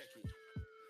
Check it.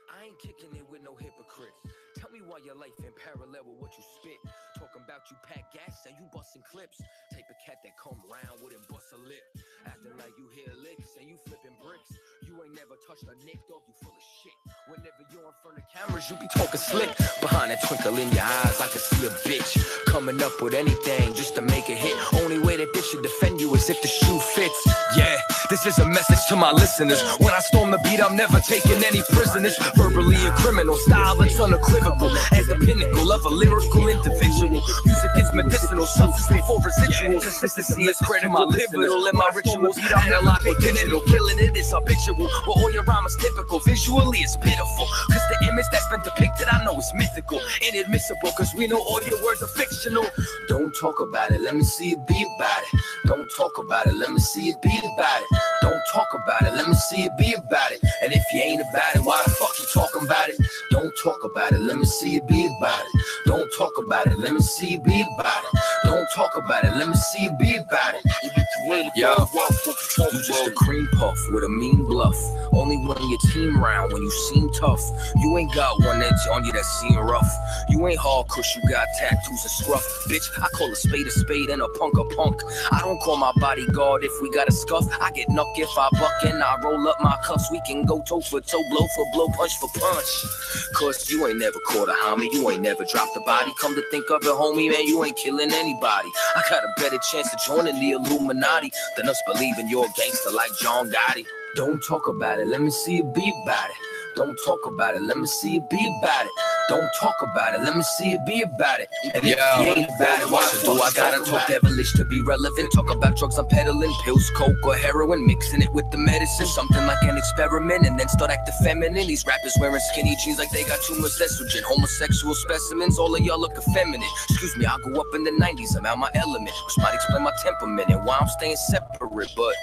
I ain't kicking it with no hypocrite. Tell me why your life in parallel with what you spit. Talking about you pack gas and you busting clips. Type of cat that come round wouldn't bust a lip. Acting like you hear licks and you flipping bricks. You ain't never touched a nick, dog, you full of shit. Whenever you're in front of cameras, you be talking slick. Behind that twinkle in your eyes, I can see a bitch coming up with anything just to make a hit. Only way that this should defend you is if the shoe fits. Yeah, this is a message to my listeners. When I storm the beat, I'm never taking any prisoners. Verbally a criminal, style that's unequivocal. As the pinnacle of a lyrical individual. Music is medicinal, substance before residual. Consistency is critical, pivotal in my rituals. Analog and digital, killing it is habitual. But all your rhyme is typical, visually it's pitiful. Cause the image that's been depicted I know is mythical. Inadmissible, cause we know all your words are fictional. Don't talk about it, let me see it be about it. Don't talk about it, let me see it be about it. Don't talk about it, let me see it be about it. And if you ain't about it, why the fuck you talking about it? Don't talk about it, let me see it be about it. Don't talk about it, let me see it be about it. Don't talk about it, let me see it be about it. Yo, you just a cream puff with a mean bluff. Only when your team round when you seem tough. You ain't got one edge on you that seem rough. You ain't hard cause you got tattoos and scruff. Bitch, I call a spade and a punk a punk. I don't call my bodyguard if we got a scuff. I get knuck if I buck and I roll up my cuffs. We can go toe for toe, blow for blow, punch for punch. Cause you ain't never caught a homie, you ain't never dropped a body. Come to think of it, homie, man, you ain't killing anybody. I got a better chance of joining the Illuminati than us believing you're a gangster like John Gotti. Don't talk about it, let me see it be about it. Don't talk about it, let me see it be about it. Don't talk about it, let me see it be about it. And if you ain't about it, why do I gotta talk devilish to be relevant? Talk about drugs I'm peddling, pills, coke or heroin, mixing it with the medicine, something like an experiment, and then start acting feminine. These rappers wearing skinny jeans like they got too much estrogen. Homosexual specimens, all of y'all look effeminate. Excuse me, I grew up in the 90s, I'm out my element, which might explain my temperament and why I'm staying separate. But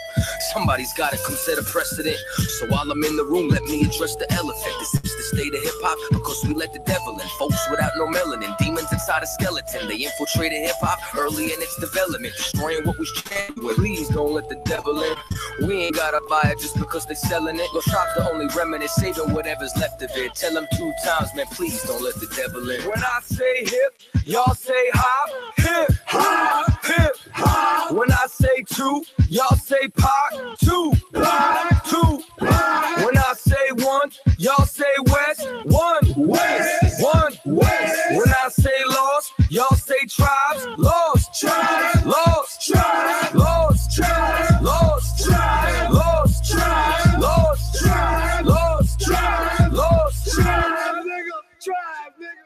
somebody's gotta come set a precedent. So while I'm in the room, let me address the elephant. This is the state of hip-hop because we let the devil in. Folks without no melanin, demons inside a skeleton. They infiltrated hip-hop early in its development, destroying what was genuine. Please don't let the devil in. We ain't gotta buy it just because they selling it. Your shop's the only remnant, saving whatever's left of it. Tell them 2 times, man, please don't let the devil in. When I say hip, y'all say hop. Hip, hop, hip, hop. When I say 2, y'all say pop. 2, pop, 2, pop. When I say 1, y'all say west. 1, west, 1, west. When I say lost, y'all say tribes. Lost, tribes, lost, tribes, lost, tribes, lost, tribes, lost, tribes, lost, tribes, lost, tribes, lost, tribes, nigga, tribe, nigga.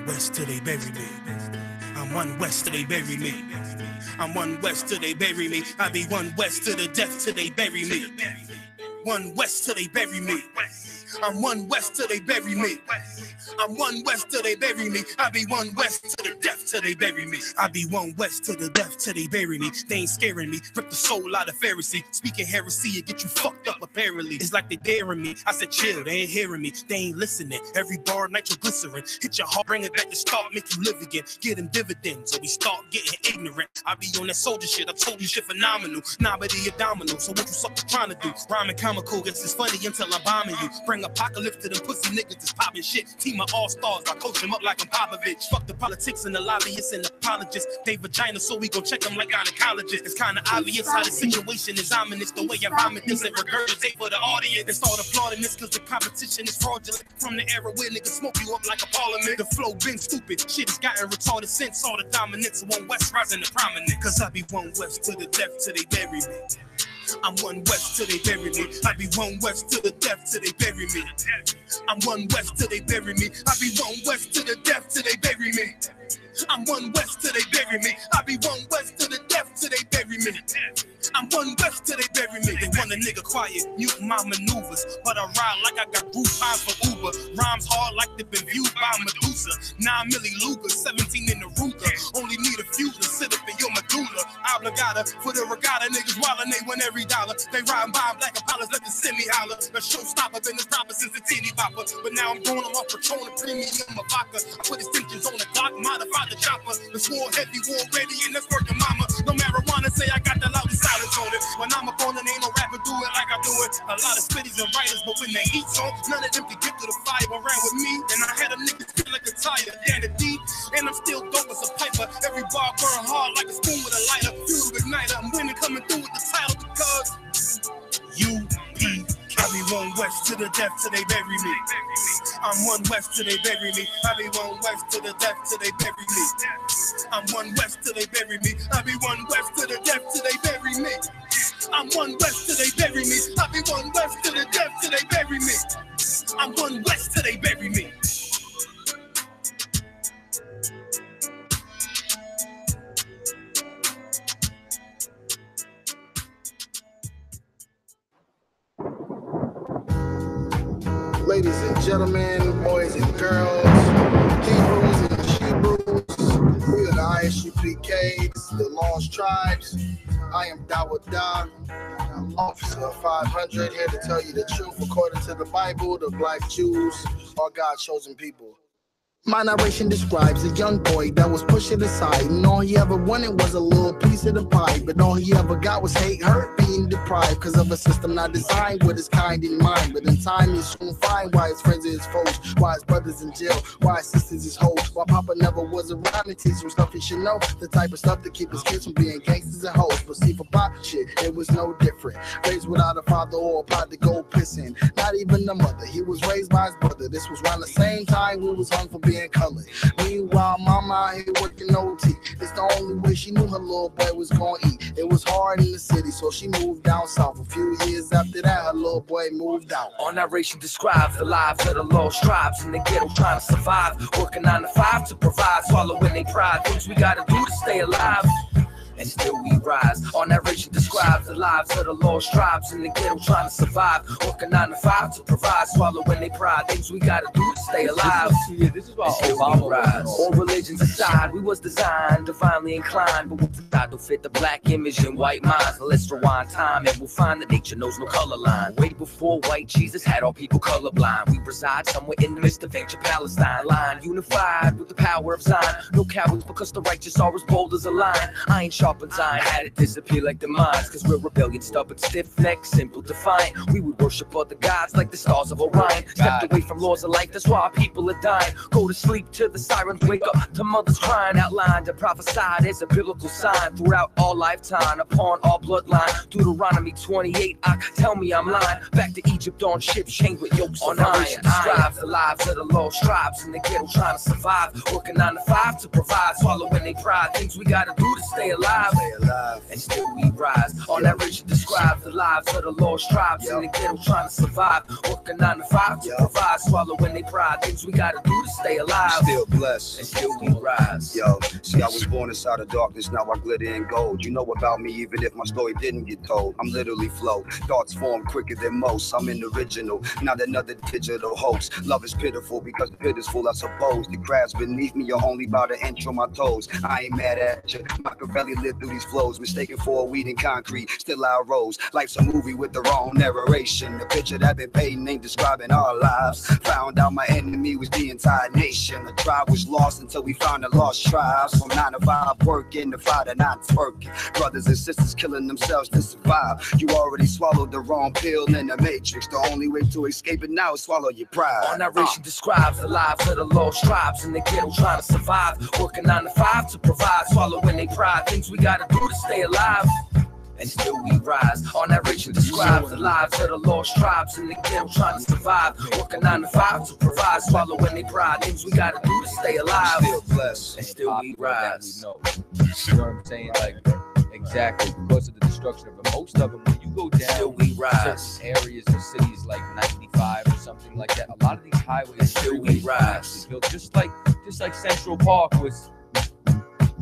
West till they bury me. I'm 1 West till they bury me. I'm 1 West till they bury me. I be 1 West to the death till they bury me. 1 West till they bury me. I'm 1 West till they bury me. I'm 1 West till they bury me. I be 1 West to the death till they bury me. I be 1 West to the death till they bury me. They ain't scaring me. Rip the soul out of Pharisee. Speaking heresy and get you fucked up apparently. It's like they daring me. I said chill, they ain't hearing me. They ain't listening. Every bar nitroglycerin. Hit your heart, bring it back to start, make you live again. Get them dividends so we start getting ignorant. I be on that soldier shit. I told you shit phenomenal. Nah, but he a domino. So what you suckers trying to do? Rhyming comical. Guess it's funny until I'm bombing you. Bring apocalypse to them pussy niggas that's popping shit. Team of all-stars, I coach them up like I'm Popovich. Fuck the politics and the lobbyists and apologists. They vagina, so we gon' check them like gynecologists. It's kinda obvious how the situation is ominous. The way I vomit this and regurgitate for the audience. They start applauding this cause the competition is fraudulent. From the era where niggas smoke you up like a parliament. The flow been stupid, shit has gotten retarded since all the dominance of 1 West rising to prominent. Cause I be 1 West to the death till they bury me. I'm 1 West till they bury me. I be 1 West to the death till they bury me. I'm 1 West till they bury me. I be 1 West to the death till they bury me. I'm 1 West till they bury me. I be 1 West to the death till they bury me. one West till they bury me. They want a nigga quiet, mute my maneuvers, but I ride like I got Groupon for Uber. Rhymes hard like they've been viewed by Medusa. 9 milli Luger, 17 in the Ruger. Only need a few to sit up in your medulla. Obligata for the regatta, niggas wildin', they win every dollar. They riding by black Apollos, let the semi holler. The showstopper been the proper since the teeny bopper. But now I'm going on my Patron and premium of vodka. I put extensions on the Glock, modified the chopper. The war heavy, war ready, and that's working mama. No marijuana, say I got the loudest silence on it. When I'm up on it, ain't no rapper do it like I do it. A lot of spitties and writers, but when they heat's on, none of them can get to the fire around with me. And I had a nigga feel like a tire, down the deep. And I'm still dope as a piper. Every bar burn hard like a spoon with a lighter. Fuel igniter, I'm winning coming through with the title because U.P.K. I be one West to the death till they bury me. I'm one West till they bury me. I be one West to the death till they bury me. I'm one West till they bury me. I be one West to the death till they bury me. I'm one West till they bury me. I be one West to the death till they bury me. I'm one West till they bury me. Ladies and gentlemen, boys and girls, Hebrews and Hebrews, we are the I.S.U.P.K, the Lost Tribes. I am Dawada, I'm Officer 500, here to tell you the truth according to the Bible. The black Jews are God's chosen people. My narration describes a young boy that was pushed aside, and all he ever wanted was a little piece of the pie. But all he ever got was hate, hurt, being deprived, because of a system not designed with his kind in mind. But in time, he soon find why his friends are his foes, why his brothers in jail, why his sisters is hoes, why Papa never was around to teach him stuff he should know, the type of stuff to keep his kids from being gangsters and hoes. But see, for Pop shit, it was no different. Raised without a father or a pot to go pissing, not even a mother. He was raised by his brother. This was around the same time we was hung for being colored. Meanwhile, mama out here working OT. It's the only way she knew her little boy was gonna eat. It was hard in the city, so she moved down south. A few years after that, her little boy moved out. Our narration describes the lives of the lost tribes in the ghetto trying to survive, working 9 to 5 to provide, swallowing their pride, things we gotta do to stay alive. And still we rise. Our narration describes the lives of the lost tribes in the ghetto trying to survive, working 9 to 5 to provide, swallowing their pride, things we gotta do to stay alive. This is why Obama rise. All religions aside, we was designed, divinely inclined, but we tried to fit the black image in white minds. Now let's rewind time and we'll find that nature knows no color line. Way before white Jesus had all people colorblind. We reside somewhere in the midst of ancient Palestine, line unified with the power of Zion. No cowards because the righteous are as bold as a lion. I ain't sharpened iron, had it disappear like the mines, cause we're rebellion, stubborn, stiff-necked, simple, defiant. We would worship other gods like the stars of Orion. Stepped away from laws of life, that's why our people are dying. Go to sleep till the sirens wake up to mothers crying. Outlined and prophesied as a biblical sign throughout our lifetime, upon our bloodline. Deuteronomy 28, tell me I'm lying. Back to Egypt on ships chained with yokes on iron. Describes the lives of the lost tribes in the ghetto trying to survive, working 9 to 5 to provide, swallowing their pride, things we gotta do to stay alive. And still we rise. Our narration describes the lives of the lost tribes in the ghetto trying to survive, working 9 to 5 to provide, swallowing their pride, things we gotta do to stay alive. Still blessed. And still we rise. Yo, see, I was born inside of darkness, now I glitter in gold. You know about me even if my story didn't get told. I'm literally flow, thoughts form quicker than most. I'm an original, not another digital hoax. Love is pitiful because the pit is full, I suppose. The crabs beneath me are only about to inch on my toes. I ain't mad at you, Machiavelli lived through these flows, mistaken for a weed and concrete, still I rose. Life's a movie with the wrong narration. The picture that been painting ain't describing our lives. Found out my enemy was the entire nation. The tribe was lost until we found the lost tribes. From 9 to 5 working to 5 to 9 twerking. Brothers and sisters killing themselves to survive. You already swallowed the wrong pill in the matrix. The only way to escape it now is swallow your pride. Our narration describes the lives of the lost tribes in the ghetto trying to survive, working 9 to 5 to provide, swallowing their pride, things we gotta do to stay alive. And still we rise. Our narration describes the lives of the lost tribes in the ghetto trying to survive, working 9 to 5 to provide, swallowing their pride, things we gotta do to stay alive. Still blessed. And still we rise. You know what I'm saying? Like, exactly, because of the destruction of it. Most of them, when you go down still we rise. certain areas or cities like 95 or something like that, a lot of these highways still we rise. Built just like Central Park was,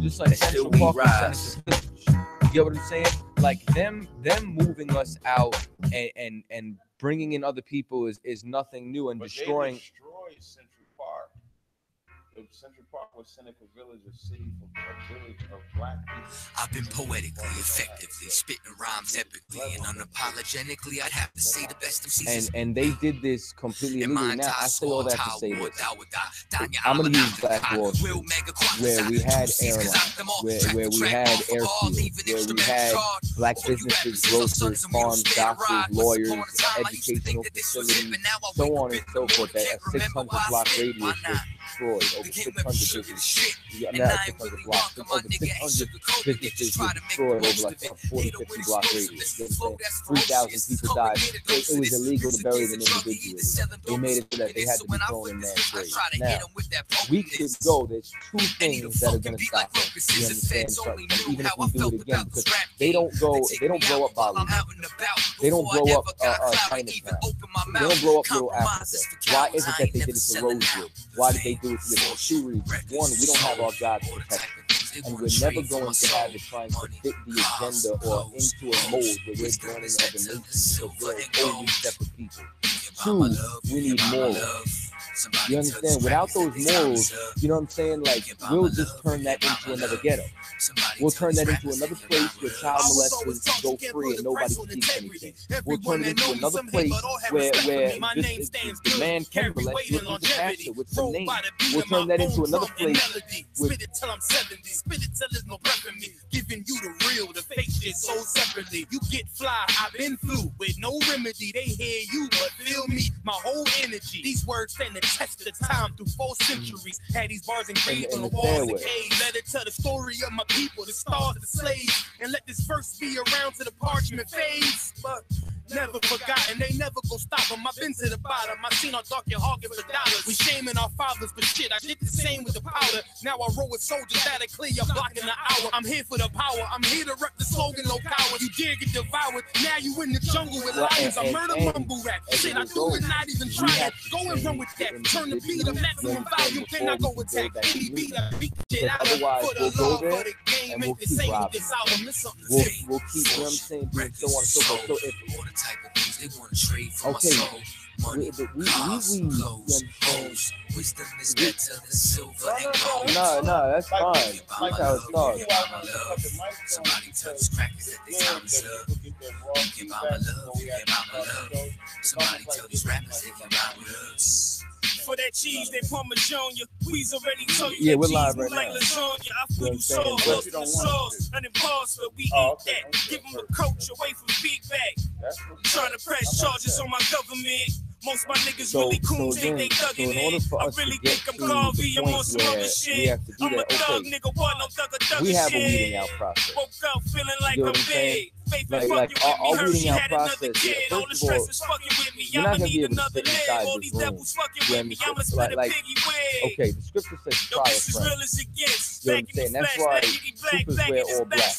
just like Central Park was. You get what I'm saying? like them moving us out and bringing in other people is nothing new, and But destroying. They destroyed Central Park. The Central Park was Seneca Village, a city from a village of black people. I've been poetically, effectively, spitting rhymes epically, and unapologetically, I'd have to say the best MCs. And they did this completely illegally. Now I say all that to say this. I'm gonna use Black Wall Street, where we had airlines, where we had airfields, where we had black businesses, grocers, farms, doctors, lawyers, educational facilities, so on and so forth. That a 600 block radius was destroyed. Over 600 businesses. Not 600 blocks. Over 600 businesses were destroyed over like a 40, 50 block radius. 3,000 people died. It was illegal to bury them individually. They made it so that they had to be thrown in man's grave. Now, we could go. There's two things that are going to stop us. You understand? So, even if we do it again, because they don't blow up Bali. They don't blow up Chinatown. They don't blow up Little Africa. Why is it that they did it to Roseville? Why did they do it to this? For two reasons. One, we don't have our God's protection, and we're never going to have it trying to fit the agenda or into a mold where we're joining other nations because we're only separate people. Two, we need morals. You understand? Without those morals, you know what I'm saying? Like, we'll just turn that into another ghetto. We'll turn that into another place where child molesters go free and nobody keeps anything. We'll turn it into another place where the man can molest you with the pastor with some name. We'll turn that into another place with till I'm 70, spit it till there's no breath in me. Giving you the real, the fake shit so separately. You get fly, I've been flu with no remedy. They hear you, but feel me, my whole energy. These words stand the test of time through 4 centuries. Had these bars engraved on the walls of caves. Let it tell the story of my people, the stars of the slaves. And let this verse be around to the parchment fades. But never forgotten, they never go stop them. I've been to the bottom, I seen our dark and hogging for dollars. We shaming our fathers for shit, I did the same with the powder. Now I roll with soldiers that are clear, I'm blocking the hour. I'm here for the power, I'm here to rep the slogan, no coward. You dare get devoured, now you in the jungle with lions. I murder mumble rap, shit I do it, not even trying. Go and run with that, turn the beat to maximum volume, then I go attack any beat I beat shit out of. For the love, for the game, make the same with this album. We'll keep, you know what I'm saying, doing so on and so forth. So if they want to trade for my soul. Money, cars, clothes, hoes. Wisdom is better than silver and gold. No, that's fine. That's how it starts. Somebody tell these crackers that they time is love. You can buy my love, you can buy my love. Somebody tell these rappers they can buy with us. For that cheese, they Parmesan you. We's already told you. Yeah, we're cheese live right like now. lasagna. I put you sauce, the sauce, and then pause, but we eat that. Give them a coach away from feedback. Trying to press charges on my government. Most my niggas really coons, think they thugging it. I really think I'm Garvey, I'm on some other shit. I'm a thug nigga, what no thugger shit. We have a weeding out process. Woke up feeling like You know I'm what I'm saying? big. Faith Like, is fucking our with me, weeding out had another process, kid. yeah, All the first of all, stress is fucking with me. you're not I'ma gonna be need able to another sit leg. inside All this these room. devils fucking You with me. I'ma understand? split a Like, piggy wig. okay, the scripture says Yo, try a this is friend. real as it gets. You know what I'm saying? That's why troopers wear all black.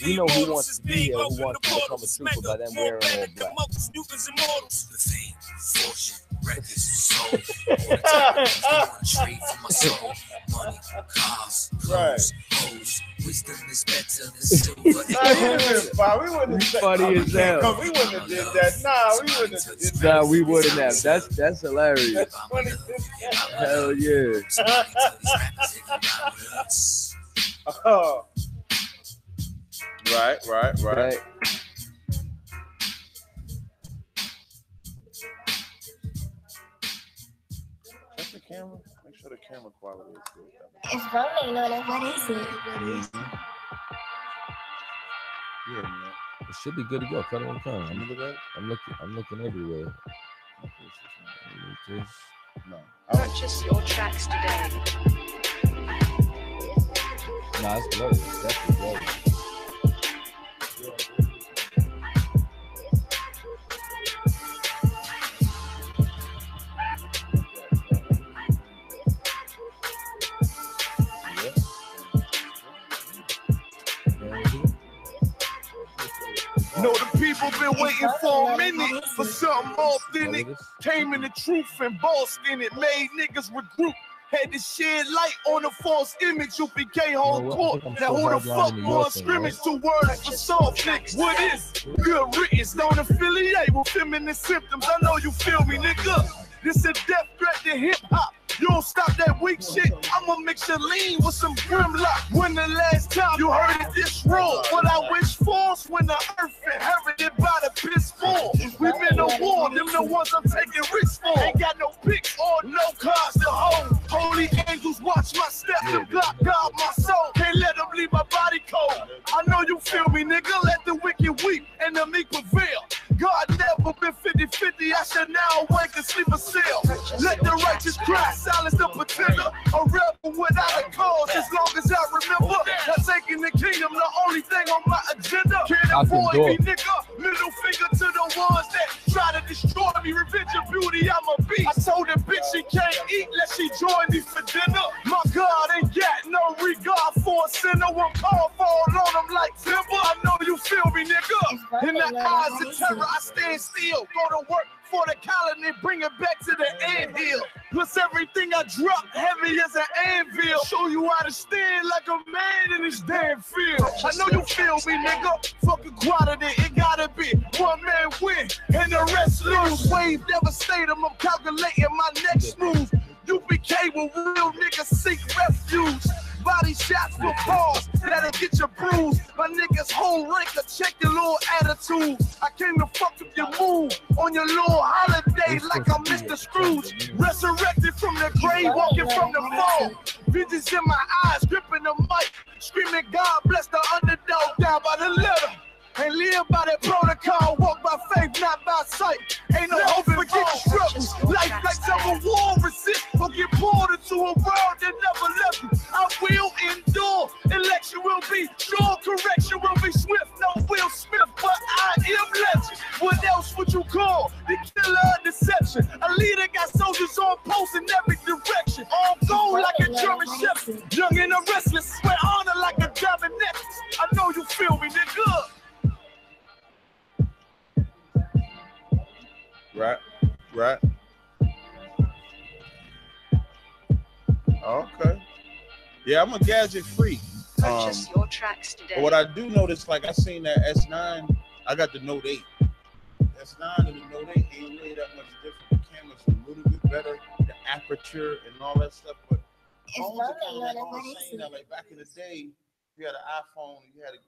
We know who wants to be here, who wants to become a trooper by them wearing all black. The fame, fortune, records, soul. All the time, they want to trade for my soul. Money, cars, clothes, hoes. Wisdom is better than silver and gold. We wouldn't have Funny as hell. We wouldn't have did that. Nah, we wouldn't have did that. Nah, we wouldn't have. That's hilarious. That's funny. Hell yeah. Somebody tell these rappers they can buy with us. Oh. Right. Right. Check the camera. Make sure the camera quality is good. It's rolling on it. What is it? Yeah, man. It should be good to go. Cut it on time. You look at it? I'm looking everywhere. This. No. Purchase your tracks today. Nah, it's glorious. That's glorious. Know the people been waiting for a minute for something authentic. Came in the truth and bossed in it, made niggas regroup. Had to shed light on the false image. U.P.K. home court. Now who the fuck won scrimmage? 2 words for soft niggas. What is good riddance? Don't affiliate with feminine symptoms. I know you feel me, nigga. This a death threat to hip hop. You don't stop that weak shit. I'ma mix your lean with some grimlock. When the last time you heard it this roll? What I wish for's when the earth inherited by the piss fall. We been a war, them the ones I'm taking risks for. Ain't got no picks or no cards to hold. Holy angels watch my steps and block God my soul. Can't let them leave my body cold. I know you feel me, nigga. Let the wicked weep and the meek prevail. God never been 50-50. I should now awake and sleep a cell. Let the righteous cry, silence the pretender. A rebel without a cause. As long as I remember, not taking the kingdom, the only thing on my agenda. Can't avoid me, nigga. Middle finger to the ones that try to destroy me. Revenge of beauty, I'm a beast. I told that bitch she can't eat unless she join me for dinner. My God ain't got no regard for a sinner. One call fall on them like timber. I know you feel me, nigga. In the eyes of terror, I stand still. Go to work for the colony, bring it back to the anthill. Plus everything I drop heavy as an anvil. Show you how to stand like a man in this damn field. I know you feel me, nigga. Fuck equality, it gotta be one man win and the rest lose. Wave devastator, I'm calculating my next move. U.P.K. will real niggas seek refuge. Body shots for pause, that'll get you bruised. My niggas whole rank to check your little attitude. I came to fuck up your mood on your little holiday like I'm Mr. Scrooge. Resurrected from the grave, walking from the fall. Visions in my eyes, gripping the mic, screaming God bless the underdog. Down by the letter, and live by that protocol. Walk by faith, not by sight. Ain't no hope for getting struggles. Life like some war, resist or get pulled into a world that never left you. I will endure. Election will be sure, correction will be swift. No Will Smith, but I am legend. What else would you call the killer of deception? A leader got soldiers on post in every direction. All gold like a German shepherd. Young and a restless, swear honor like a diamond necklace. I know you feel me, nigga. Right. Okay. Yeah, I'm a gadget freak. Purchase your tracks today. But what I do notice, like I seen that S9, I got the Note 8. S9 and the Note 8 ain't really that much different. The camera's a little bit better, the aperture and all that stuff. But phones are kind of like I was saying that, like back in the day, you had an iPhone, you had a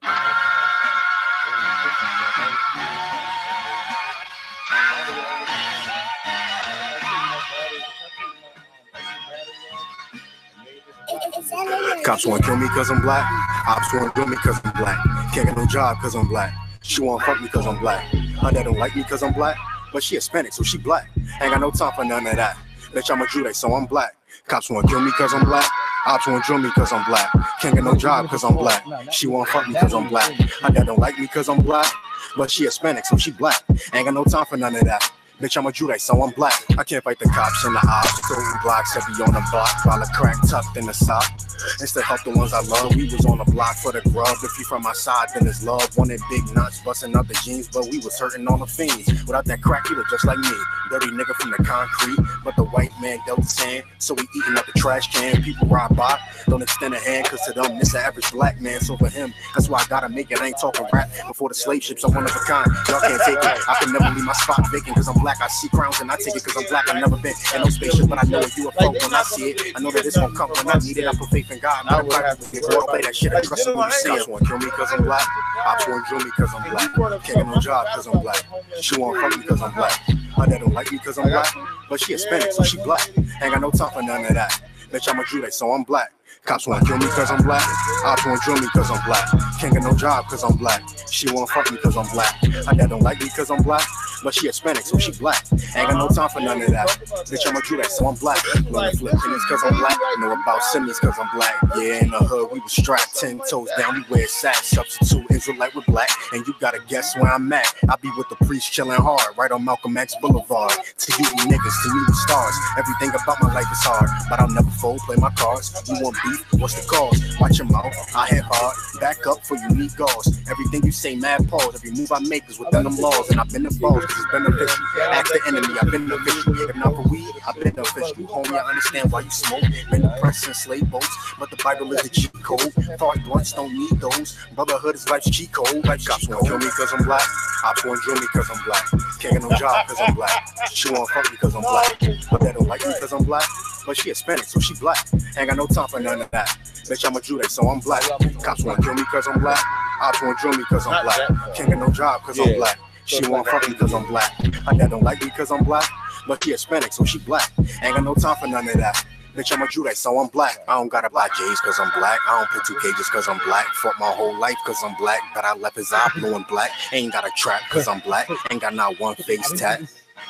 Cops wanna kill me cause I'm black. Ops wanna kill me cause I'm black. Can't get no job cause I'm black. She wanna fuck me cause I'm black. Her dad don't like me cause I'm black. But she Hispanic so she black. Ain't got no time for none of that. Bitch, I'm a Jude, so I'm black. Cops wanna kill me cause I'm black. Ops wanna drill me cause I'm black. Can't get no job cause I'm black. She wanna fuck me cause I'm black. Her dad don't like me cause I'm black. But she Hispanic so she black. Ain't got no time for none of that. Bitch, I'm a Jude, so I'm black. I can't fight the cops and the ops. Throwing blocks heavy on the block while the crack tucked in the sock. Instead help the ones I love. We was on the block for the grub. If you from my side, then it's love. Wanted big nuts, busting up the jeans, but we was hurting on the fiends. Without that crack, he was just like me. Dirty nigga from the concrete, but the white man dealt sand. So we eating up the trash can. People ride by, don't extend a hand, cause to them, it's the average black man. So for him, that's why I gotta make it. I ain't talking rap. Before the slave ships, I'm one of a kind. Y'all can't take it. I can never leave my spot vacant, cause I'm black. I see crowns and I take it cause I'm black. I've never been in no spaceship, but I know a UFO when I see it. I know that it's gonna come when I need it. I put faith in God. Matter of fact, before I play that shit, I trust what you say. Ops wanna kill me cause I'm black. Ops wanna drill me cause I'm black. Can't get no job cause I'm black. She wanna fuck me cause I'm black. My dad don't like me cause I'm black. But she Hispanic so she black. Ain't got no time for none of that. Bitch, I'm a Jude, so I'm black. Cops wanna kill me cause I'm black. Ops wanna drill me cause I'm black. Can't get no job cause I'm black. She wanna fuck me cause I'm black. My dad don't like me cause I'm black. But she Hispanic so she black. Ain't got no time for none of that. Bitch, I'm a Jude, so I'm black. Learn to flip pennies cause I'm black. Know about semis cause I'm black. Yeah, in the hood we was strapped 10 toes down. We wear sacks. Substitute Israelite with black. And you gotta guess where I'm at. I be with the priest chilling hard. Right on Malcolm X Boulevard. To you niggas, to me the stars. Everything about my life is hard. But I'll never fold, play my cards. You want beef? What's the cause? Watch your mouth. I hit hard. Back up for unique goals. Everything you say, mad pause. Every move I make is within them laws. And I've been involved. cause it's beneficial. Ask the enemy, I've been official. If not for weed, I've been official. Homie, I understand why you smoke. Been oppressed since slave boats, but the Bible is the cheat code. Thought blunts don't need those. Brotherhood is life's cheat code. Cops won't kill me cause I'm black. Ops won't drill me cause I'm black. Can't get no job cause I'm black. She won't fuck me cause I'm black. But they don't like me cause I'm black. But she Hispanic, so she black. Ain't got no time for none of that. Bitch, I'm a Jude, so I'm black. Cops won't kill me cause I'm black. Ops won't drill me cause I'm black. Can't get no job cause I'm black. She won't fuck me cause I'm black. My dad don't like me cause I'm black. But she Hispanic, so she black. Ain't got no time for none of that. Bitch, I'm a Jude, so I'm black. I don't gotta buy J's cause I'm black. I don't play 2K just cause I'm black. Fought my whole life cause I'm black. But I left his eye blue and black. Ain't got a trap cause I'm black. Ain't got not one face tat.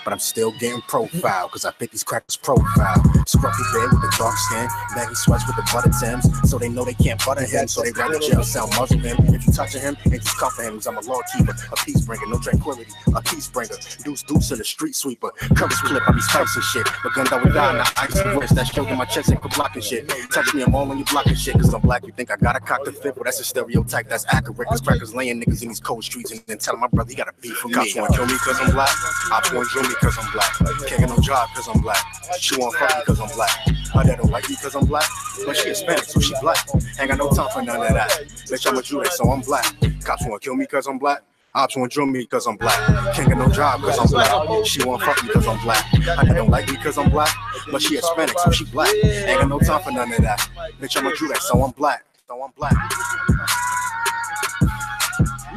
But I'm still getting profile, cause I fit these crackers profile. Scruffy bed with the dark skin, baggy sweats with the butter Tims, so they know they can't butter him, so they rather jail cell muzzle him. If you touching him, ain't just comfort him, cause I'm a law keeper, a peace bringer, no tranquility, a peace bringer. Deuce in the street sweeper, coverage clip, I be spicing shit, but gunned out with die, not ice the wrist, that stroke in my chest ain't for blocking shit. Touch me, I'm all on you blocking shit, cause I'm black, you think I gotta cock the fifth, well that's a stereotype, that's accurate, cause crackers laying niggas in these cold streets and then telling my brother he got a beef for me. Cops wanna kill me cause I'm black, ops wanna drill me cause I'm black. Can't get no job cause I'm black. She won't fuck me cause I'm black. My dad don't like me cause I'm black. But she Hispanic, so she black. Ain't got no time for none of that. Bitch, I'm a Jew, so I'm black. Cops won't kill me cause I'm black. Ops won't drill me cause I'm black. Can't get no job cause I'm black. She won't fuck me cause I'm black. My dad don't like me cause I'm black. But she Hispanic, so she black. Ain't got no time for none of that. Bitch, I'm a Jew, so I'm black. So I'm black.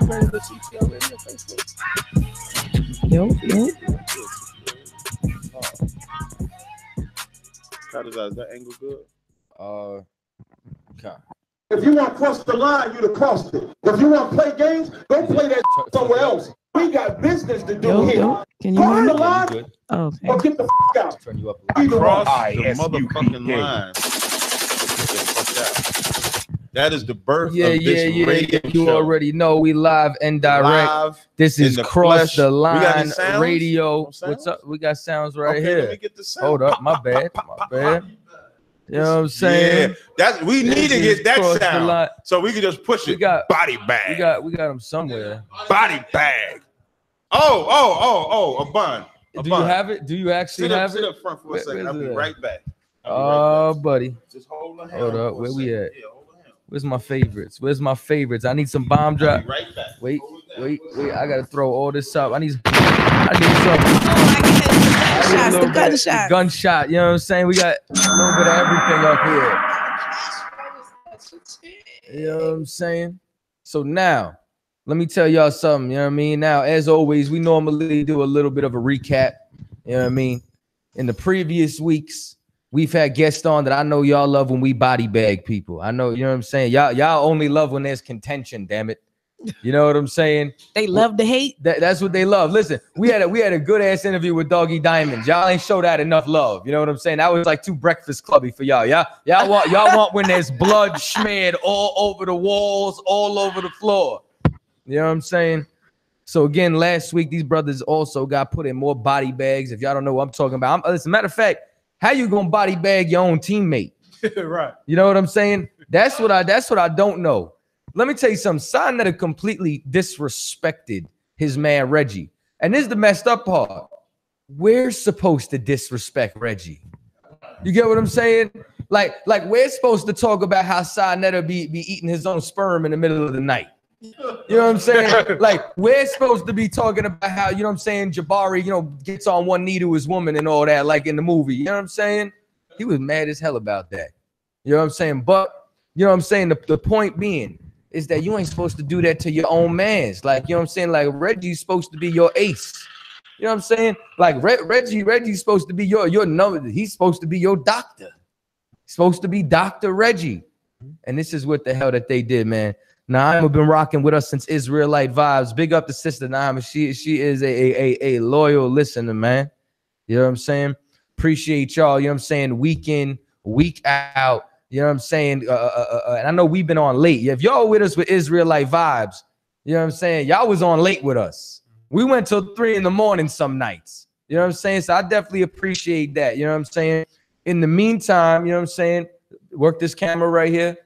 You ready to see radio Facebook? Yo. Chaataza, is that angle good? Okay. If you want to cross the line, you'd have crossed it. If you want to play games, go play that somewhere else. We got business to do here. Can you cross the hear line? me? Oh, okay. Or get the out. Turn you up a little. Cross the motherfucking line. That is the birth of this radio You show. already know we live and direct. Live this is Cross the Line Radio. What's up? We got sounds right okay, here. Let me get the sound. Hold up, my bad. You know what I'm saying? Yeah, that's we need to get that sound so we can just push it. We got body bag. We got them somewhere. Body bag. Oh, a bun. Do you have it? Do you actually have it? Sit up front for a second. I'll be right back. Buddy. Just hold on. Hold up. Where we at? Where's my favorites? I need some bomb drop. Right back. Wait. I gotta throw all this up. I need some. Gunshot. You know what I'm saying? We got a little bit of everything up here. You know what I'm saying? So now, let me tell y'all something. You know what I mean? Now, as always, we normally do a little bit of a recap. You know what I mean? In the previous weeks, we've had guests on that I know y'all love when we body bag people. I know, you know what I'm saying? Y'all only love when there's contention, damn it. You know what I'm saying? They love the hate. That's what they love. Listen, we had a good ass interview with Doggy Diamonds. Y'all ain't show that enough love. You know what I'm saying? That was like too Breakfast Clubby for y'all. Y'all want when there's blood smeared all over the walls, all over the floor. You know what I'm saying? So again, last week these brothers also got put in more body bags. If y'all don't know what I'm talking about, as a matter of fact, how you gonna body bag your own teammate? Right. You know what I'm saying? That's what I don't know. Let me tell you something. Sinetta completely disrespected his man Reggie. And this is the messed up part. We're supposed to disrespect Reggie. You get what I'm saying? Like we're supposed to talk about how Sinetta be eating his own sperm in the middle of the night. You know what I'm saying? Like we're supposed to be talking about how, you know what I'm saying, Jabari, gets on one knee to his woman and all that, like in the movie. You know what I'm saying? He was mad as hell about that. You know what I'm saying? But, you know what I'm saying? The point being is that you ain't supposed to do that to your own mans. Like, you know what I'm saying? Like Reggie's supposed to be your ace. You know what I'm saying? Like Reggie's supposed to be your number. He's supposed to be your doctor. He's supposed to be Dr. Reggie. And this is what the hell that they did, man. Naima been rocking with us since Israelite Vibes. Big up the sister Naima. She is a loyal listener, man. You know what I'm saying? Appreciate y'all. You know what I'm saying? Week in, week out. You know what I'm saying? And I know we've been on late. If y'all with us with Israelite Vibes, you know what I'm saying? Y'all was on late with us. We went till 3 in the morning some nights. You know what I'm saying? So I definitely appreciate that. You know what I'm saying? In the meantime, you know what I'm saying? Work this camera right here.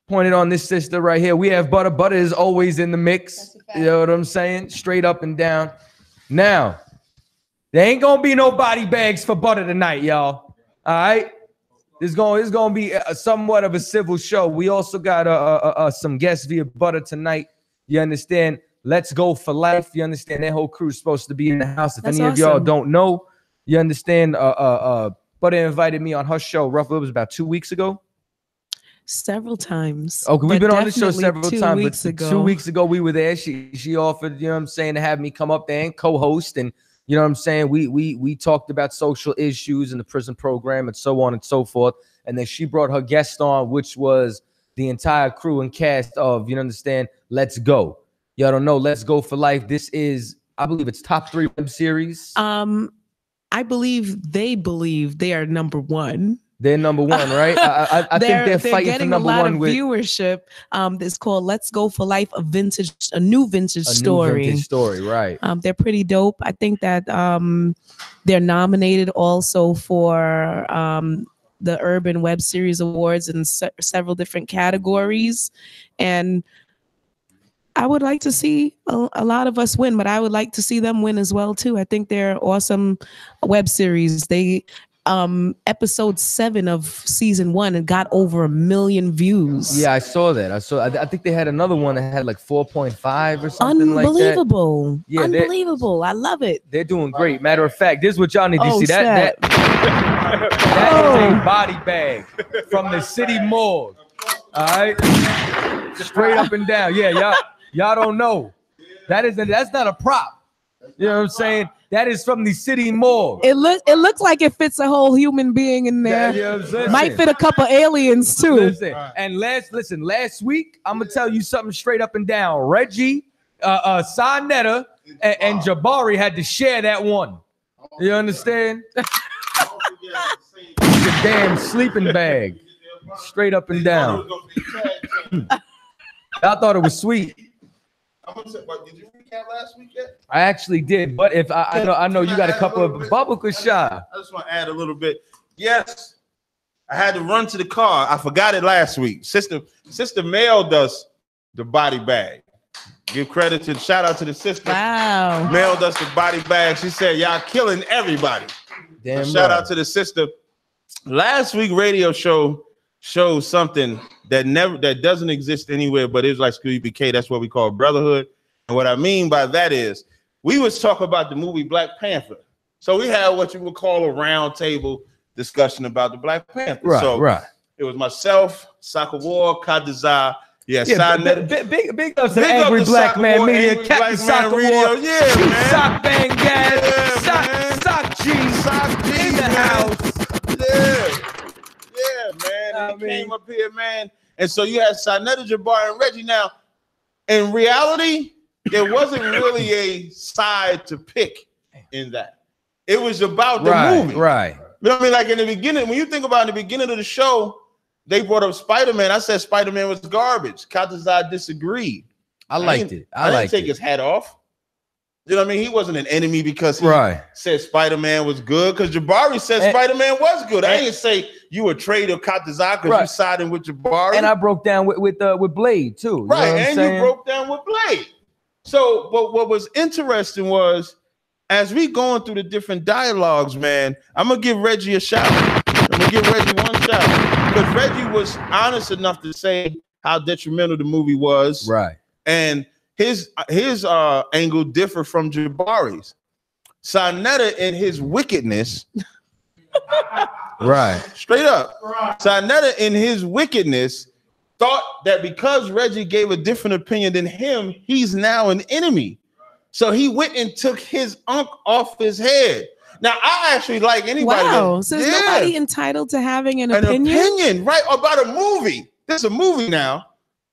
pointed on this sister right here. We have Butter. Butter is always in the mix. You know what I'm saying? Straight up and down. Now, there ain't gonna be no body bags for Butter tonight, y'all. All right. It's gonna be somewhat of a civil show. We also got some guests via Butter tonight. You understand? Let's Go for Life. You understand? That whole crew is supposed to be in the house. If any of y'all don't know, you understand? Butter invited me on her show. Roughly, it was about 2 weeks ago. Several times. Okay, we've been on the show several times. But 2 2 weeks ago, we were there. She offered, you know what I'm saying, to have me come up there and co-host. And you know what I'm saying? We talked about social issues in the prison program and so on and so forth. And then she brought her guest on, which was the entire crew and cast of, you understand, Let's Go. Y'all don't know Let's Go for Life. This is, I believe it's top 3 web series. I believe they are number 1. They're number 1, right? I think they're fighting for number 1 with viewership. It's called Let's Go for Life, a new vintage story. New vintage story, right? They're pretty dope. I think that they're nominated also for the Urban Web Series Awards in several different categories, and I would like to see a lot of us win, but I would like to see them win as well too. I think they're awesome web series. They episode 7 of season 1 and got over 1 million views. Yeah, I saw that. I think they had another one that had like 4.5 or something like that. Unbelievable. Yeah, unbelievable. I love it. They're doing great. Matter of fact, this is what y'all need to see. That is a body bag from the city morgue. All right, straight up and down. Yeah, y'all don't know. That's not a prop. You know what I'm saying? That is from the city morgue. It looks like it fits a whole human being in there. Might fit a couple aliens too. Listen, and last week, I'm gonna tell you something straight up and down. Reggie, Sarnetta, and Jabari had to share that one. You understand? The damn sleeping bag. Straight up and down. I thought it was sweet. Did you recap last week yet? I actually did, but if I know you got a couple of bubble shy. I just want to add a little bit. Yes, I had to run to the car. I forgot it last week. Sister mailed us the body bag. Give credit to shout out to the sister. Wow. Mailed us the body bag. She said, "Y'all killing everybody." Damn. So shout out to the sister. Last week radio show showed something that doesn't exist anywhere, but it's like I.S.U.P.K. That's what we call brotherhood. And what I mean by that is we was talking about the movie Black Panther. So we had what you would call a round table discussion about the Black Panther. Right. It was myself, Sakawar, Chaataza. Big ups to Angry Black Man Media, Captain Sakawar, Sock Bang Gas, Sock G in the house. Yeah, man. He came up here, man. And so you had Sarnetta, Jabbar, and Reggie. Now, in reality, there wasn't really a side to pick in that. It was about the movie. Right. You know what I mean? Like in the beginning, when you think about in the beginning of the show, they brought up Spider-Man. I said Spider-Man was garbage. Chaataza disagreed. I liked it. I didn't take his hat off. You know what I mean? He wasn't an enemy because he said Spider-Man was good. Because Jabari said Spider-Man was good. I didn't say you were traitor Chaataza because you siding with Jabari. And I broke down with Blade too. Right, and you broke down with Blade. So, but what was interesting was, as we going through the different dialogues, man, I'm gonna give Reggie a shout. I'm gonna give Reggie one shout because Reggie was honest enough to say how detrimental the movie was. Right, and his angle differed from Jabari's. Sarnetta in his wickedness, right, straight up. Sarnetta in his wickedness thought that because Reggie gave a different opinion than him, he's now an enemy. So he went and took his unk off his head. Now, I actually like anybody. Wow, so is nobody entitled to having an opinion? Right, about a movie. This is a movie now.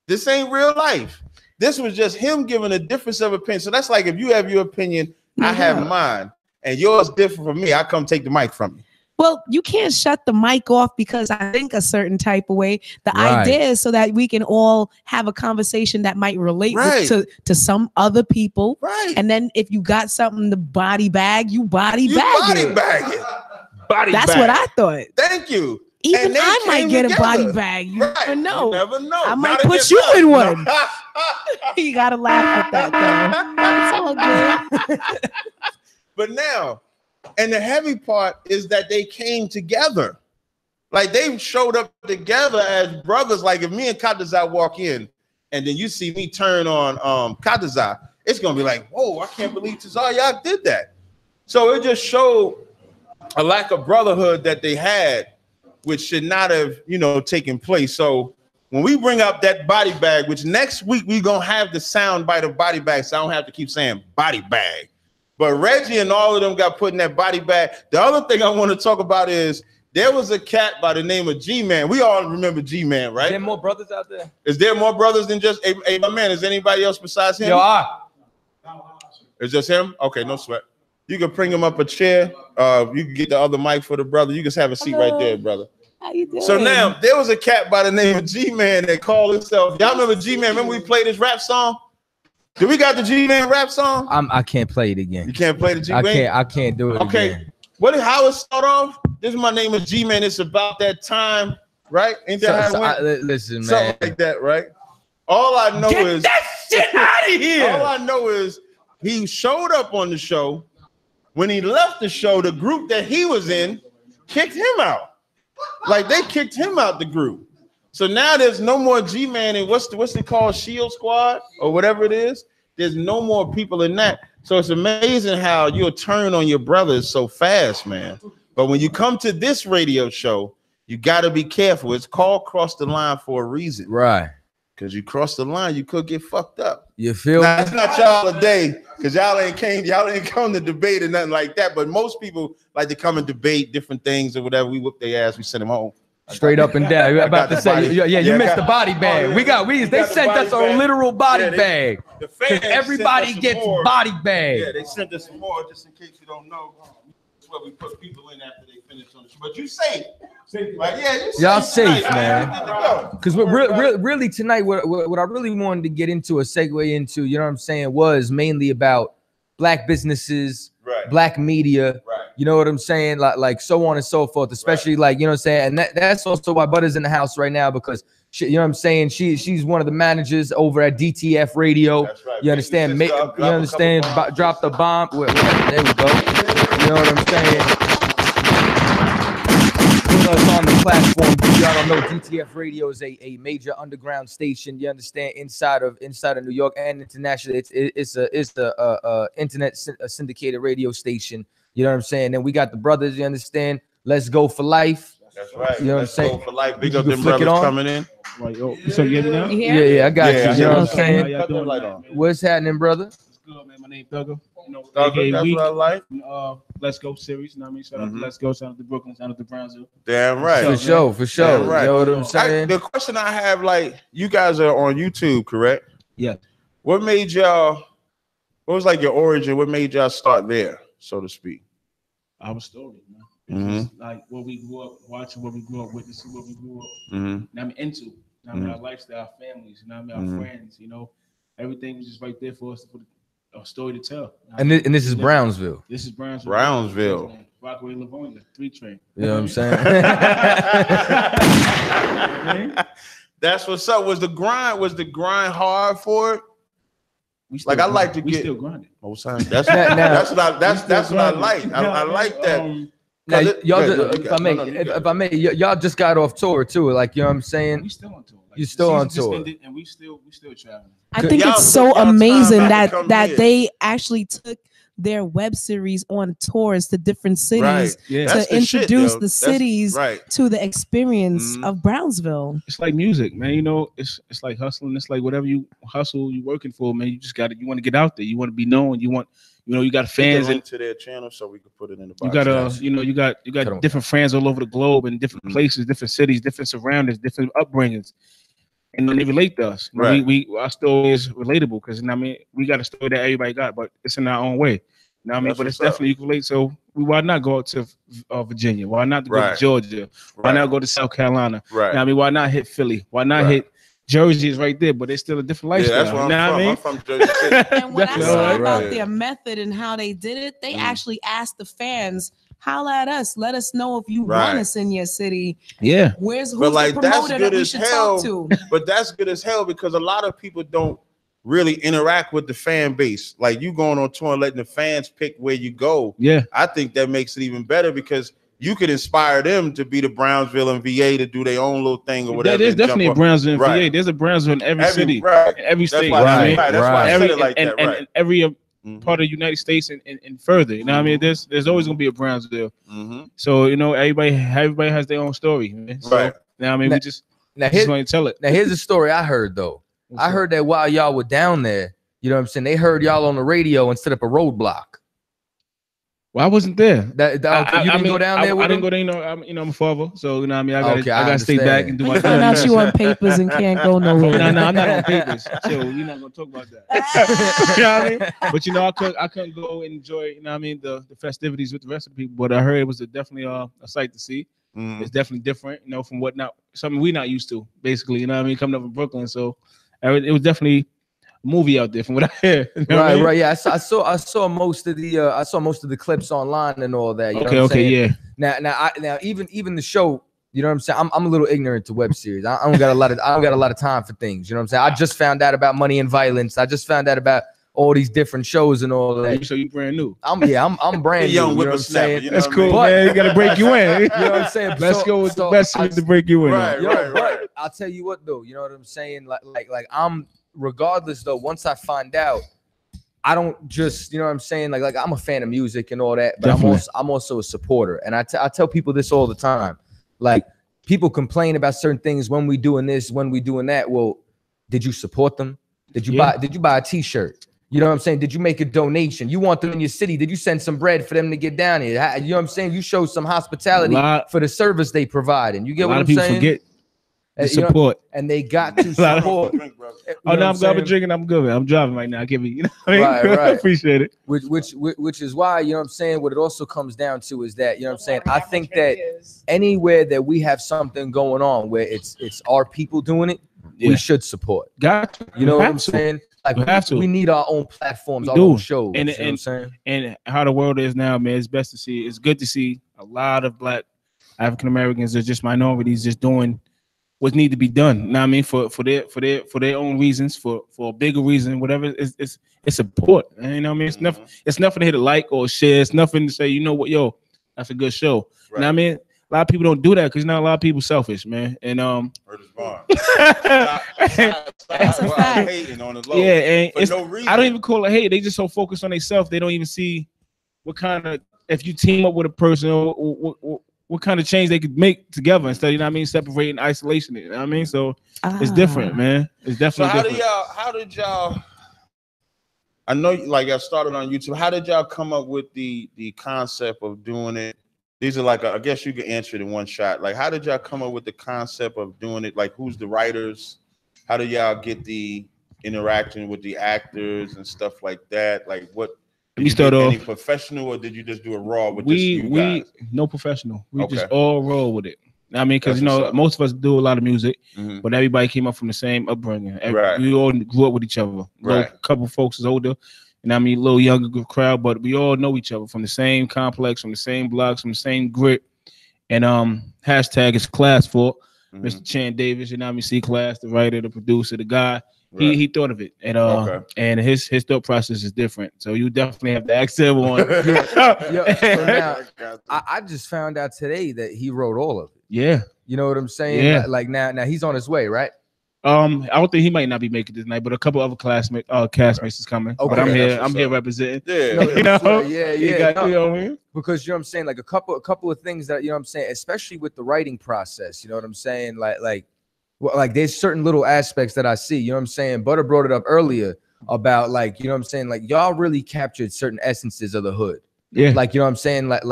This ain't real life. This was just him giving a difference of opinion. So that's like if you have your opinion, I have mine, and yours different from me. I come take the mic from you. Well, you can't shut the mic off because I think a certain type of way. The idea is so that we can all have a conversation that might relate to some other people. Right. And then if you got something to body bag, you body bag it. Body That's bag. what I thought. Thank you. Even I might get a body bag. You never know. You never know. I might put you in one. You gotta laugh at that though. It's all good. But now, and the heavy part is that they came together. Like they showed up together as brothers. Like if me and Chaataza walk in, and then you see me turn on Chaataza, it's gonna be like, whoa, I can't believe Tazaryach did that. So it just showed a lack of brotherhood that they had, which should not have, taken place. So when we bring up that body bag, which next week we're gonna have the sound bite of body bag, so I don't have to keep saying body bag. But Reggie and all of them got put in that body bag. The other thing I want to talk about is there was a cat by the name of G-Man. We all remember G-Man, right? Is there more brothers out there? Is there more brothers than just hey my man? Is anybody else besides him? It's just him? Okay, no sweat. You can bring him up a chair. You can get the other mic for the brother. You just have a seat right there, brother. How you doing? So now there was a cat by the name of G-Man that called himself. Y'all remember G-Man? Remember we played this rap song? Do we got the G-Man rap song? I can't play it again. You can't play the G-Man? I can't do it again. How it start off? This is my name is G-Man. It's about that time, right? Ain't that how it went? Listen, man. Something like that, right? All I know is that shit out of here. All I know is he showed up on the show. When he left the show, the group that he was in kicked him out. Like they kicked him out the group. So now there's no more G-Man and what's it called? Shield Squad or whatever it is. There's no more people in that. So it's amazing how you'll turn on your brothers so fast, man. But when you come to this radio show, you got to be careful. It's called Cross the Line for a reason. Right. Because you cross the line, you could get fucked up. You feel now, it's not y'all a day, because y'all ain't come to debate or nothing like that. But most people like to come and debate different things or whatever. We whoop their ass, we send them home. Straight up and down. You're about to say, you missed the body bag. They sent us a literal body bag. Everybody gets body bag. Yeah, they sent us some more just in case you don't know. That's where we put people in after they finish on the show. But you safe. Right? Yeah, y'all safe, man. Because really tonight, what I really wanted to get into a segue into, you know what I'm saying, was mainly about black businesses, black media. You know what I'm saying? Like so on and so forth, especially like, you know what I'm saying? And that's also why Butter's in the house right now, because she, you know what I'm saying? She's one of the managers over at DTF Radio. That's right. You understand? Drop the bomb. There we go. You know what I'm saying? Us on the platform. Y'all don't know, DTF Radio is a major underground station. You understand, inside of New York and internationally. It's a internet syndicated radio station. You know what I'm saying? And we got the brothers. You understand? Let's go for life. That's right. You know what I'm saying? Go for life. Big up them brothers coming in. Right, so you hear me now? Yeah, I got you. You know what I'm saying? How y'all doing? What's happening, brother? It's good, man. My name is Doug. You know, that's what I like. Let's Go series. You know what I mean? Shout out to Let's Go. Shout out to Brooklyn. Shout out to Brownsville. Damn right. For sure. Damn right. You know what I'm saying? The question I have, like, you guys are on YouTube, correct? Yeah. What made y'all? What was like your origin? What made y'all start there, so to speak? Our story, man. Like what we grew up watching, what we grew up witnessing, what we grew up into. You know, I mean, our lifestyle, our families, you know, what I mean, our friends, you know, everything was just right there for us to put a story to tell. And this is Brownsville. This is Brownsville. Brownsville. Rockaway, Livonia, 3 train. You know what I'm saying? That's what's up. Was the grind hard for it? Like I like to get still grinding. That's what I like. I like that. Now, y'all, if I may, y'all just got off tour too. Like, you know what I'm saying? We still on tour. Like, you still on tour, and we still traveling. I think it's so amazing that they actually took their web series on tours to different cities to introduce the cities to the experience of Brownsville. It's like music, man. You know, it's like hustling. It's like whatever you hustle, you working for, man. You just you want to get out there. You want to be known. You want, you know, you got fans into their channel so we can put it in the box. You got you got different fans all over the globe in different places, different cities, different surroundings, different upbringings. And then they relate to us. Right. Our story is relatable because, you know, I mean, we got a story that everybody got, but it's in our own way. You know what I mean? But it's definitely you can relate. So why not go out to Virginia? Why not go to Georgia? Why not go to South Carolina? Right. You know I mean, why not hit Philly? Why not hit Jersey? Is right there, but it's still a different lifestyle. Yeah, that's where I'm from. I'm from Jersey City. And what I saw about their method and how they did it, they actually asked the fans holla at us. Let us know if you want us in your city. Yeah. Who's like, the promoter that we should talk to? But that's good as hell because a lot of people don't really interact with the fan base. Like you going on tour and letting the fans pick where you go. Yeah. I think that makes it even better because you could inspire them to be the Brownsville and VA to do their own little thing or whatever. There's definitely a Brownsville and VA. There's a Brownsville in every city, every state. That's why I said it like that. And every part of the United States and further. You know what I mean? There's always gonna be a Brownsville. So you know, everybody has their own story. Man. So, right. Now I mean, we just want to tell it. Now here's the story I heard though. I heard that while y'all were down there, you know what I'm saying, they heard y'all on the radio and set up a roadblock. Well, I wasn't there. You didn't go down there with I didn't go there. I'm a father, so you know what I mean. I gotta stay back and do my thing. Found out you on papers and can't go nowhere. No, I'm not on papers. Chill, we're not gonna talk about that. You know what I mean? But you know, I couldn't go and enjoy, you know what I mean, the festivities with the rest of the people. But I heard it was definitely a sight to see. It's definitely different, you know, from something we're not used to, basically. You know what I mean? Coming up from Brooklyn, so it was definitely movie out there from what I hear. You know right. Yeah, I saw most of the clips online and all that. You know what I'm saying? Yeah. Now even the show. You know what I'm saying? I'm a little ignorant to web series. I don't got a lot of time for things. You know what I'm saying? I just found out about Money and Violence. I just found out about all these different shows and all that. So you brand new? I'm brand new. Young you know what I'm saying? You know That's cool, man. You gotta break you in. You know what I'm saying? Let's go with the best to break you in. Right. I'll tell you what though. You know what I'm saying? Like I'm. Regardless though, once I find out, I don't just, you know what I'm saying, like I'm a fan of music and all that, but I'm also a supporter. And I tell people this all the time. Like people complain about certain things when we doing this, when we doing that. Well, did you support them? Did you buy a t-shirt? You know what I'm saying? Did you make a donation? You want them in your city? Did you send some bread for them to get down here? You know what I'm saying? You show some hospitality for the service they provide. And you get what I'm saying? A lot of people forget the support. And they got to support. Oh no, I'm drinking. I'm good. I'm driving right now. Give me, you know what I mean? Right. I appreciate it. Which is why, you know what I'm saying, what it also comes down to is that, you know what I'm saying, I think that anywhere that we have something going on where it's our people doing it, we should support. Got you know what I'm saying? Like we need our own platforms, our own shows. And, you know what I'm saying? And how the world is now, man, it's best to see. It's good to see a lot of Black African Americans or just minorities just doing what need to be done. You know what I mean? For their own reasons, for a bigger reason, whatever. It's support. You know what I mean? It's nothing to hit a like or share. It's nothing to say, you know what, yo, that's a good show. You know what I mean? A lot of people don't do that because not a lot of people selfish, man. And that's a fact. Hating on the low. Yeah, and for no reason. I don't even call it hate. They just so focused on themselves, they don't even see what kind of, if you team up with a person, what kind of change they could make together instead of, you know what I mean, separating, isolation it. You know what I mean? So it's different, man. It's definitely different. How did y'all I know like y'all started on YouTube. How did y'all come up with the concept of doing it? These are like I guess you can answer it in one shot. Like how did y'all come up with the concept of doing it? Like who's the writers? How did y'all get the interaction with the actors and stuff like that? Like what we start off any professional, or did you just do it raw with you guys? No professional. We just all roll with it. I mean, because you know, most of us do a lot of music, but everybody came up from the same upbringing. We all grew up with each other. A couple folks is older, and I mean, a little younger crowd, but we all know each other from the same complex, from the same blocks, from the same grit. And hashtag is class for Mr. Chan Davis. You know, I mean, C Class, the writer, the producer, the guy. He thought of it, and and his thought process is different. So you definitely have to ask everyone. So now, I just found out today that he wrote all of it. Yeah, you know what I'm saying. Yeah. Like now he's on his way, right? I don't think he might not be making this night, but a couple other castmates is coming. Okay, but I'm here representing. Yeah, you know? Yeah. You know what I mean? Because you know what I'm saying, like a couple of things that you know what I'm saying, especially with the writing process. You know what I'm saying, like there's certain little aspects that I see, you know what I'm saying? Butter brought it up earlier about like, you know what I'm saying? Like y'all really captured certain essences of the hood. Yeah. Like, you know what I'm saying? Like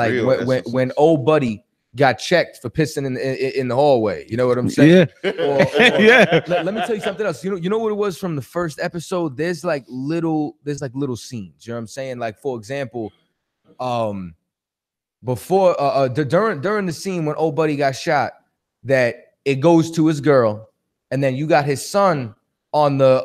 when old buddy got checked for pissing in the hallway, you know what I'm saying? Yeah. Yeah. Let me tell you something else. You know what it was from the first episode? There's like little scenes, you know what I'm saying? Like, for example, before during the scene when old buddy got shot, that it goes to his girl, and then you got his son on the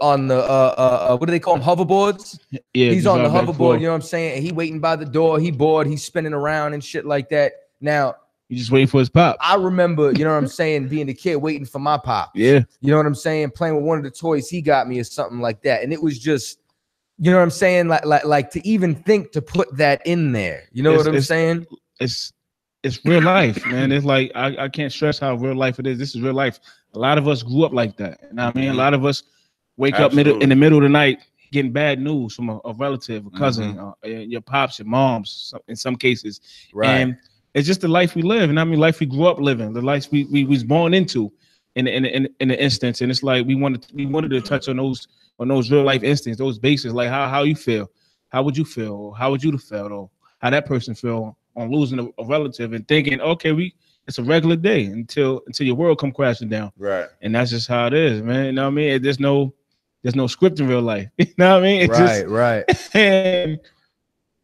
what do they call them, hoverboards? Yeah, he's on the back and hoverboard. forth. You know what I'm saying? And he waiting by the door. He bored. He's spinning around and shit like that. Now you just waiting for his pop. I remember, you know what I'm saying, being a kid waiting for my pop. Yeah, you know what I'm saying, playing with one of the toys he got me or something like that. And it was just, you know what I'm saying, like to even think to put that in there. You know what I'm saying? It's real life, man. It's like I can't stress how real life it is. This is real life. A lot of us grew up like that. You know what I mean? A lot of us wake up in the middle of the night getting bad news from a relative, a cousin, your pops, your moms, in some cases. Right. And it's just the life we live. And I mean, life we grew up living, the life we was born into in the instance. And it's like we wanted to touch on those real life instincts, those bases, like how you feel, how would you feel, or how would you have felt, or how that person feel on losing a relative, and thinking, okay, it's a regular day until your world come crashing down. Right. And that's just how it is, man. You know what I mean? There's no script in real life. You know what I mean? It's right. And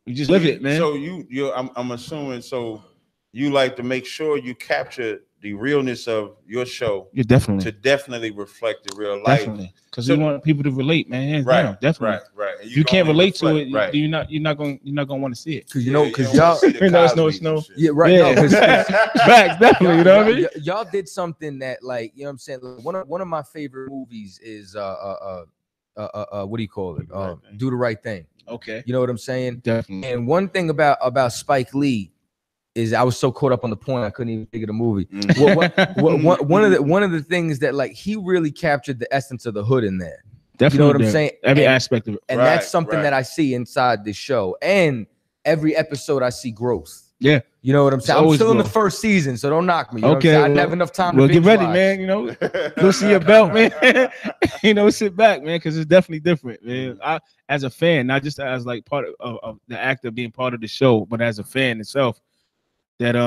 you just live it, man. So I'm assuming, so you like to make sure you capture the realness of your show. You definitely reflect the real life. Definitely. Because we want people to relate, man. Hands down, definitely. Right. And you can't relate to it, right? You're not gonna want to see it. Because y'all, it's no. Yeah, right. Yeah. No, facts, definitely. You know what I mean? Y'all did something that, like, you know what I'm saying. Like, one of my favorite movies is what do you call it? Do the Right Thing. Okay. You know what I'm saying? Definitely. And one thing about Spike Lee is I was so caught up on the point I couldn't even think of the movie. One of the things that, like, he really captured the essence of the hood in there. Definitely. You know what I'm saying? Every aspect of it. And that's something that I see inside the show. And every episode I see growth. Yeah. You know what I'm saying? I'm still in the first season, so don't knock me. You know what I'm saying? I didn't have enough time to get ready, watch. man. You know, go see your belt, man. You know, sit back, man, because it's definitely different, man. I, as a fan, not just as like part of the actor being part of the show, but as a fan itself, that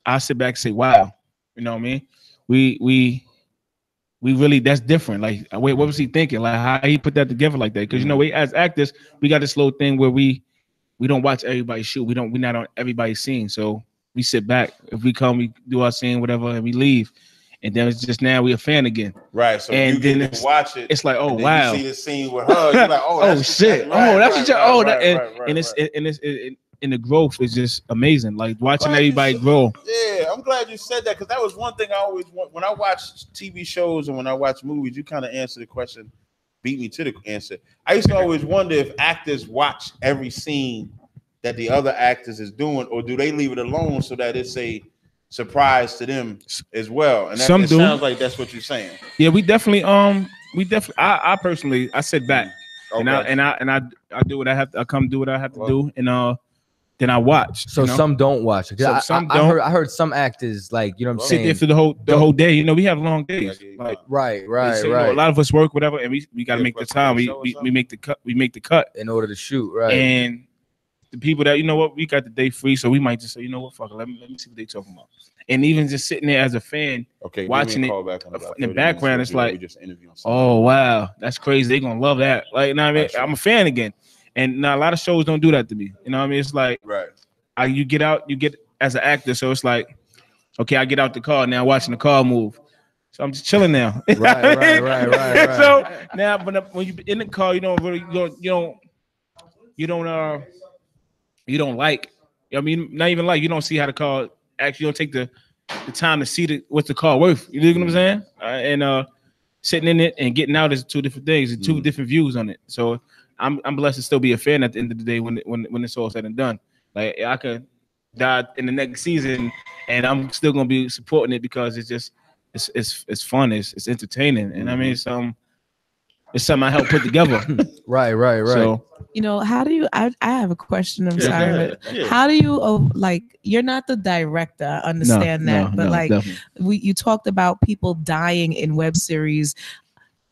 I sit back and say, wow, you know what I mean? We really, that's different. Like, wait, what was he thinking? Like, how he put that together like that? Because you know, we as actors, we got this little thing where we don't watch everybody shoot. We're not on everybody's scene. So we sit back. If we come, we do our scene, whatever, and we leave. And then it's just now we're a fan again. Right. So and you get to watch it. It's like, oh, and then wow. You see the scene with her. You're like, oh, that's shit. Right, and the growth is just amazing. Like watching everybody grow. Yeah, I'm glad you said that, because that was one thing I always want when I watch TV shows and when I watch movies. You kind of answer the question, beat me to the answer. I used to always wonder if actors watch every scene that the other actors is doing, or do they leave it alone so that it's a surprise to them as well. And that, it sounds like that's what you're saying. Yeah, we definitely I personally sit back and I do what I have to, I come do what I have to do, and then I watch. So some don't watch. So some don't. I heard some actors, like, you know what I'm saying, sit there for the whole day. You know, we have long days. Like, right. You know, a lot of us work, whatever, and we got to make the time. We make the cut. We make the cut in order to shoot. Right. And the people that, you know what, we got the day free, so we might just say, you know what, fuck it, let me see what they talking about. And even just sitting there as a fan, watching it in the background, it's like, oh wow, that's crazy. They're gonna love that. Like, you know what I mean? I'm a fan again. And now a lot of shows don't do that to me. You know what I mean? It's like, you get as an actor, so it's like, okay, I get out the car now, watching the car move. So I'm just chilling now. Right. So now, but when you in the car, you don't like. I mean, not even like, you don't see how the car actually. You don't take the time to see what's the car worth. You know what I'm saying? And sitting in it and getting out is two different things and two different views on it. So I'm blessed to still be a fan at the end of the day when it's all said and done. Like, I could die in the next season and I'm still gonna be supporting it because it's just it's fun, it's entertaining, and I mean it's something I helped put together. Right. So, you know, how do you, I have a question, I'm sorry, but how do you, like, you're not the director, I understand that, you talked about people dying in web series.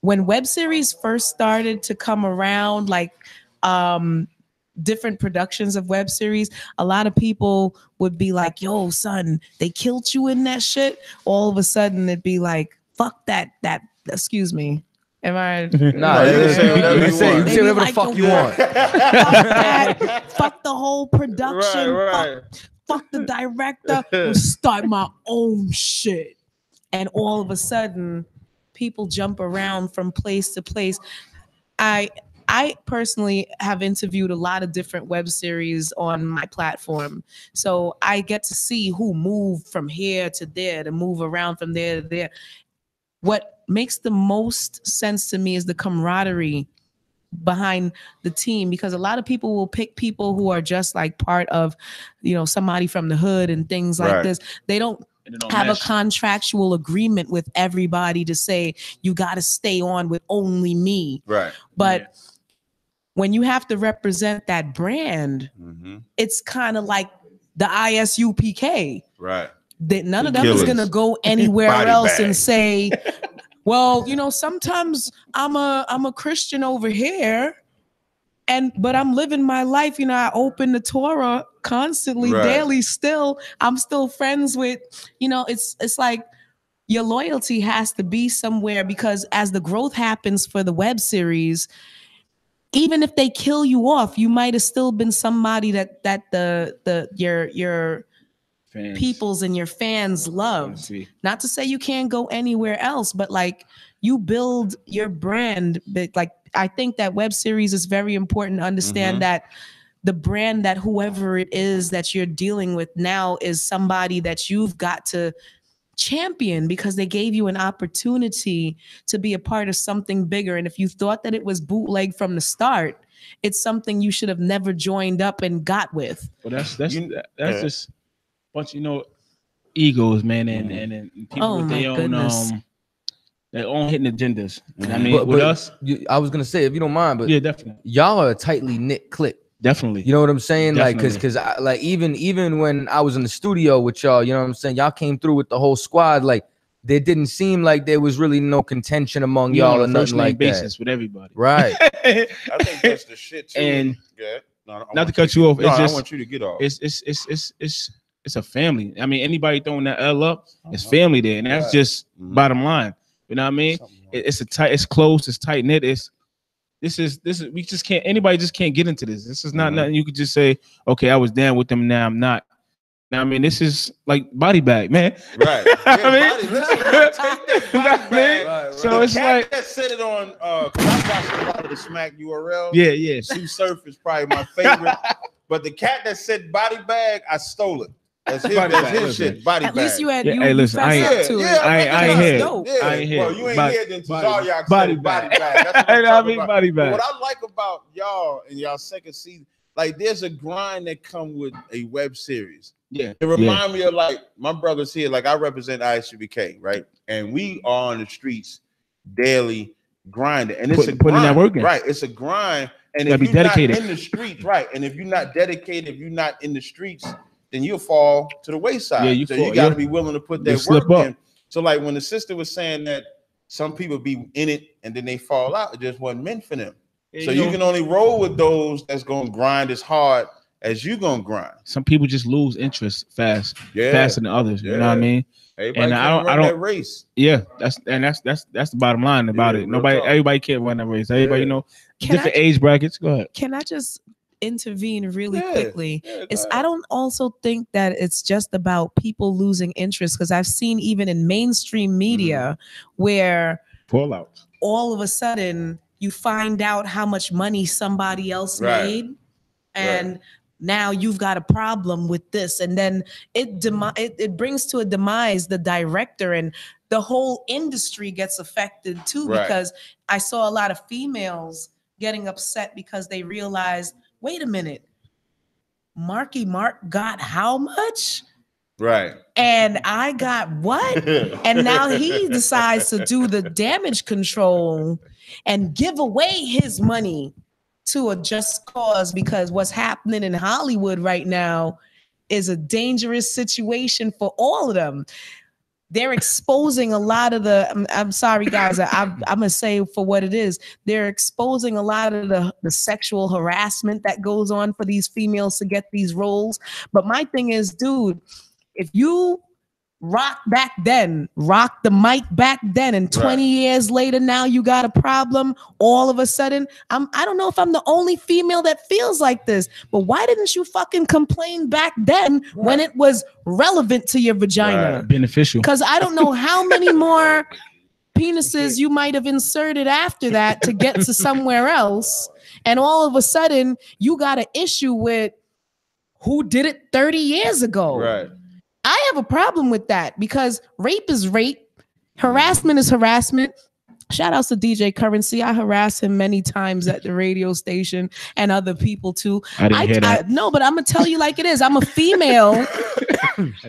When web series first started to come around, like different productions of web series, a lot of people would be like, yo, son, they killed you in that shit. All of a sudden it'd be like, fuck that, excuse me. Am I? Nah, you say whatever the fuck you want. Fuck that. Fuck the whole production. Right. Fuck the director. And start my own shit. And all of a sudden, people jump around from place to place. I personally have interviewed a lot of different web series on my platform. So I get to see who moved from here to there, to move around from there to there. What makes the most sense to me is the camaraderie behind the team, because a lot of people will pick people who are just like part of, you know, somebody from the hood and things like this. They don't have a contractual agreement with everybody to say you got to stay on with only me. Right. But when you have to represent that brand, it's kind of like the ISUPK. Right. That none of them is gonna go anywhere else and say, well, you know, sometimes I'm a Christian over here, but I'm living my life. You know, I open the Torah constantly, daily. Still, I'm still friends with. You know, it's like your loyalty has to be somewhere, because as the growth happens for the web series, even if they kill you off, you might have still been somebody that your fans, peoples and your fans loved. Not to say you can't go anywhere else, but like you build your brand. But like, I think that web series is very important to understand that the brand that whoever it is that you're dealing with now is somebody that you've got to champion, because they gave you an opportunity to be a part of something bigger. And if you thought that it was bootleg from the start, it's something you should have never joined up and got with. Well, that's just bunch, you know, egos, man, and people with their own hidden agendas. I mean, with us, I was gonna say, if you don't mind, but yeah, definitely, y'all are a tightly knit clique. Definitely, you know what I'm saying? Definitely. Like, cause like even when I was in the studio with y'all, you know what I'm saying? Y'all came through with the whole squad. Like, there didn't seem like there was really no contention among y'all or nothing like basis that. With everybody, right? I think that's the shit too. And no, not to cut you off, I want you to get off. It's a family. I mean, anybody throwing that L up, it's family there, and that's just bottom line. You know what I mean? It's close, it's tight knit. This is we just can't, anybody just can't get into this. This is not nothing you could just say, okay, I was down with them, now I'm not. Now, I mean, this is like body bag, man. Right. So it's like that said it on because I watched a lot of the Smack URL. Yeah. Sue Surf is probably my favorite. But the cat that said body bag, I stole it. That's his shit. Body bag. At least you had hey, listen, I ain't here. Well, you ain't here then Tazaryach body said bag. body bag. That's what I mean, body bag. What I like about y'all and y'all second season, like there's a grind that come with a web series. Yeah, it remind me of like my brothers here. Like I represent I.S.U.P.K, right? And we are on the streets daily grinding, and it's putting that work in. Right? It's a grind, and if you're not in the streets, right? And if you're not dedicated, if you're not in the streets, then you'll fall to the wayside. Yeah, you got to be willing to put that work in. So, like when the sister was saying that some people be in it and then they fall out, it just wasn't meant for them. Yeah, so you can only roll with those that's gonna grind as hard as you gonna grind. Some people just lose interest faster than others. You know what I mean? Everybody can't run that race. Yeah, that's the bottom line about it. Everybody can't run that race. Everybody, you know, different age brackets. Go ahead. Can I just intervene really quickly? I don't also think that it's just about people losing interest, because I've seen even in mainstream media where fallout, all of a sudden you find out how much money somebody else made, and now you've got a problem with this, and then it brings to a demise the director, and the whole industry gets affected too, because I saw a lot of females getting upset because they realized, wait a minute, Marky Mark got how much? Right. And I got what? And now he decides to do the damage control and give away his money to a just cause, because what's happening in Hollywood right now is a dangerous situation for all of them. They're exposing a lot of the, I'm sorry, guys, I'm going to say for what it is. They're exposing a lot of the sexual harassment that goes on for these females to get these roles. But my thing is, dude, if you rock back then, rock the mic back then, and 20 years later, now you got a problem, all of a sudden, I don't know if I'm the only female that feels like this, but why didn't you fucking complain back then when it was relevant to your vagina? Beneficial. Because I don't know how many more penises you might have inserted after that to get to somewhere else. And all of a sudden, you got an issue with who did it 30 years ago. Right. I have a problem with that because rape is rape. Harassment is harassment. Shout outs to DJ Currency. I harass him many times at the radio station and other people too. I didn't hear that. No, but I'm gonna tell you like it is. I'm a female.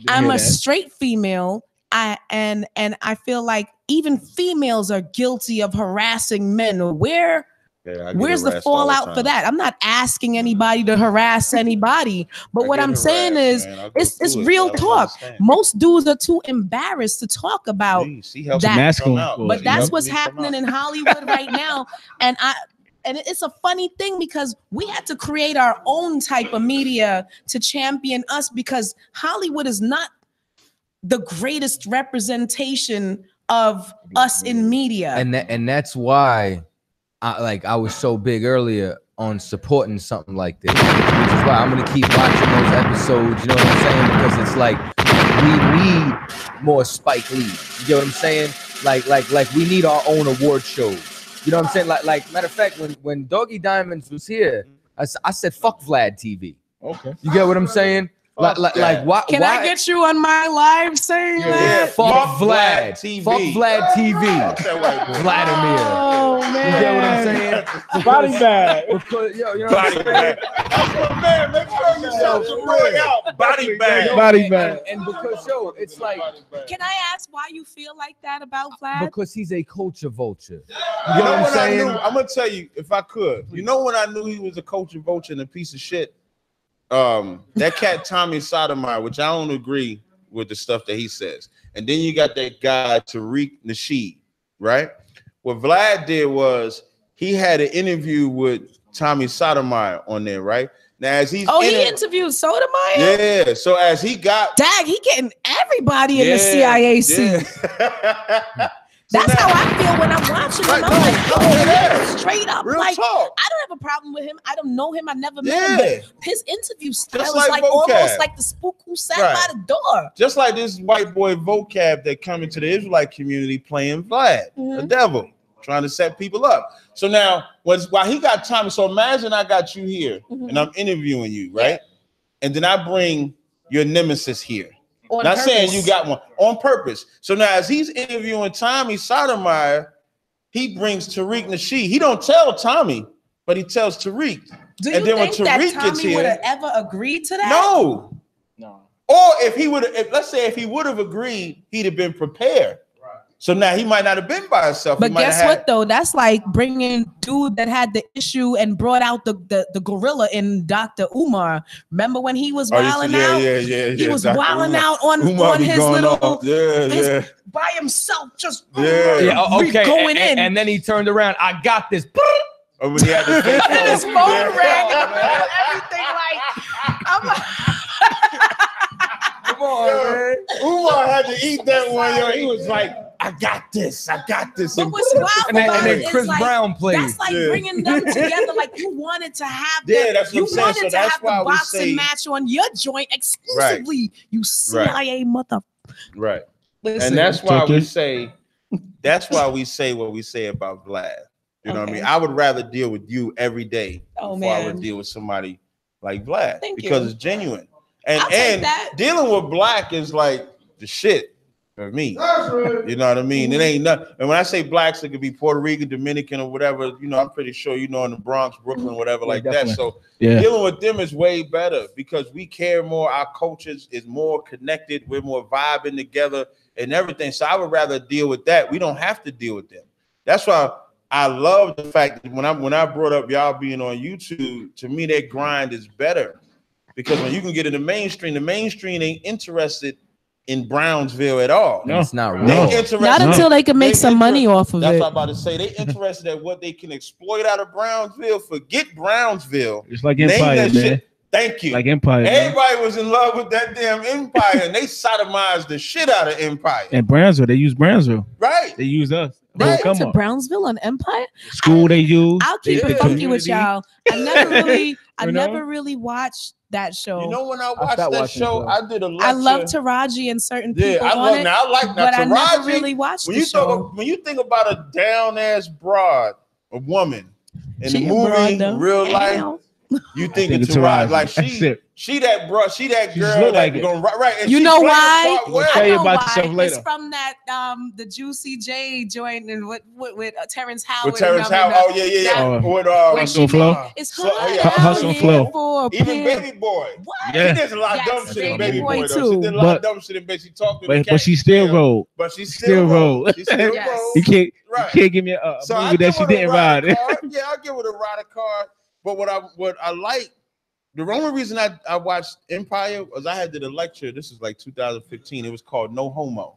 I'm a straight female. And I feel like even females are guilty of harassing men. Where's the fallout for that? I'm not asking anybody to harass anybody, but what I'm saying is it's real talk. Most dudes are too embarrassed to talk about that. But that's what's happening in Hollywood right now. And it's a funny thing because we had to create our own type of media to champion us because Hollywood is not the greatest representation of us in media. And that's why I was so big earlier on supporting something like this, which is why I'm gonna keep watching those episodes. You know what I'm saying? Because it's like we need more Spike Lee. You get what I'm saying? Like we need our own award shows. You know what I'm saying? Like matter of fact, when Doggy Diamonds was here, I said fuck Vlad TV. Okay. You get what I'm saying? Like why? Can I get you on my live saying that? Fuck Vlad TV. Fuck Vlad TV. Vladimir. Oh man. You get what I'm saying? Body bag. You know what I'm saying? Man, make sure you shout your boy out. Body bag. Body bag. And because it's like. Can I ask why you feel like that about Vlad? Because he's a culture vulture. You know what I'm saying? I'm gonna tell you if I could. You know when I knew he was a culture vulture and a piece of shit. That cat Tommy Sotomayor, which I don't agree with the stuff that he says, and then you got that guy Tariq Nasheed, right? What Vlad did was he had an interview with Tommy Sotomayor on there, right? Now as he's he interviewed Sotomayor. Yeah, so as he got he getting everybody in the CIAC. Yeah. That's how I feel when I'm watching him. I'm like, straight up. Real like, talk. I don't have a problem with him. I don't know him. I never met him. But his interview style is like almost like the spook who sat by the door. Just like this white boy vocab that come into the Israelite community playing Vlad, the devil, trying to set people up. So now, while he got Tommy, so imagine I got you here and I'm interviewing you, right? And then I bring your nemesis here. Not saying you got one on purpose. So now as he's interviewing Tommy Sotomayor, he brings Tariq Nasheed. He don't tell Tommy, but he tells Tariq. Do you think that Tommy would have ever agreed to that? No. Or if he would have, let's say if he would have agreed, he'd have been prepared. So now he might not have been by himself. But guess what though? That's like bringing dude that had the issue and brought out the gorilla in Dr. Umar. Remember when he was wilding out? He was wilding out on his little by himself, just going in. And then he turned around. I got this. When he had his phone rang and everything like. Come on, man. Umar had to eat that one. Yo. He was like, I got this. But what's wild and then Chris Brown played. That's like bringing them together. Like you wanted to have that's you what I'm saying. wanted to have the boxing match on your joint exclusively. Right. You CIA mother. Right. Listen, and that's why we say what we say about Vlad. You know what I mean? I would rather deal with you every day before I would deal with somebody like Vlad because it's genuine. And dealing with black is like the shit for me. You know what I mean? It ain't nothing. And when I say blacks, it could be Puerto Rican, Dominican, or whatever. You know, I'm pretty sure in the Bronx, Brooklyn, whatever, like that. So dealing with them is way better because we care more. Our cultures is more connected. We're more vibing together and everything. So I would rather deal with that. We don't have to deal with them. That's why I love the fact that when I brought up y'all being on YouTube, to me that grind is better. Because when you can get in the mainstream ain't interested in Brownsville at all. No, it's not real. Not until they can make some money off of it. That's what I'm about to say. They interested at what they can exploit out of Brownsville. Forget Brownsville. It's like Empire, man. Thank you. Like Empire. Everybody was in love with that damn Empire, and they sodomized the shit out of Empire. And Brownsville, they use Brownsville. Right. They use us. They went to Brownsville on Empire. School they use. I'll keep it funky with y'all. I know? never really watched that show. You know, when I watched that show, I did a lecture. I love Taraji and certain people on it. I like but Taraji, I never really watched the show. When you think about a down ass broad, a woman in the movie, real life, you think of Taraji. Like she that girl that gonna right. And you know why? We'll tell you about yourself later. It's from that the Juicy J joint and with Terrence Howard. With Terrence Howard. Oh yeah. With Hustle Flow. It's Hustle Flow. Even Baby Boy. What? Yeah. She did a lot of dumb shit in Baby Boy though. She did a lot of dumb shit in Baby. She talked to the cat. But she still rolled. But she still rolled. You can't give me a movie that she didn't ride. Yeah, I'll give her the rider card. But what I like. The only reason I watched Empire was I had did a lecture. This is like 2015. It was called No Homo.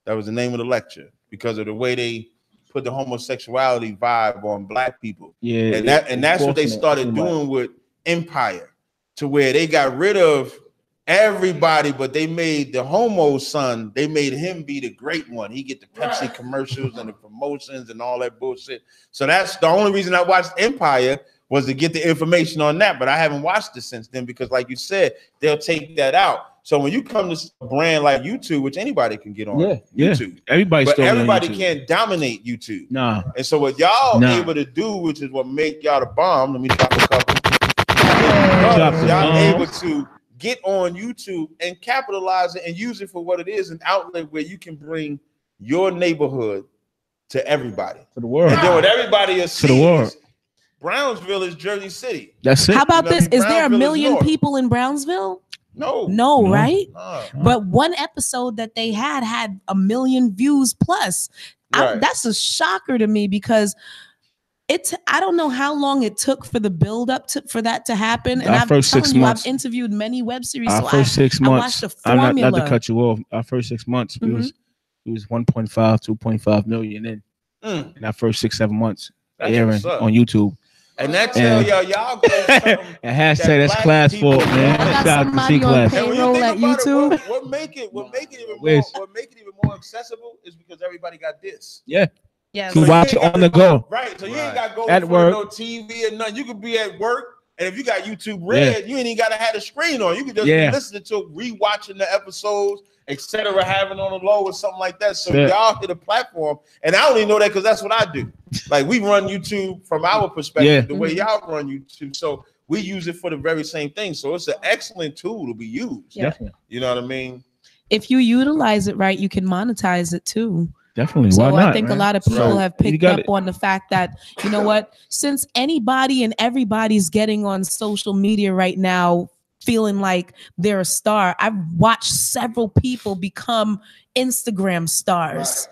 That was the name of the lecture because of the way they put the homosexuality vibe on black people. Yeah, and that's what they started doing with Empire, to where they got rid of everybody, but they made the homo son. They made him be the great one. He get the Pepsi commercials and the promotions and all that bullshit. So that's the only reason I watched Empire. Was to get the information on that, but I haven't watched it since then because, like you said, they'll take that out. So when you come to a brand like YouTube, which anybody can get on YouTube, everybody can't dominate YouTube. Nah. And so what y'all able to do, which is what make y'all the bomb. Let me drop a couple. Y'all able to get on YouTube and capitalize it and use it for what it is, an outlet where you can bring your neighborhood to everybody, to the world, and then what everybody is to the world. Brownsville is Jersey City. That's it. How about this? Is there a million people in Brownsville? No, right? But one episode that they had 1 million views plus. That's a shocker to me because I don't know how long it took for the build up for that to happen. And our first 6 months, I've interviewed many web series. Our first 6 months, I watched the formula. Not to cut you off. Our first 6 months, it was 1.5, 2.5 million in our first 6-7 months airing on YouTube. And that tell y'all go and hashtag that's class for man. Shout out to C-Class. Payroll at YouTube. What make it even more accessible is because everybody got this. Yeah. Yeah. To watch it on the go. Right. So you ain't got to go at work, no TV and nothing. You could be at work, and if you got YouTube Red, you ain't even got to have the screen on. You can just be listening to it, rewatching the episodes, etc., having on the low or something like that. So y'all hit a platform, and I only know that because that's what I do. Like we run YouTube from our perspective, the way y'all run YouTube. So we use it for the very same thing. So it's an excellent tool to be used. Yeah. You know what I mean? If you utilize it right, you can monetize it too. Definitely. So why not? I think a lot of people have picked up on the fact that, you know what, since anybody and everybody's getting on social media right now, feeling like they're a star, I've watched several people become Instagram stars.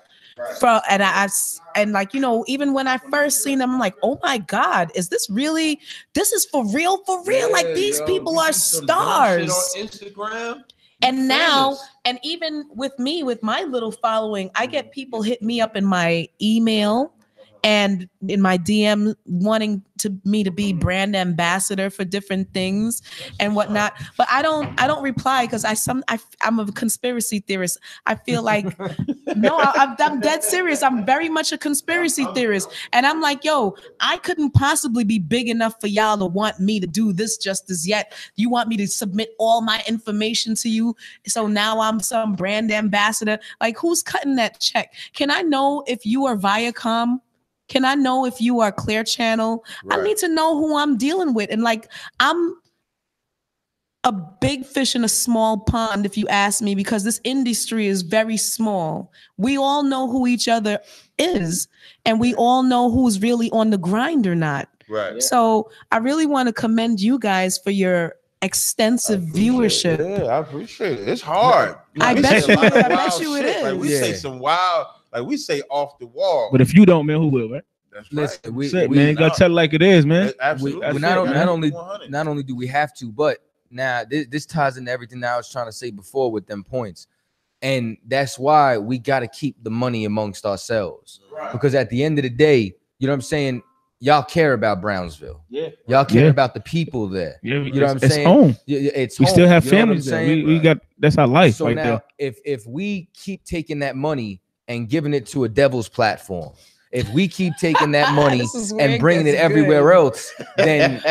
And like, you know, even when I first seen them, I'm like, oh my God, is this really, this is for real? Like these people are stars. On Instagram. And now, and even with me, with my little following, I get people hit me up in my email and in my DM wanting me to be brand ambassador for different things and whatnot. But I don't reply because I'm a conspiracy theorist. I feel like no, I'm dead serious. I'm very much a conspiracy theorist, and I'm like, yo, I couldn't possibly be big enough for y'all to want me to do this just as yet. You want me to submit all my information to you, so now I'm some brand ambassador. Like, who's cutting that check? Can I know if you are Viacom? Can I know if you are Clear Channel? Right. I need to know who I'm dealing with. And like, I'm a big fish in a small pond, if you ask me, because this industry is very small. We all know who each other is, and we all know who's really on the grind or not. Right. So I really want to commend you guys for your extensive viewership. Yeah, I appreciate it. It's hard. I bet you it is. Like we say some wild. Like we say off the wall. But if you don't, man, who will, right? That's Listen, right. We gotta tell it like it is, man. Absolutely. Not only do we have to, but now this ties into everything that I was trying to say before with them points. And that's why we got to keep the money amongst ourselves. Right. Because at the end of the day, you know what I'm saying? Y'all care about Brownsville. Yeah. Y'all care about the people there. Yeah, you know what I'm saying? Home. It's we home. still have families there. We got, that's our life so right now, there. If we keep taking that money and giving it to a devil's platform. If we keep taking that money and bringing it everywhere else, then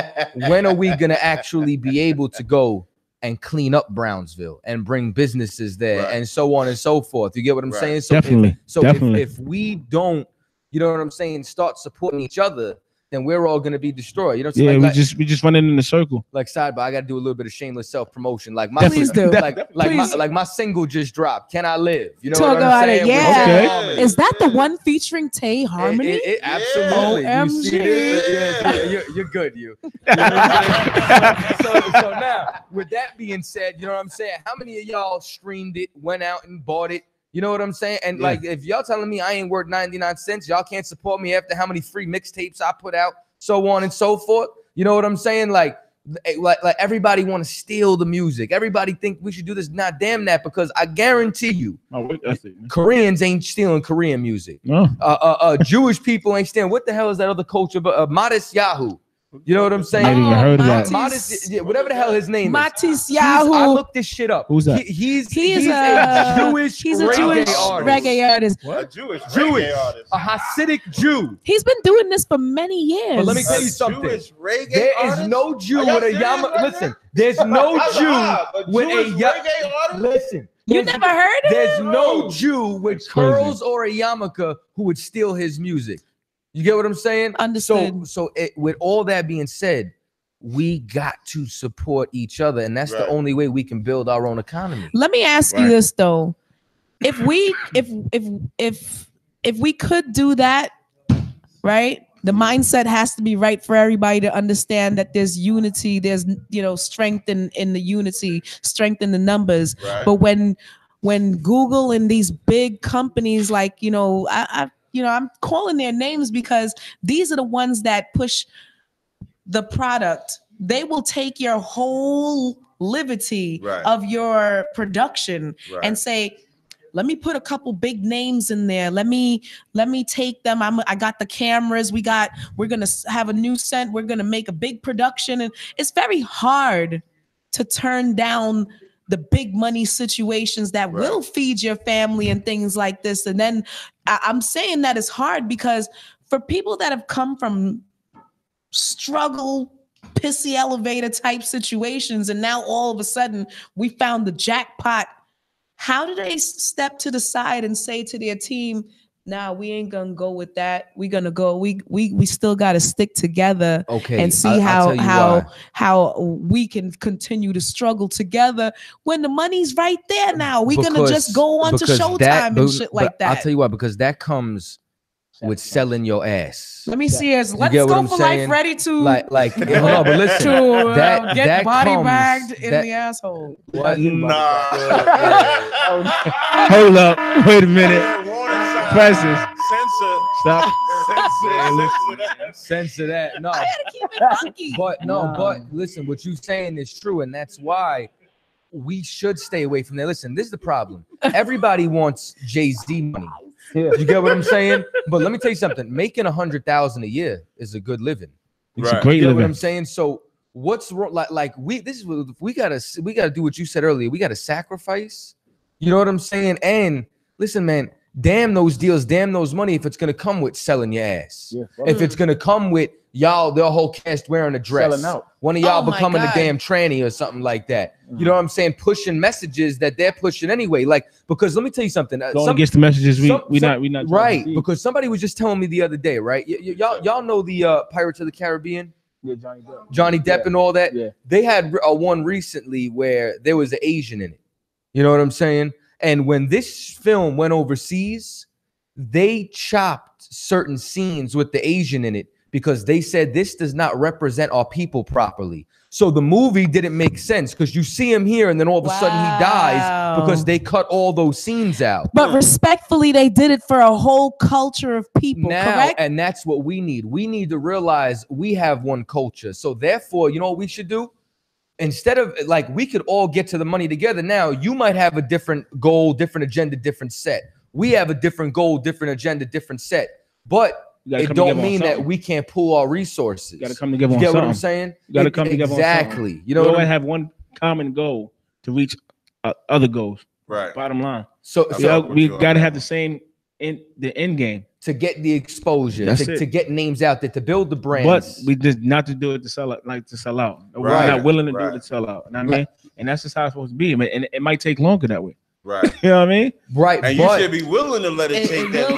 when are we going to actually be able to go and clean up Brownsville and bring businesses there and so on and so forth? You get what I'm saying? So Definitely. If we don't, you know what I'm saying, start supporting each other, then we're all gonna be destroyed. You know what I'm saying? Yeah, we just running in a circle. Like sidebar, I gotta do a little bit of shameless self-promotion. Like my my single just dropped. Can I Live? You know what I'm saying? Yeah. Okay. Is that the one featuring Tay Harmony? Absolutely. OMG. You're good, you. So now, with that being said, you know what I'm saying? How many of y'all streamed it, went out and bought it? You know what I'm saying? And like, if y'all telling me I ain't worth 99 cents, y'all can't support me after how many free mixtapes I put out, so on and so forth. You know what I'm saying? Like everybody want to steal the music. Everybody think we should do this. Nah, damn that, because I guarantee you, Koreans ain't stealing Korean music. No. Jewish people ain't stealing. What the hell is that other culture? Modest Yahoo. You know what I'm saying? I never even heard of that. Modest, whatever the hell his name is. Yahoo. I looked this shit up. Who's that? He's a Jewish reggae artist. What? A Jewish reggae artist. A Hasidic Jew. He's been doing this for many years. But let me tell you something. Jewish reggae there artist? is no Jew with a yarmulke. Listen, there's no Jew with a yarmulke. Listen. You never heard of There's no Jew with curls or a yarmulke who would steal his music. You get what I'm saying? Understood. So with all that being said, we got to support each other, and that's the only way we can build our own economy. Let me ask you this though: if we could do that, right? The mindset has to be right for everybody to understand that there's unity, there's strength in the unity, strength in the numbers. Right. But when Google and these big companies like I'm calling their names because these are the ones that push the product. They will take your whole liberty of your production and say, let me put a couple big names in there. Let me take them. I got the cameras. We're going to have a new set. We're going to make a big production. And it's very hard to turn down the big money situations that will feed your family and things like this. And then I'm saying that it's hard because for people that have come from struggle, pissy elevator type situations, and now all of a sudden we found the jackpot, how do they step to the side and say to their team, nah, we ain't gonna go with that. We're gonna go. We still gotta stick together and see how we can continue to struggle together when the money's right there now. We're gonna just go on to Showtime and shit like that. I'll tell you why, because that comes with selling your ass. Let me see us. Let's go for life ready to like no, but listen, to get body bagged in the asshole. Nah. Hold up. Wait a minute. Precious. Stop. Censor that. No. I gotta keep it funky. But listen, what you're saying is true, and that's why we should stay away from there. Listen, this is the problem. Everybody wants Jay-Z money. You get what I'm saying? But let me tell you something. Making $100,000 a year is a good living. It's a great you know living. what I'm saying? So what's wrong? We gotta do what you said earlier. We gotta sacrifice. You know what I'm saying? And listen, man. Damn those deals, damn those money if it's gonna come with selling your ass. If it's gonna come with y'all, their whole cast wearing a dress. Selling out. One of y'all becoming a damn tranny or something like that. You know what I'm saying? Pushing messages that they're pushing anyway. Like, because let me tell you something. Going against the messages we not right. Because somebody was just telling me the other day, right? Y'all know the Pirates of the Caribbean? Yeah, Johnny Depp and all that. Yeah. They had one recently where there was an Asian in it. You know what I'm saying? And when this film went overseas, they chopped certain scenes with the Asian in it because they said this does not represent our people properly. So the movie didn't make sense because you see him here and then all of a sudden he dies because they cut all those scenes out. But respectfully, they did it for a whole culture of people, correct? And that's what we need. We need to realize we have one culture. So therefore, you know what we should do? Instead of like, we could all get to the money together. Now you might have a different goal, different agenda, different set. We have a different goal, different agenda, different set. But it don't mean that we can't pool our resources. You got to come together on something. You get what I'm saying? You got to come together on exactly. You know, we always have one common goal to reach other goals. Right. Bottom line. So we got to have the same in the end game to get the exposure, to get names out there, to build the brands. But we just not to do it to sell out, like to sell out. Right. We're not willing to do it to sell out. You know what I mean? And that's just how it's supposed to be. And it might take longer that way. Right. You know what I mean? Right. And you should be willing to let it take that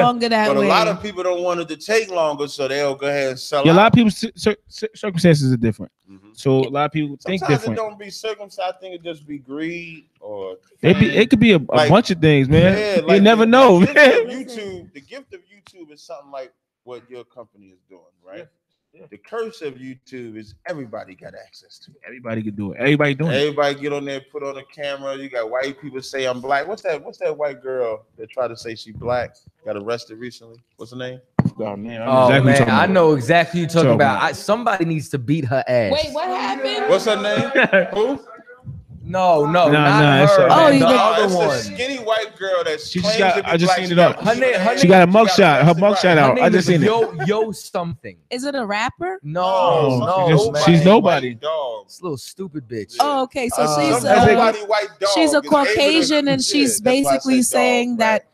longer. But a lot of people don't want it to take longer, so they'll go ahead and sell out. A lot of people's circumstances are different. So a lot of people think different. Sometimes it don't be circumcised. I think it just be greed or it could be a bunch of things, man. Yeah, like you never know, man. The gift of YouTube is something like what your company is doing, right? Yeah. The curse of YouTube is everybody got access to it. Everybody can do it. Everybody doing it. Everybody get on there, put on a camera. You got white people say I'm black. What's that white girl that tried to say she black? Got arrested recently. What's her name? Oh man, I know exactly what you're talking about. Somebody needs to beat her ass. Wait, what happened? What's her name? Who? No, not her. The other one. A skinny white girl that she just got. I just seen it up. She got a mugshot. Her mugshot out. I just seen it. Yo something. Is it a rapper? No. She's nobody. This little stupid bitch. Oh, okay. So she's she's a Caucasian, and she's basically saying that.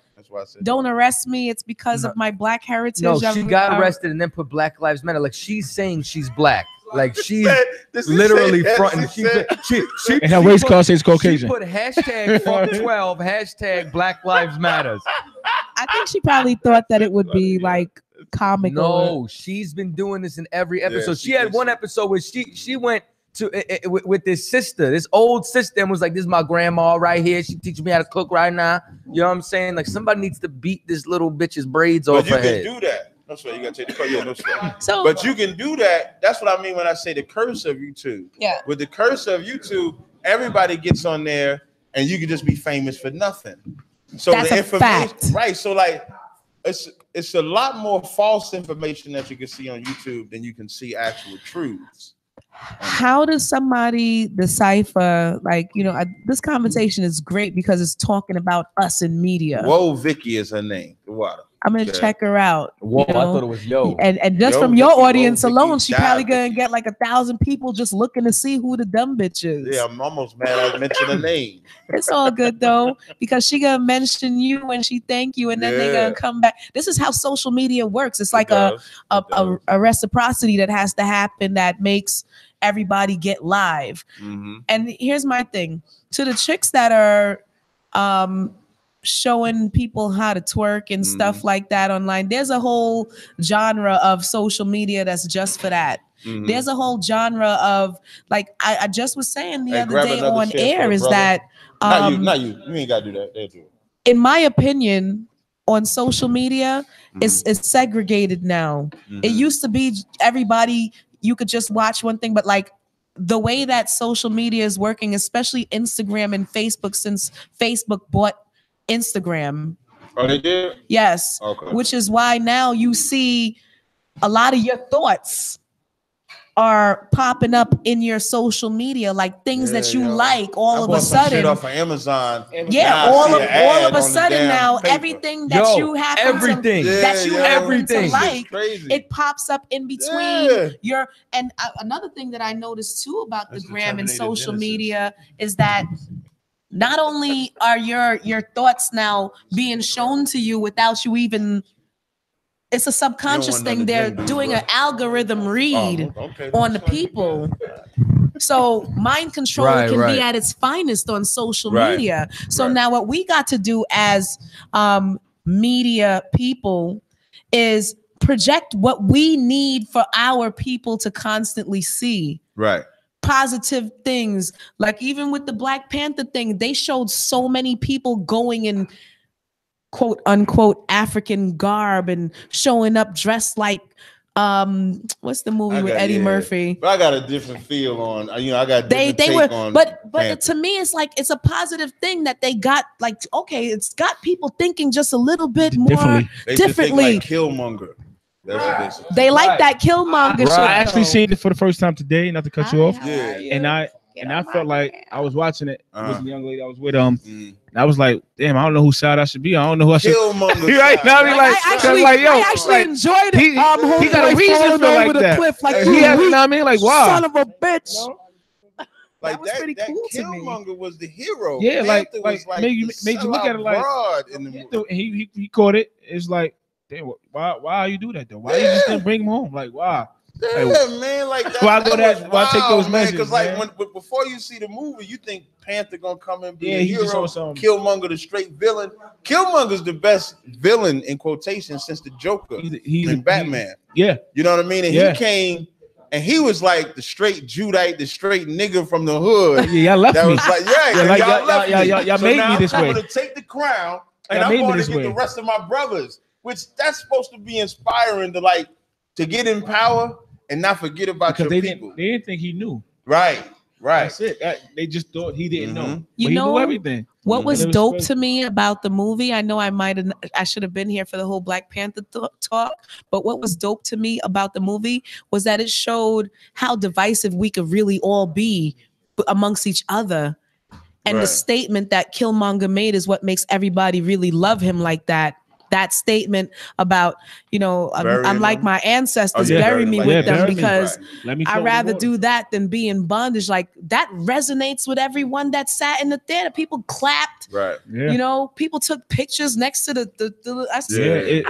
Don't arrest me. It's because of my black heritage. No, she got arrested and then put Black Lives Matter. Like she's saying she's black. Like she's literally fronting. She and her race card says Caucasian. She put hashtag #12 hashtag Black Lives Matters. I think she probably thought that it would be like comical. No, she's been doing this in every episode. Yeah, she had one episode where she went to with this sister, this old sister, and was like, "This is my grandma right here. She teaches me how to cook right now." You know what I'm saying? Like somebody needs to beat this little bitch's braids off her head. You can do that. No sweat. You gotta take the car. Yeah, no sweat. But you can do that. That's what I mean when I say the curse of YouTube. Yeah. With the curse of YouTube, everybody gets on there, and you can just be famous for nothing. So that's the information, fact. Right? So like, it's a lot more false information that you can see on YouTube than you can see actual truths. How does somebody decipher, like, this conversation is great because it's talking about us in media. Whoa, Vicky is her name. The water. I'm gonna check her out. Whoa, I thought it was Yo. And just from your audience alone, she probably gonna get like 1,000 people just looking to see who the dumb bitch is. Yeah, I'm almost mad I mentioned her name. It's all good though, because she gonna mention you when she thank you, and then they gonna come back. This is how social media works. It's like a reciprocity that has to happen that makes everybody get live. And here's my thing to the chicks that are showing people how to twerk and stuff like that online. There's a whole genre of social media that's just for that. There's a whole genre of, like, I just was saying the other day on air is that not you ain't gotta do that. They do it. In my opinion, on social media, it's segregated now. It used to be everybody, you could just watch one thing, but like the way that social media is working, especially Instagram and Facebook, since Facebook bought Instagram. Oh, they did? Yes. Okay. Which is why now you see a lot of your thoughts are popping up in your social media, like things that you like all of a sudden. Shit off of Amazon. Yeah, all of a sudden now, everything that you happen to like, it pops up in between your. And another thing that I noticed too about the gram and social media is that not only are your thoughts now being shown to you without you even. It's a subconscious thing. They're doing an algorithm read on the people. So mind control can be at its finest on social media. So now what we got to do as media people is project what we need for our people to constantly see. Right. Positive things. Like even with the Black Panther thing, they showed so many people going in quote unquote African garb and showing up dressed like what's the movie with Eddie Murphy? But I got a different feel on, I got but to me it's like it's a positive thing that they got, like, okay, it's got people thinking just a little bit more differently. Like Killmonger. That's what they like that Killmonger shit. I actually seen it for the first time today, not to cut you off. And I felt like I was watching it with the young lady I was with. And I was like, damn, I don't know whose side I should be. I don't know who I should. Right now, I actually enjoyed it. He got a reason to feel like that. Cliff, like, you know what I mean? Like, wow, son of a bitch. Like was pretty cool to me. Killmonger was the hero. Yeah, Panther like was made you look at it like in the movie. He caught it. It's like, damn, why you do that though? Why you just didn't bring him home? Like, why? Yeah, like, man, like that. Why take those measures? Because like before you see the movie, you think Panther gonna come and be a he hero. just Killmonger the straight villain. Killmonger's the best villain in quotation since the Joker in Batman. Yeah, you know what I mean. And he came. And he was like the straight Judite, the straight nigga from the hood. Yeah, y'all left me. Was like, y'all made me this way. I'm going to take the crown, and I'm going to get the rest of my brothers. Which that's supposed to be inspiring to get in power and not forget about your people. They didn't think he knew. Right. That's it. They just thought he didn't know. You he know knew everything. What was dope to me about the movie? I know I should have been here for the whole Black Panther talk, but what was dope to me about the movie was that it showed how divisive we could really all be amongst each other. And the statement that Killmonger made is what makes everybody really love him like that. That statement about, I'm like my ancestors, bury me with them because I'd rather do that than be in bondage. Like that resonates with everyone that sat in the theater. People clapped. Right. Yeah. People took pictures next to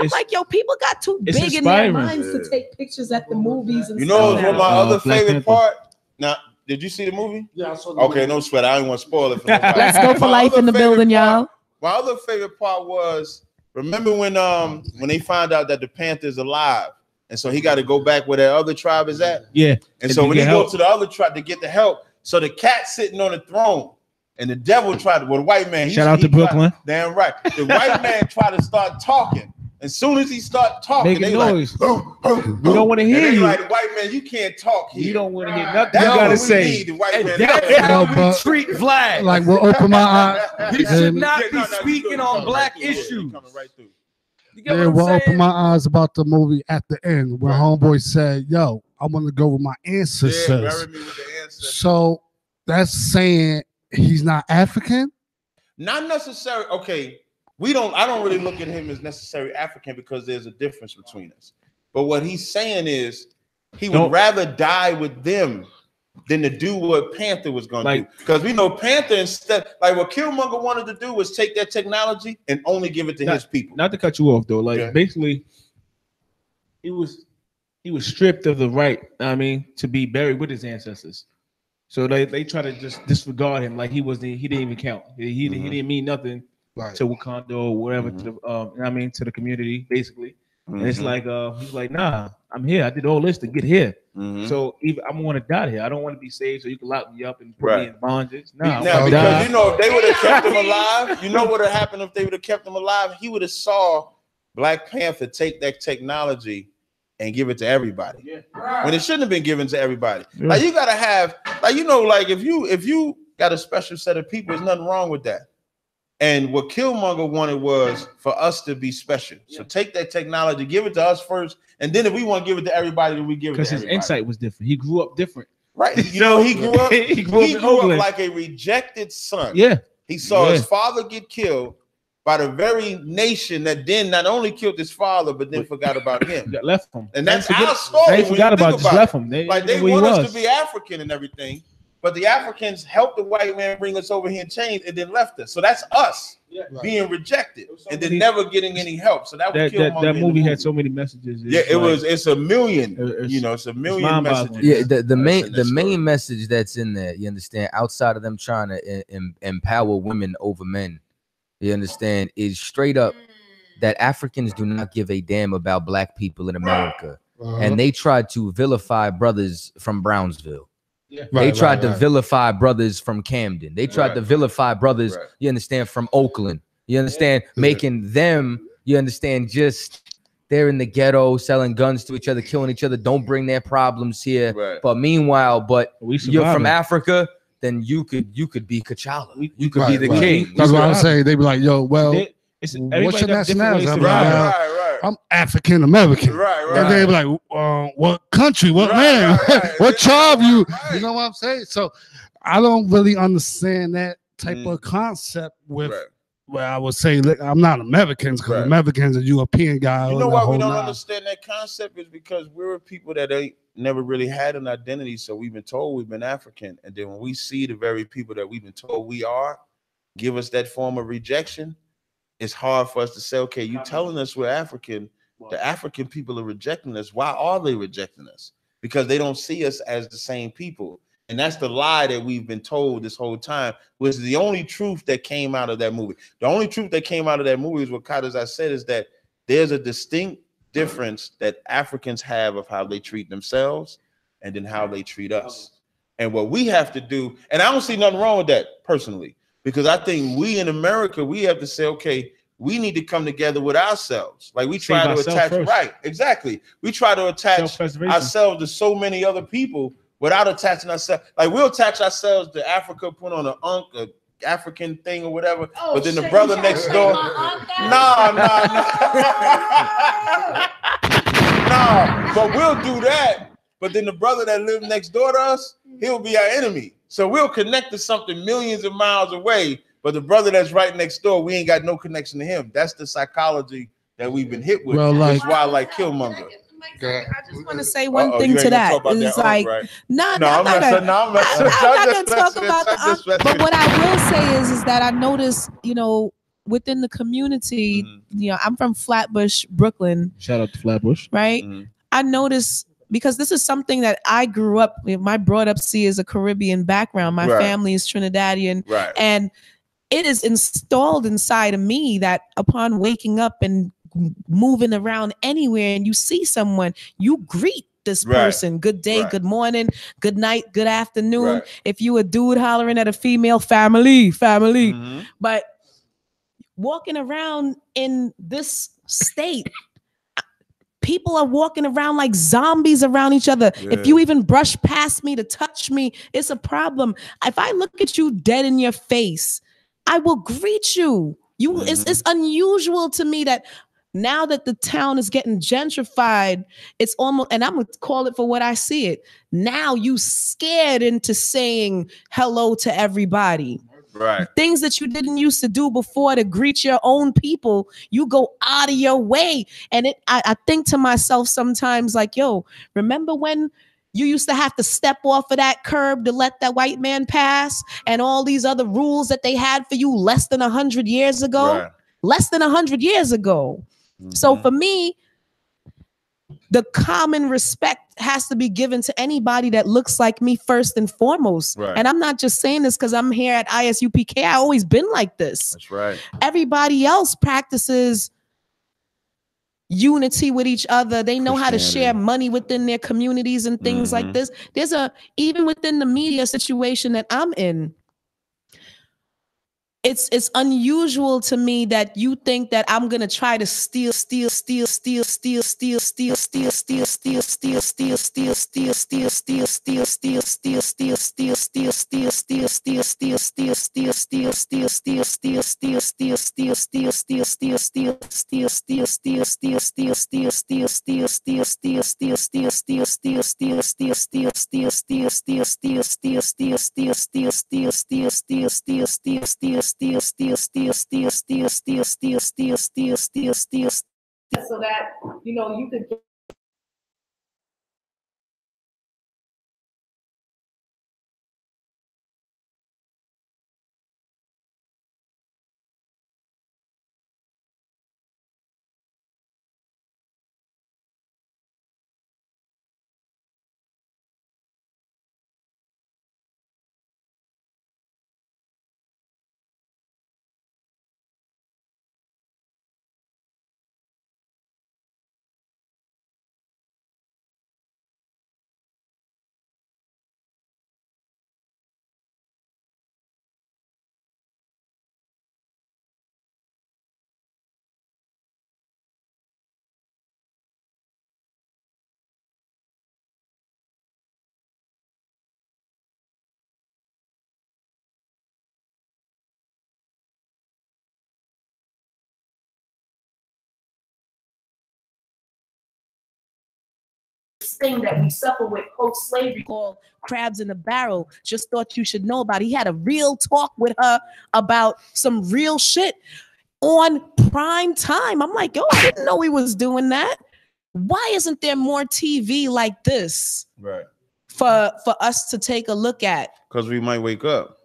I'm like, yo, people got too big in their minds to take pictures at the movies. And what my other favorite part? Now, did you see the movie? Yeah, I saw the movie. Okay, no sweat. I didn't want to spoil it for nobody. Let's go for life in the building, y'all. My other favorite part was, remember when they found out that the Panther's alive, and so he got to go back where that other tribe is at? Yeah. And so when he go to the other tribe to get the help, so the cat's sitting on the throne, and the devil tried to, the white man. Shout out to Brooklyn. Damn right. The white man tried to start talking. As soon as he start talking, making they noise. We don't want to hear you. Like, the white man, you can't talk here. You don't want to hear nothing. You gotta say. The white man. That's how we treat Vlad. Like, we'll open my eyes. He should not be speaking on black issues. Yeah, we'll open my eyes about the movie at the end when homeboy said, "Yo, I want to go with my ancestors." Yeah, bury me with the ancestors. So that's saying he's not African? Not necessarily. Okay, I don't really look at him as necessarily African because there's a difference between us. But what he's saying is he would rather die with them than to do what Panther was going to do. Because we know Panther, instead, like what Killmonger wanted to do was take that technology and only give it to his people. Not to cut you off though, basically, he was stripped of the right, to be buried with his ancestors. So they try to just disregard him, like he didn't even count. He didn't mean nothing to Wakanda or whatever, to the to the community, basically. And it's like he's like, nah, I'm here. I did all this to get here. So I want to die here. I don't want to be saved so you can lock me up and put me in bondage. Nah, now, because if they would have kept him alive, what would have happened if they would have kept him alive? He would have saw Black Panther take that technology and give it to everybody when it shouldn't have been given to everybody. Like you gotta have, if you got a special set of people, there's nothing wrong with that. And what Killmonger wanted was for us to be special. So take that technology, give it to us first, and then if we want to give it to everybody, then we give it to everybody. Because his insight was different. He grew up different. Right. He grew up. he grew up like a rejected son. Yeah. He saw his father get killed by the very nation that then not only killed his father, but then forgot about him. Left him. And that's our story. They forgot about just left him. They want us to be African and everything, but the Africans helped the white man bring us over here in chains and then left us. So that's us being rejected and then never getting any help. So that movie had so many messages. It's a million. It's a million messages. Yeah, the main message that's in there, you understand, outside of them trying to empower women over men, you understand, is straight up that Africans do not give a damn about black people in America. And they tried to vilify brothers from Brownsville. They tried to vilify brothers from Camden. They tried to vilify brothers, you understand, from Oakland. You understand, making them, you understand, just they're in the ghetto selling guns to each other, killing each other. Don't bring their problems here. But meanwhile, you're from Africa, then you could be T'Challa. You could be the king. That's what I'm saying. They be like, yo, well, what's your nationality? I'm African American. And they be like, what country? What man? What tribe you? You know what I'm saying? So I don't really understand that type of concept with Well, I would say I'm not Americans because Americans are European guys. You know why we don't understand that concept is because we're people that ain't never really had an identity. So we've been told we've been African. And then when we see the very people that we've been told we are give us that form of rejection, it's hard for us to say, okay, you telling us we're African. The African people are rejecting us. Why are they rejecting us? Because they don't see us as the same people. And that's the lie that we've been told this whole time, was the only truth that came out of that movie. The only truth that came out of that movie is what Chaataza said, is that there's a distinct difference that Africans have of how they treat themselves and then how they treat us. And what we have to do, and I don't see nothing wrong with that personally, because I think we in America, we have to say, okay, we need to come together with ourselves. Like we try to attach, right, exactly. We try to attach ourselves to so many other people without attaching ourselves. Like we'll attach ourselves to Africa, put on an a African thing or whatever, but then the brother next door, nah, but we'll do that. But then the brother that lives next door to us, he'll be our enemy. So we'll connect to something millions of miles away, but the brother that's right next door, we ain't got no connection to him. That's the psychology that we've been hit with. Well, which is why I like Killmonger. I just want to say one thing to that. It's like, right? I'm not gonna talk about the unk. But what I will say is that I noticed, within the community, I'm from Flatbush, Brooklyn. Shout out to Flatbush. Right? I noticed, because this is something that I grew up with. My brought up is a Caribbean background. My family is Trinidadian. Right. And it is installed inside of me that upon waking up and moving around anywhere and you see someone, you greet this person. Good day, good morning, good night, good afternoon. If you a dude hollering at a female, family. But walking around in this state, people are walking around like zombies around each other. If you even brush past me to touch me, it's a problem. If I look at you dead in your face, I will greet you. It's unusual to me that now that the town is getting gentrified, it's almost, and I'm gonna call it for what I see it. Now you scared into saying hello to everybody. Right. Things that you didn't used to do before to greet your own people, you go out of your way. And I think to myself sometimes like, yo, remember when you used to have to step off of that curb to let that white man pass, and all these other rules that they had for you less than 100 years ago? Right. Less than 100 years ago. So for me, the common respect has to be given to anybody that looks like me first and foremost. Right. And I'm not just saying this because I'm here at ISUPK. I always been like this. That's right. Everybody else practices unity with each other. They know how to share money within their communities and things like this. Even within the media situation that I'm in, it's unusual to me that you think that I'm gonna try to steal so that you could get thing that we suffer with post-slavery called crabs in a barrel. Just thought you should know about it. He had a real talk with her about some real shit on prime time. I'm like, yo, I didn't know he was doing that. Why isn't there more TV like this? Right. For us to take a look at? Because we might wake up.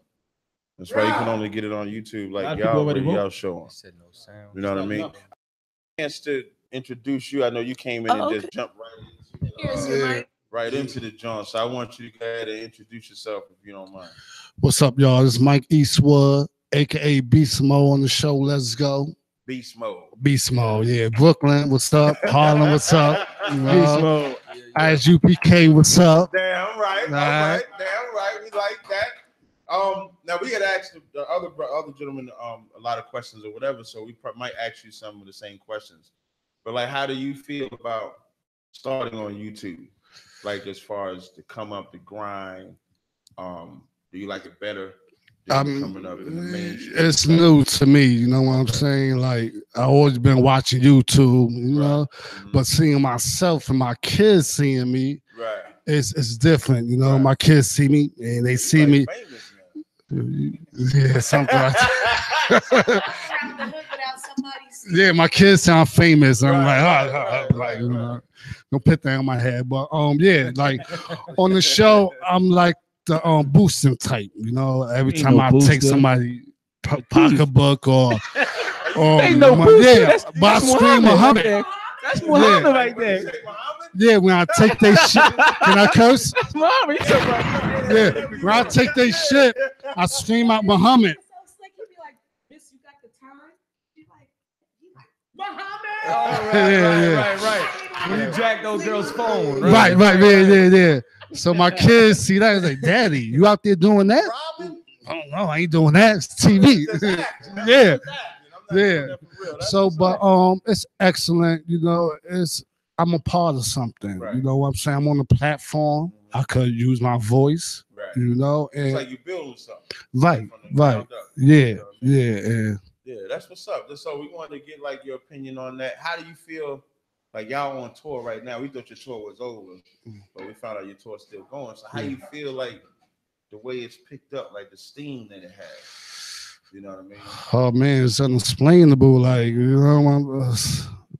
That's why you can only get it on YouTube, like y'all showing. You know what I mean? Chance to introduce you. I know you came in and just jumped right into the joint. So I want you to go ahead and introduce yourself if you don't mind. What's up, y'all? This is Mike Eastwood, aka Beast Mode on the show. Let's go. Beast Mode. Beast Mode, yeah. Brooklyn, what's up? Harlem, what's up? Beast Mode. I.S.U.P.K, what's up? Damn right. All right. Damn right. We like that. Now we had asked the other gentleman a lot of questions or whatever, so we might ask you some of the same questions. But like, how do you feel about starting on YouTube? Like, as far as to come up, the grind, do you like it better than coming up in the mainstream? It's new to me, you know what I'm saying? Like, I always been watching YouTube, you know, but seeing myself and my kids seeing me, it's different, you know. My kids see me and they see me. Yeah, something like that. Yeah, my kids sound famous. I'm like, you know, don't put that on my head. But yeah, like on the show, I'm like the boosting type. You know, every time I take somebody pocketbook or ain't no yeah, but I scream Muhammad. That's Muhammad right there. Yeah, when I take their shit, can I curse? Yeah, when I take their shit, I scream out Muhammad. Right. When you jack those girls' phone. Right, yeah. So my kids see that, it's like, Daddy, you out there doing that? I don't know, I ain't doing that. It's TV. Yeah. So, but it's excellent. You know, I'm a part of something. You know what I'm saying? I'm on the platform. I could use my voice. You know, and it's like you building something. Right. Yeah. Yeah, that's what's up. So we wanted to get like your opinion on that. How do you feel? Like, y'all on tour right now? We thought your tour was over, but we found out your tour's still going. So how you feel like the way it's picked up, like the steam that it has? You know what I mean? Oh man, it's unexplainable. Like, you know,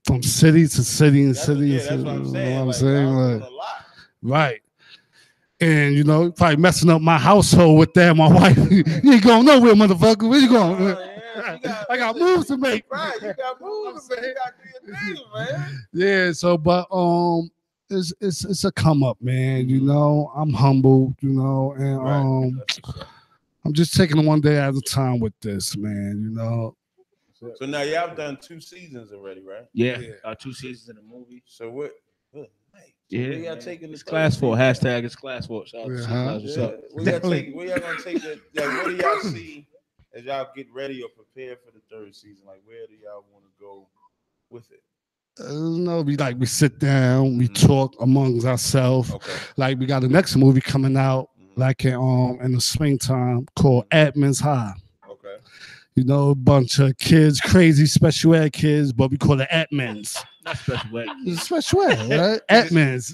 from city to city and city and city. That's what I'm saying. You know what I'm like, saying? Like, a lot. Right. And you know, probably messing up my household with that. My wife, you ain't going nowhere, motherfucker. Where you going? I got moves to make. Right, you got moves to make. You got to do your thing, man. Yeah. So, but it's a come up, man. You know, I'm humbled. You know, and I'm just taking it one day at a time with this, man. You know. So now y'all done 2 seasons already, right? Yeah. 2 seasons in the movie. So what? Yeah, it's class 4. Hashtag it's class 4. Shout out to class. What's up? Where y'all gonna take the? Like, what do y'all see as y'all get ready or prepare for the 3rd season? Like, where do y'all want to go with it? No, we sit down, we talk amongst ourselves. Like, we got the next movie coming out, like in the springtime, called Admin's High. You know, a bunch of kids, crazy special ed kids, but we call it admins. Not special ed. It's special ed, right? Admins.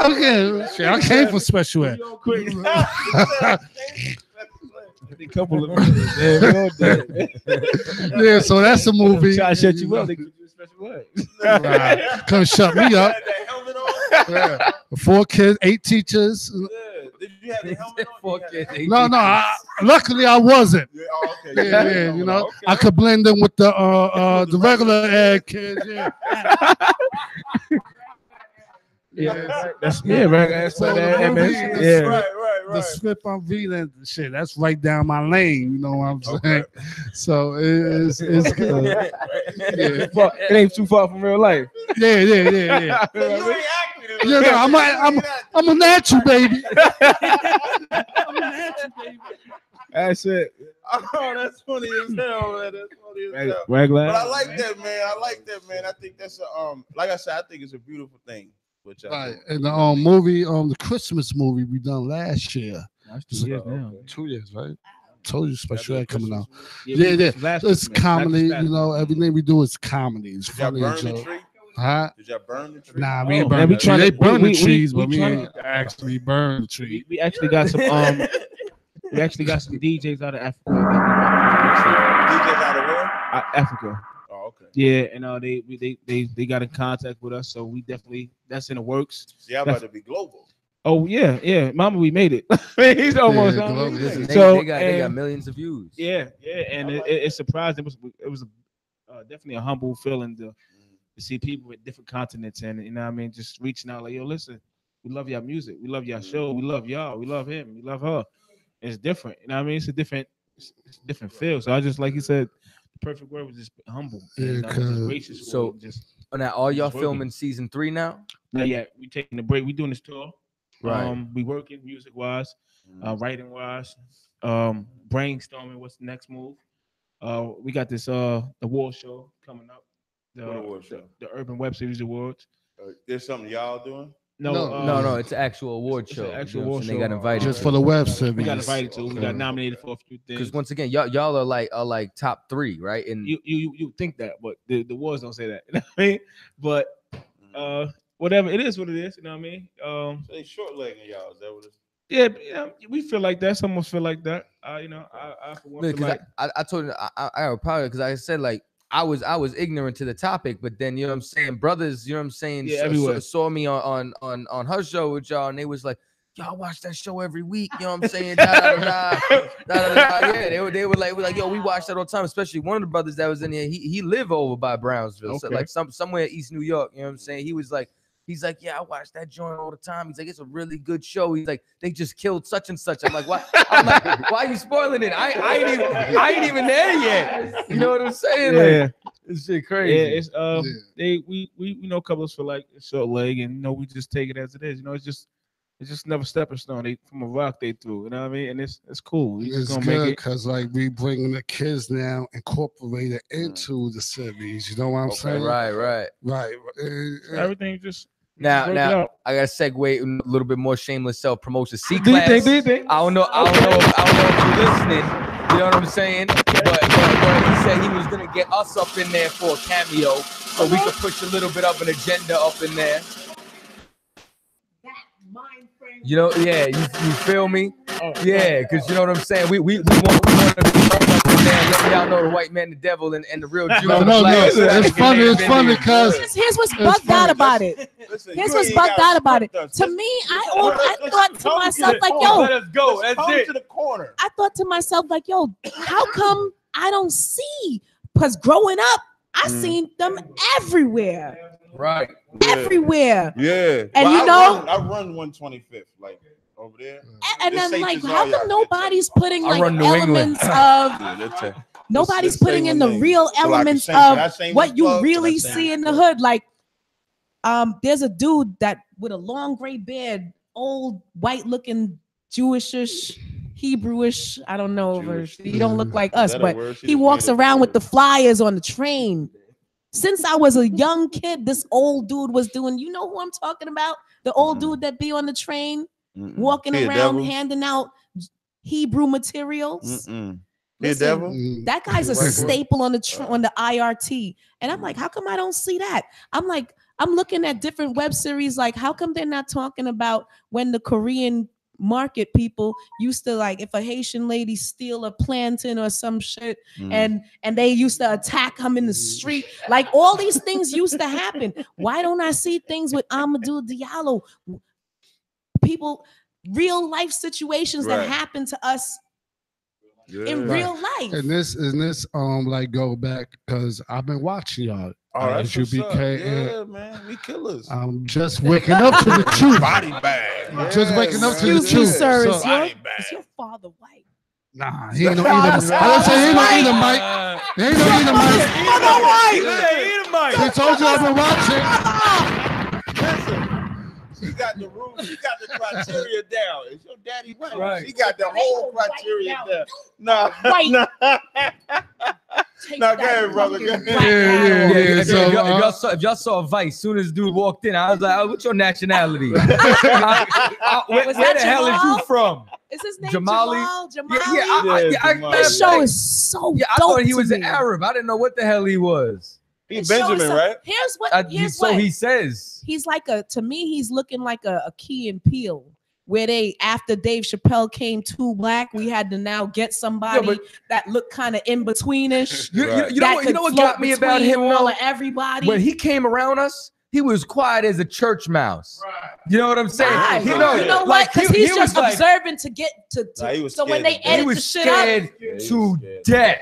Okay, I came from special ed. A couple of minutes, man. Yeah, so that's a movie. Try to shut you up. They do special ed. Right. Come shut me up. Yeah. 4 kids, 8 teachers. Did you have the helmet on? 4 kids, 8 No. Luckily, I wasn't. Yeah, you know, I could blend in with the regular ed kids. Right. That's what right. The script I'm reading, shit, that's right down my lane. You know what I'm saying? So it's good. It ain't too far from real life. Yeah. You ain't acting. Yeah, no, I'm a natural baby. I'm a natural baby. That's it. Oh, that's funny as hell, man. That's funny as hell. But I like that, man. I think that's like I said, I think it's a beautiful thing. Right, and the movie, the Christmas movie we done last year. That's 2 years now. 2 years, right? Told you special ed coming out. Yeah. It's comedy, you know. Everything we do is comedy. It's funny. Huh? Did y'all burn the tree? Nah, we ain't burn the tree. They burn the trees, but we ain't to actually burn the tree. We actually got some we actually got some DJs out of Africa. DJs out of where? Africa. Oh, okay. Yeah, and they got in contact with us, so we definitely that's in the works. See, I'm about to be global. Oh yeah, Mama, we made it. He's almost done. So they got millions of views. Yeah, and it surprised. It was definitely a humble feeling to see people with different continents, and you know what I mean, just reaching out like, yo, listen, we love y'all music, we love y'all show, we love y'all, we love him, we love her. It's different, you know what I mean? It's a different feel. So I just, like you said, the perfect word was just humble. And, just gracious. So now, are y'all filming season 3 now? Not yet. We taking a break. We doing this tour. Right. We working music wise, writing wise, brainstorming. What's the next move? We got this award show coming up. The Urban Web Series Awards. There's something y'all doing? No, it's an actual award show. Actual award show. They got invited just for the web series. We got invited to. We got nominated for a few things. Because once again, y'all are like top 3, right? And you think that, but the awards don't say that. You know what I mean? But whatever, it is what it is. You know what I mean? So they short legging y'all. Is that what it's? Yeah, we feel like that. Some of us feel like that. I for one feel like I told you I probably because I said like I was ignorant to the topic, but then you know what I'm saying, brothers, you know what I'm saying, saw me on her show with y'all, and they was like, y'all watch that show every week, you know what I'm saying? Yeah, they were like, yo, we watch that all the time. Especially one of the brothers that was in here, he live over by Brownsville, so like somewhere in East New York, you know what I'm saying? He's like, yeah, I watch that joint all the time. He's like, it's a really good show. He's like, they just killed such and such. I'm like, why? I'm like, why are you spoiling it? I ain't even there yet. You know what I'm saying? Yeah, like, it's shit crazy. Yeah, it's we know couples feel like a short leg, and you know we just take it as it is. You know, it's just another stepping stone. They from a rock they threw. You know what I mean? And it's cool. We it's gonna good make it because like we bringing the kids now incorporated into the series. You know what I'm saying? Right. Everything just. Now I gotta segue a little bit more shameless self promotion. C-Class. Do you think? I don't know if you're listening. You know what I'm saying? But he said he was gonna get us up in there for a cameo, so we could push a little bit of an agenda up in there. You know, yeah, you feel me? Yeah, because you know what I'm saying. We want to be up in there, let y'all know the white man, the devil, and the real Jew. No, it's funny because here's what's bugged out about it. Here's what's bugged out about it. To me, I thought to myself like, yo, let us go. That's it. To the corner. I thought to myself like, yo, how come I don't see? Because growing up, I seen them everywhere. Right. Everywhere. Yeah. And you know, I run 125th, like over there. And I'm like, how come nobody's putting like elements of nobody's putting in the real elements of what you really see in the hood? Like, there's a dude that with a long gray beard, old white looking Jewishish, Hebrewish. I don't know. He don't look like us, but he walks around with the flyers on the train. Since I was a young kid, this old dude was doing, you know who I'm talking about? The old dude that be on the train, walking around, handing out Hebrew materials. Listen, that guy's a staple on the IRT. And I'm like, how come I don't see that? I'm like, I'm looking at different web series. Like, how come they're not talking about when the Korean market people used to, like, if a Haitian lady steal a plantain or some shit, and they used to attack him in the street, like all these things used to happen. Why don't I see things with Amadou Diallo? People, real life situations that happen to us in real life. And this like go back because I've been watching y'all. I.S.U.P.K. Yeah, man, we killers. I'm just waking up to the truth. Body bag. Just waking up to the truth. Sir, So, is your father white? Nah, he ain't no Edomite. I don't say he ain't no Edomite. He ain't no Edomite. He told you I've been watching. Listen, she got the rules. She got the criteria down. Is your daddy white? Right. She got the whole criteria down. Nah. Go ahead, brother. Go ahead. If y'all saw Vice, soon as dude walked in, I was like, what's your nationality? Where the hell is you from? Is his name Jamali? This show is so I thought he was an Arab. I didn't know what the hell he was. He's Benjamin, right? Here's what. So he says. He's like to me, he's looking like a Key and Peele. Where they, after Dave Chappelle came too black, we had to now get somebody that looked kind of in betweenish. You know what got me about him? All of everybody. When he came around us, he was quiet as a church mouse. Right. You know what I'm saying? Right. You know what? Because he's just observing to get to. So when they edit the shit up, he was scared to death.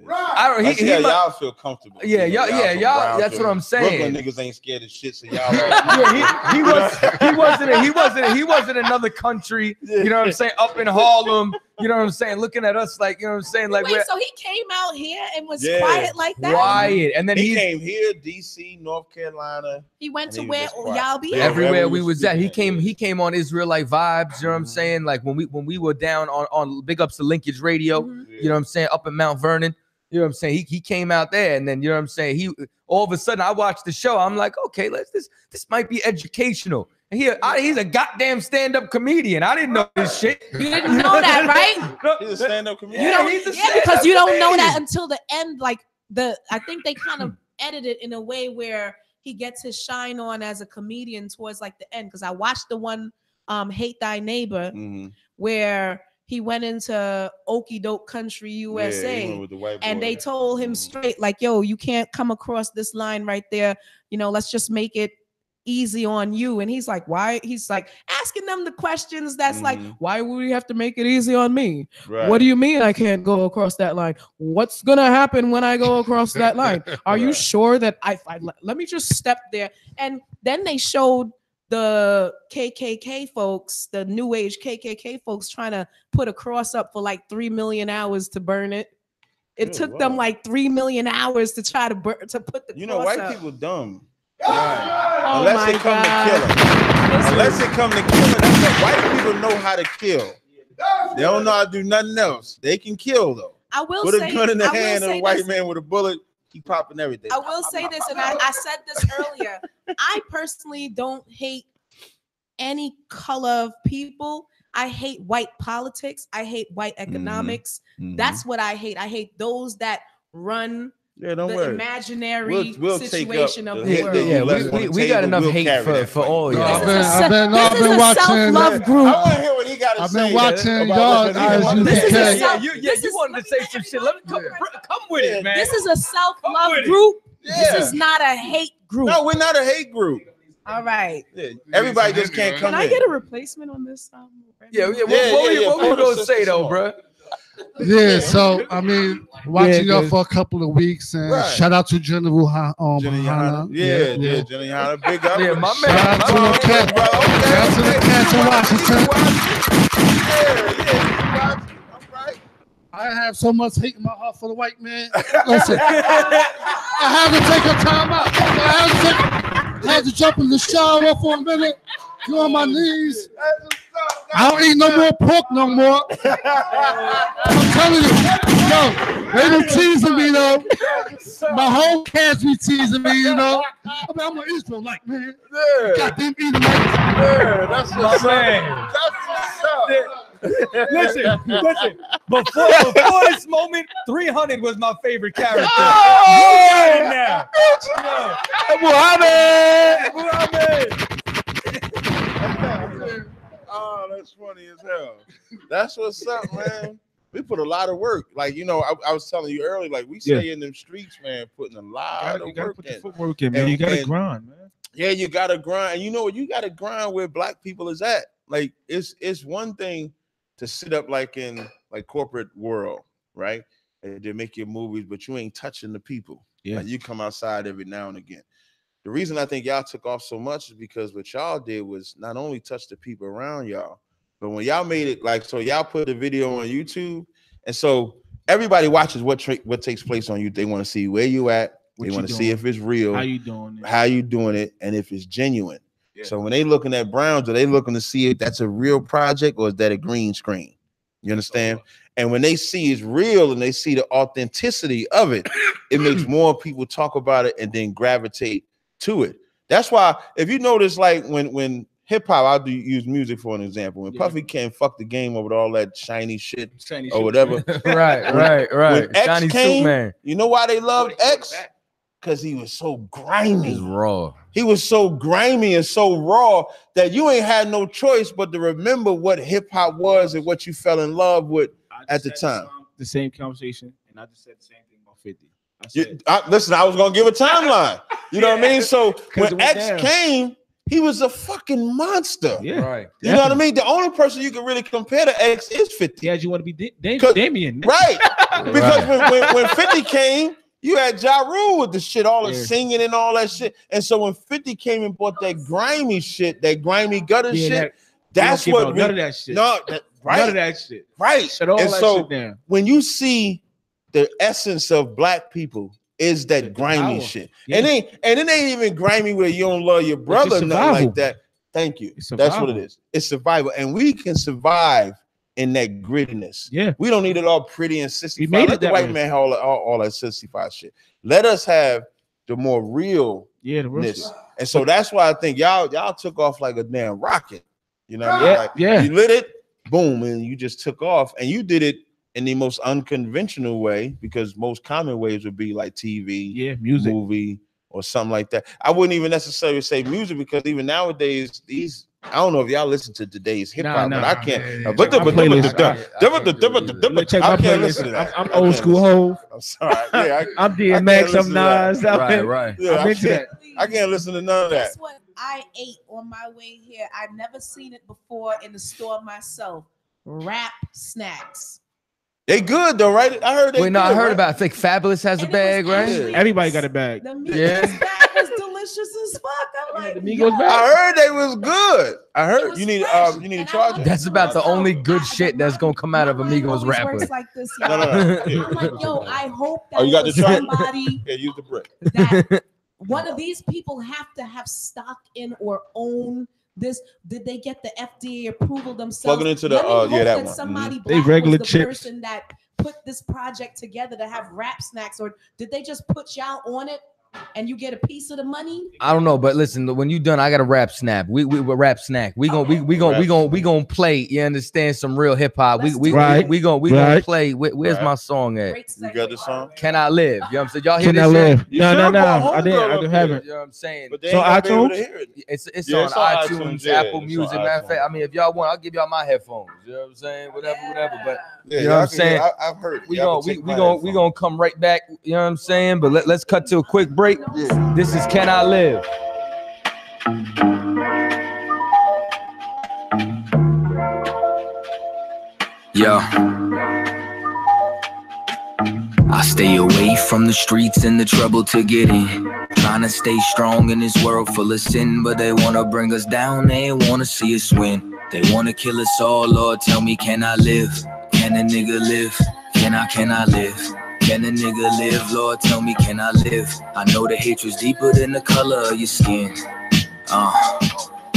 Right. I see how y'all feel comfortable. Yeah, y'all. That's what I'm saying. Brooklyn niggas ain't scared of shit, so y'all. He wasn't another country. You know what I'm saying? Up in Harlem. You know what I'm saying? Looking at us like, you know what I'm saying? Like, wait, so he came out here and was quiet like that? Quiet, and then he came here, DC, North Carolina. He went to where y'all be everywhere we was at. He came on Israelite vibes. You know what I'm saying? Like when we were down on big ups to Linkage Radio. You know what I'm saying? Up in Mount Vernon. You know what I'm saying? He came out there, and then you know what I'm saying. He all of a sudden I watched the show. I'm like, okay, this might be educational. And he's a goddamn stand-up comedian. I didn't know this shit. You didn't know that, right? He's a stand-up comedian. Because you don't know that until the end. Like I think they kind of edited it in a way where he gets his shine on as a comedian towards like the end. Because I watched the one Hate Thy Neighbor where he went into Okie Doke Country, USA, and they told him straight, like, yo, you can't come across this line right there. You know, let's just make it easy on you. And he's like, why? He's like asking them the questions that's like, why would we have to make it easy on me? Right. What do you mean I can't go across that line? What's gonna happen when I go across that line? Are you sure that let me just step there? And then they showed the KKK folks, the New Age KKK folks, trying to put a cross up for like 3 million hours to burn it. It took them like 3 million hours to try to put the cross up. You know, white people dumb. Right. Oh, unless they come to kill him. Unless they come to kill him, that's what white people know how to kill. They don't know how to do nothing else. They can kill though. I will put say, a gun in the hand of a white man with a bullet. Keep popping everything. I will say this, and I said this earlier. I personally don't hate any color of people. I hate white politics. I hate white economics. That's what I hate. I hate those that run the imaginary situation of the world. Yeah, we got enough hate for all y'all. I've been watching self-love group. I want to hear what he got to say. I've been watching y'all. You wanted to say some shit. Let me come with it, man. This is a self-love group. This is not a hate group. No, we're not a hate group. All right. Yeah, everybody just can't come in. Can I get a replacement on this? What we gonna say though, bro? Yeah, so I mean, watching y'all for a couple of weeks, and shout out to GEN.YAHANNA. Yeah, GEN.YAHANNA. Big up. Yeah, my man. Shout out to the cat. Shout out to the cats in Washington. Yeah. All right. I have so much hate in my heart for the white man. Listen, I have to take a time out. I had to jump in the shower for a minute, go on my knees. I don't eat no more pork no more. I'm telling you, yo, they be teasing me though. My whole cats be teasing me, you know. I mean, I'm an Israelite, man. Goddamn Edomite. That's what's up. Listen. Before this moment, 300 was my favorite character. Now. Muhammad. Oh, that's funny as hell. That's what's up, man. We put a lot of work. Like, you know, I was telling you earlier, like we stay in them streets, man, putting a lot of work in. Footwork in, man. You gotta grind, man. Yeah, you gotta grind. And you know what? You gotta grind where black people is at. Like, it's one thing to sit up like in like corporate world, right? And they make your movies, but you ain't touching the people. Yeah, like, you come outside every now and again. The reason I think y'all took off so much is because what y'all did was not only touch the people around y'all, but when y'all made it, like, so y'all put the video on YouTube, and so everybody watches what takes place on you. They want to see where you at. They want to see if it's real. How you doing it, and if it's genuine. Yeah. So when they looking at Browns, are they looking to see if that's a real project or is that a green screen? You understand? And when they see it's real and they see the authenticity of it, it makes more people talk about it and then gravitate to it. That's why, if you notice, like when hip hop, I'll use music for an example. When Puffy can't fuck the game over all that shiny shit or whatever. right. When X came, you know why they loved X? because he was so grimy. He's raw. He was so grimy and so raw that you ain't had no choice but to remember what hip hop was and what you fell in love with at the time. The same conversation, and I just said the same thing about 50. Listen, I was gonna give a timeline. You know what I mean? So when X came, he was a fucking monster. Yeah, right. You know what I mean? The only person you can really compare to X is 50. Yeah, you want to be Damien, right? Because when 50 came, you had Ja Rule with the shit, all the singing and all that shit. And so when 50 came and bought that grimy shit, that grimy gutter shit, that's what none of that shit. No, right. None of that shit. Right. Shut all and that so shit down. when you see the essence of black people is that grimy shit. Yeah. And it ain't even grimy where you don't love your brother, nothing like that. Thank you. That's what it is. It's survival. And we can survive in that grittiness. Yeah. We don't need it all pretty and sissy. Let the white white man have all that sissy shit. Let us have the more realness. And so that's why I think y'all took off like a damn rocket. You know what I mean? Like, you lit it, boom, and you just took off. And you did it in the most unconventional way, because most common ways would be like TV, music, movie, or something like that. I wouldn't even necessarily say music, because even nowadays, I don't know if y'all listen to today's hip hop, but I can't. I can't listen to that. I'm old school Hov. I'm sorry. Yeah, I'm DMX. I'm Nas. Right. Yeah, I can't listen to none of that. That's what I ate on my way here. I've never seen it before in the store myself. Rap snacks. They good though, right? I heard. I heard about. I think Fabulous has a bag, right? Everybody got a bag. The Migos bag was delicious as fuck. I'm like, the Migos bag. I heard they was good. I heard you need a charger. That's about the only good shit that's gonna come out of a Migos rapper. Like this, no. I'm like, yo, I hope that you got the somebody use the brick. That one of these people have to have stock in or own this. Did they get the FDA approval themselves? Plug it into the that one. Somebody they regular was the chips. Person that put this project together to have rap snacks, or did they just put y'all on it and you get a piece of the money? I don't know, but listen, when you done, I got a rap snap. We rap snack. We gonna play. You understand, some real hip hop. We gonna play. Where's my song at? You got the song? Can I Live? You know what I'm saying? Y'all hear this? Live? No. I didn't have it. You know what I'm saying? But so iTunes. It's on iTunes, Apple Music. Matter of fact, I mean, if y'all want, I'll give y'all my headphones. You know what I'm saying? Whatever. But you know what I'm saying? I've heard it. We gonna come right back. You know what I'm saying? But let's cut to a quick break. Yeah. This is Can I Live? Yo, I stay away from the streets and the trouble to get in. Trying to stay strong in this world full of sin, but they wanna bring us down, they wanna see us win. They wanna kill us all, Lord, tell me, can I live? Can a nigga live? Can I live? Can a nigga live? Lord, tell me, can I live? I know the hatred's deeper than the color of your skin.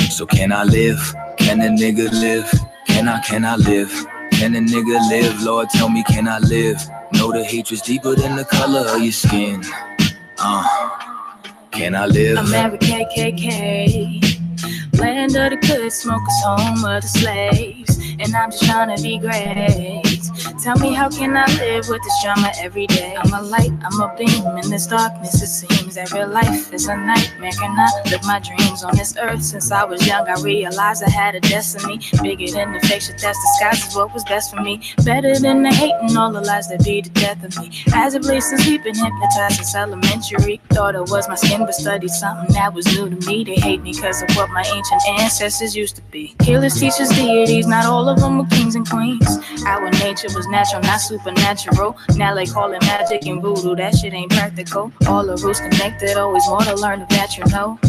So can I live? Can a nigga live? Can I live? Can a nigga live? Lord, tell me, can I live? Know the hatred's deeper than the color of your skin. Can I live? America KKK, land of the good smokers, home of the slaves, and I'm just trying to be great. Tell me, how can I live with this drama every day? I'm a light, I'm a beam in this darkness. It seems that real life is a nightmare. Can I live my dreams on this earth? Since I was young, I realized I had a destiny bigger than the fake shit that's disguised what was best for me. Better than the hate and all the lies that be the death of me. As it bleeds since we've been hypnotized since elementary. Thought it was my skin, but studied something that was new to me. They hate me because of what my ancient ancestors used to be. Healers, teachers, deities, not all of them were kings and queens. Our nature was natural, not supernatural. Now they call it magic and voodoo, that shit ain't practical. All the roots connected, always more to learn that you know.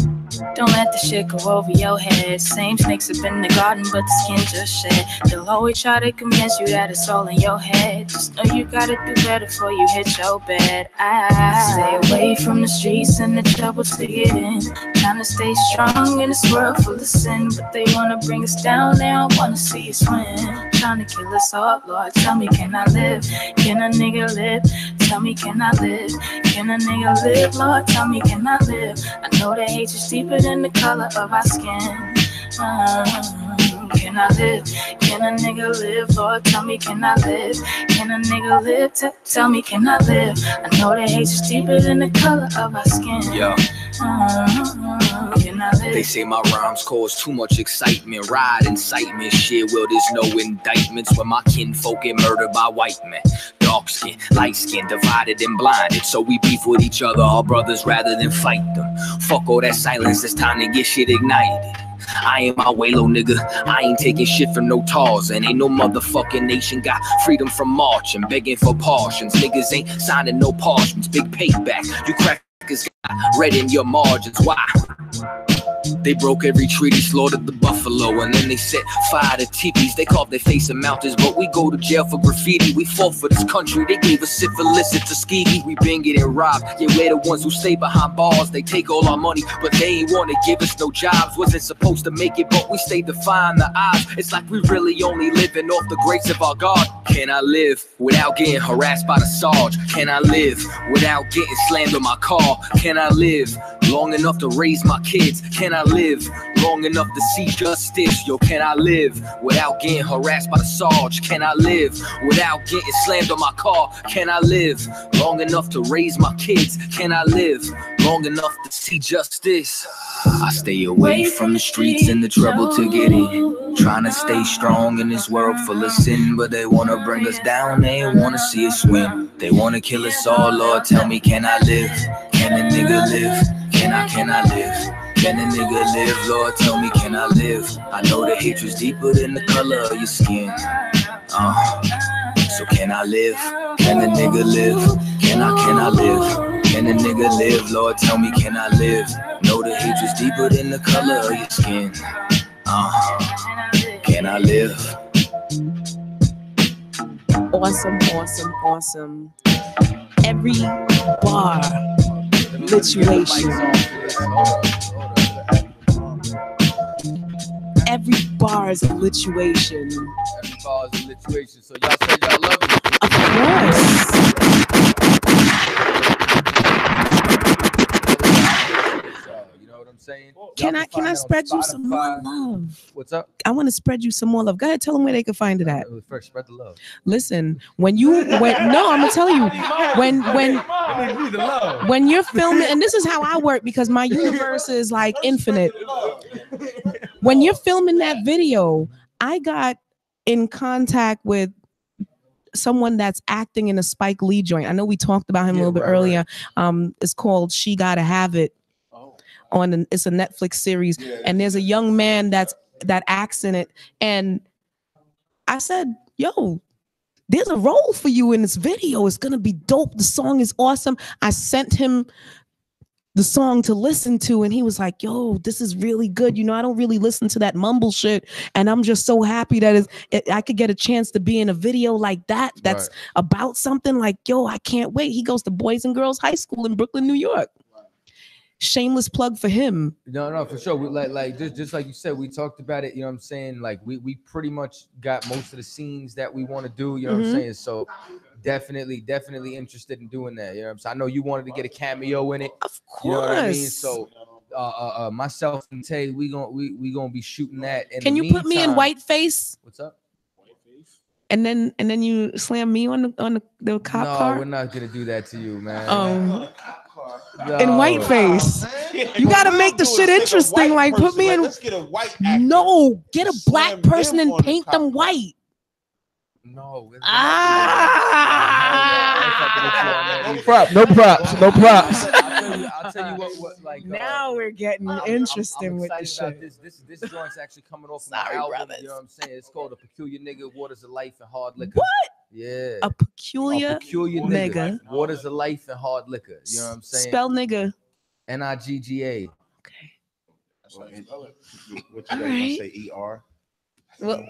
Don't let the shit go over your head. Same snakes up in the garden, but the skin just shed. They'll always try to convince you that it's all in your head. Just know you gotta do better before you hit your bed. I stay away from the streets and the trouble to get in. Trying to stay strong in this world full of sin, but they wanna bring us down, they don't wanna see us win. Trying to kill us all, Lord, tell me, can I live? Can a nigga live? Tell me, can I live? Can a nigga live? Lord, tell me, can I live? I know the hate is deeper than the color of our skin. Can I live? Can a nigga live? Lord, tell me, can I live? Can a nigga live? Tell me, can I live? I know that hate is deeper than the color of our skin. Yeah. Can I live? They say my rhymes cause too much excitement. Ride incitement, shit. Well, there's no indictments when my kinfolk get murdered by white men. Dark skin, light skin, divided and blinded. So we beef with each other, our brothers, rather than fight them. Fuck all that silence, it's time to get shit ignited. I ain't my way low, nigga. I ain't taking shit from no Tarzan. Ain't no motherfucking nation got freedom from marching, begging for portions. Niggas ain't signing no parchments. Big payback. You crackers got red in your margins. Why? They broke every treaty, slaughtered the buffalo, and then they set fire to teepees. They carved their face in mountains, but we go to jail for graffiti. We fought for this country, they gave us syphilis, it's Tuskegee. We been getting robbed, yeah, we're the ones who stay behind bars. They take all our money, but they ain't wanna give us no jobs. Wasn't supposed to make it, but we stayed defying the odds. It's like we really only living off the grace of our God. Can I live without getting harassed by the Sarge? Can I live without getting slammed on my car? Can I live long enough to raise my kids? Can I live long enough to see justice? Yo, can I live without getting harassed by the Sarge? Can I live without getting slammed on my car? Can I live long enough to raise my kids? Can I live long enough to see justice? I stay away from the streets and the trouble to get in. Trying to stay strong in this world full of sin, but they wanna bring us down, they wanna see us win. They wanna kill us all, Lord, tell me, can I live? Can a nigga live? Can I live? Can a nigga live? Lord, tell me, can I live? I know the hatred's deeper than the color of your skin. So can I live? Can a nigga live? Can I live? Can a nigga live? Lord, tell me, can I live? Know the hatred's deeper than the color of your skin. Can I live? Awesome, awesome, awesome. Every bar, lituation. Every bar is a lituation. Every bar is a lituation. So y'all say y'all love it. Of course. You know what I'm saying? Can I spread you some more love? What's up? I want to spread you some more love. Go ahead, tell them where they can find it at. First, spread the love. Listen, no, I'm gonna tell you when you're filming, and this is how I work because my universe is like infinite. When you're filming that video, I got in contact with someone that's acting in a Spike Lee joint. I know we talked about him a little bit earlier. It's called She Gotta Have It. It's a Netflix series, and there's a young man that acts in it, and I said, yo, there's a role for you in this video. It's gonna be dope. The song is awesome. I sent him the song to listen to, and he was like, yo, this is really good. You know, I don't really listen to that mumble shit, and I'm just so happy that I could get a chance to be in a video like that that's about something. Like, yo, I can't wait. He goes to Boys and Girls High School in Brooklyn, New York. Shameless plug for him. No, for sure. Like just like you said, we talked about it. You know what I'm saying? Like we pretty much got most of the scenes that we want to do. You know what I'm saying? So definitely interested in doing that. You know what I'm saying? I know you wanted to get a cameo in it. Of course. You know what I mean? So myself and Tay, we gonna be shooting that. Can you put me in whiteface? What's up? And then you slam me on the cop car? No, we're not gonna do that to you, man. No. In whiteface. You gotta make the shit interesting. Like put me in. Let's get a white actor. No, get a black person and paint them white. No. No props. I'll tell you what like now we're getting interesting with the shit. This joint's actually coming off my album. Brothers. You know what I'm saying? It's called A Peculiar Nigga, Waters of Life and Hard Liquor. What? Yeah. A peculiar nigga. Waters of Life and Hard Liquor. You know what I'm saying? Spell nigga. N-I-G-G-A. Okay. What you gonna say? ER. Well,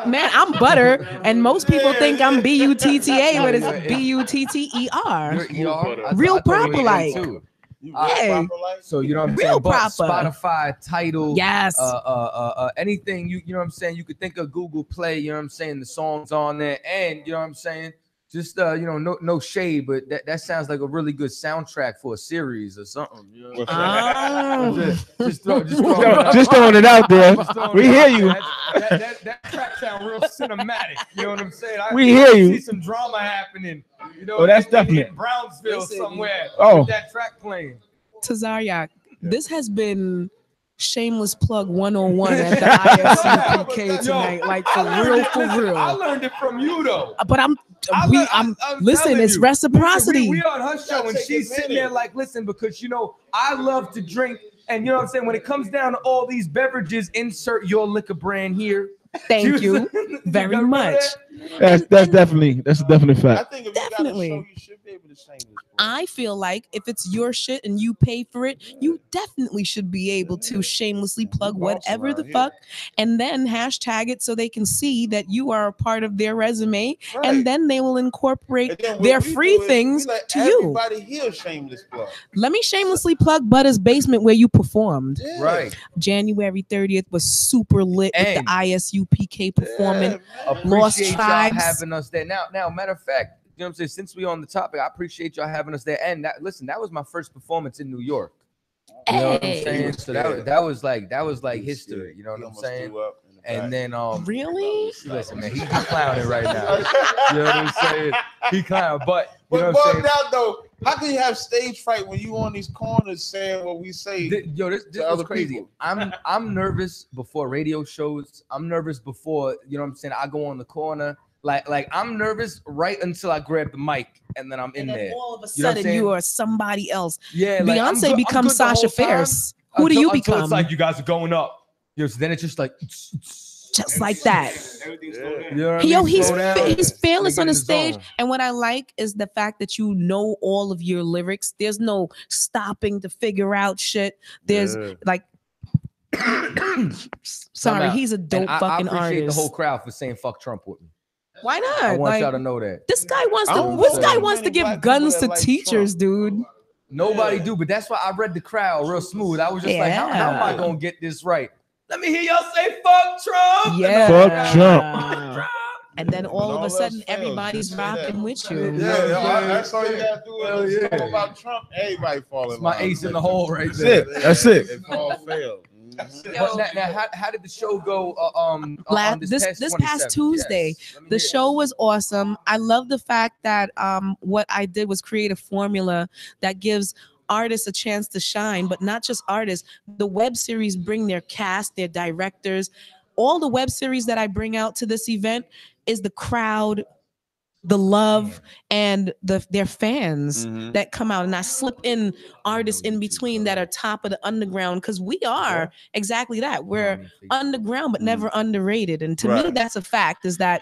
man, I'm butter, and most people think I'm B-U-T-T-A, but it's B-U-T-T-E-R. Real proper like. Yeah. So you know what I'm Real saying? proper. Spotify, Tidal, yes. Anything you know what I'm saying? You could think of Google Play. You know what I'm saying? The songs on there, and you know what I'm saying? Just you know, no shade, but that sounds like a really good soundtrack for a series or something. You know what I'm saying? Just throwing it out there. We hear you. that track sound real cinematic. You know what I'm saying? We hear you. See some drama happening. You know, Oh, that's definitely in Brownsville somewhere. Oh, with that track playing. Tazaryach, this has been shameless plug 101 at the ISUPK tonight. Like for real. I learned it from you though. But I'm listen, it's reciprocity. We on her show and she's sitting there like, listen, because you know, I love to drink. And you know what I'm saying? When it comes down to all these beverages, insert your liquor brand here. Thank you very much. That's definitely fact. I think if definitely. You got a show, you should be able to sing this. I feel like if it's your shit and you pay for it, you definitely should be able to shamelessly plug whatever the fuck and then hashtag it so they can see that you are a part of their resume, and then they will incorporate their free things to you. Everybody here shameless plug. Let me shamelessly plug Butter's Basement where you performed. Yeah. Right. January 30th was super lit with the ISUPK performing. Lost Appreciate y'all Tribes. having us there. Now, matter of fact, you know what I'm saying? Since we on the topic, I appreciate y'all having us there. And that was my first performance in New York. You know what I'm saying? So that was like history. You know what I'm saying? And then really, listen, man, he's clowning right now. You know what I'm saying? He clown, but you know But what I'm saying? out though, how can you have stage fright when you on these corners saying what we say? This was crazy. People? I'm nervous before radio shows. I'm nervous before, you know what I'm saying, I go on the corner. Like I'm nervous right until I grab the mic and then I'm in there. All of a sudden you are somebody else. Yeah, like, Beyonce becomes Sasha Fierce. Who do you become? It's like you guys are going up. You know, so then it's just like just like that. You know what I mean? He's fearless on the stage. And what I like is the fact that you know all of your lyrics. There's no stopping to figure out shit. There's like sorry, he's a dope fucking I appreciate artist. the whole crowd for saying fuck Trump with me. Why not? I want y'all to know that. This guy wants to give guns to teachers, dude. Nobody do, but that's why I read the crowd real smooth. I was just like, how am I gonna get this right? Let me hear y'all say fuck Trump. Yeah. Fuck Trump. And then all of a sudden, everybody's rocking with you. Yeah, that's all you gotta do is talk about Trump. Everybody falling. My ace in the hole right there. That's it. If all failed. But now, how did the show go? This past Tuesday, the show was awesome. I love the fact that what I did was create a formula that gives artists a chance to shine, but not just artists. The web series bring their cast, their directors. All the web series that I bring out to this event is the crowd, the love, and their fans that come out. And I slip in artists in between that are top of the underground, because we are exactly that. We're underground, but never underrated. And to me, that's a fact, is that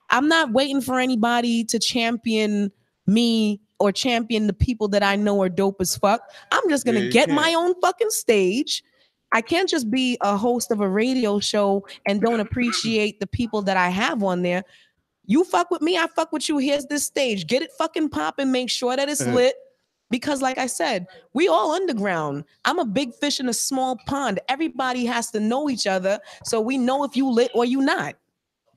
I'm not waiting for anybody to champion me or champion the people that I know are dope as fuck. I'm just going to get my own fucking stage. I can't just be a host of a radio show and don't appreciate the people that I have on there. You fuck with me, I fuck with you. Here's this stage. Get it fucking popping. Make sure that it's lit. Because like I said, we all underground. I'm a big fish in a small pond. Everybody has to know each other so we know if you lit or you not.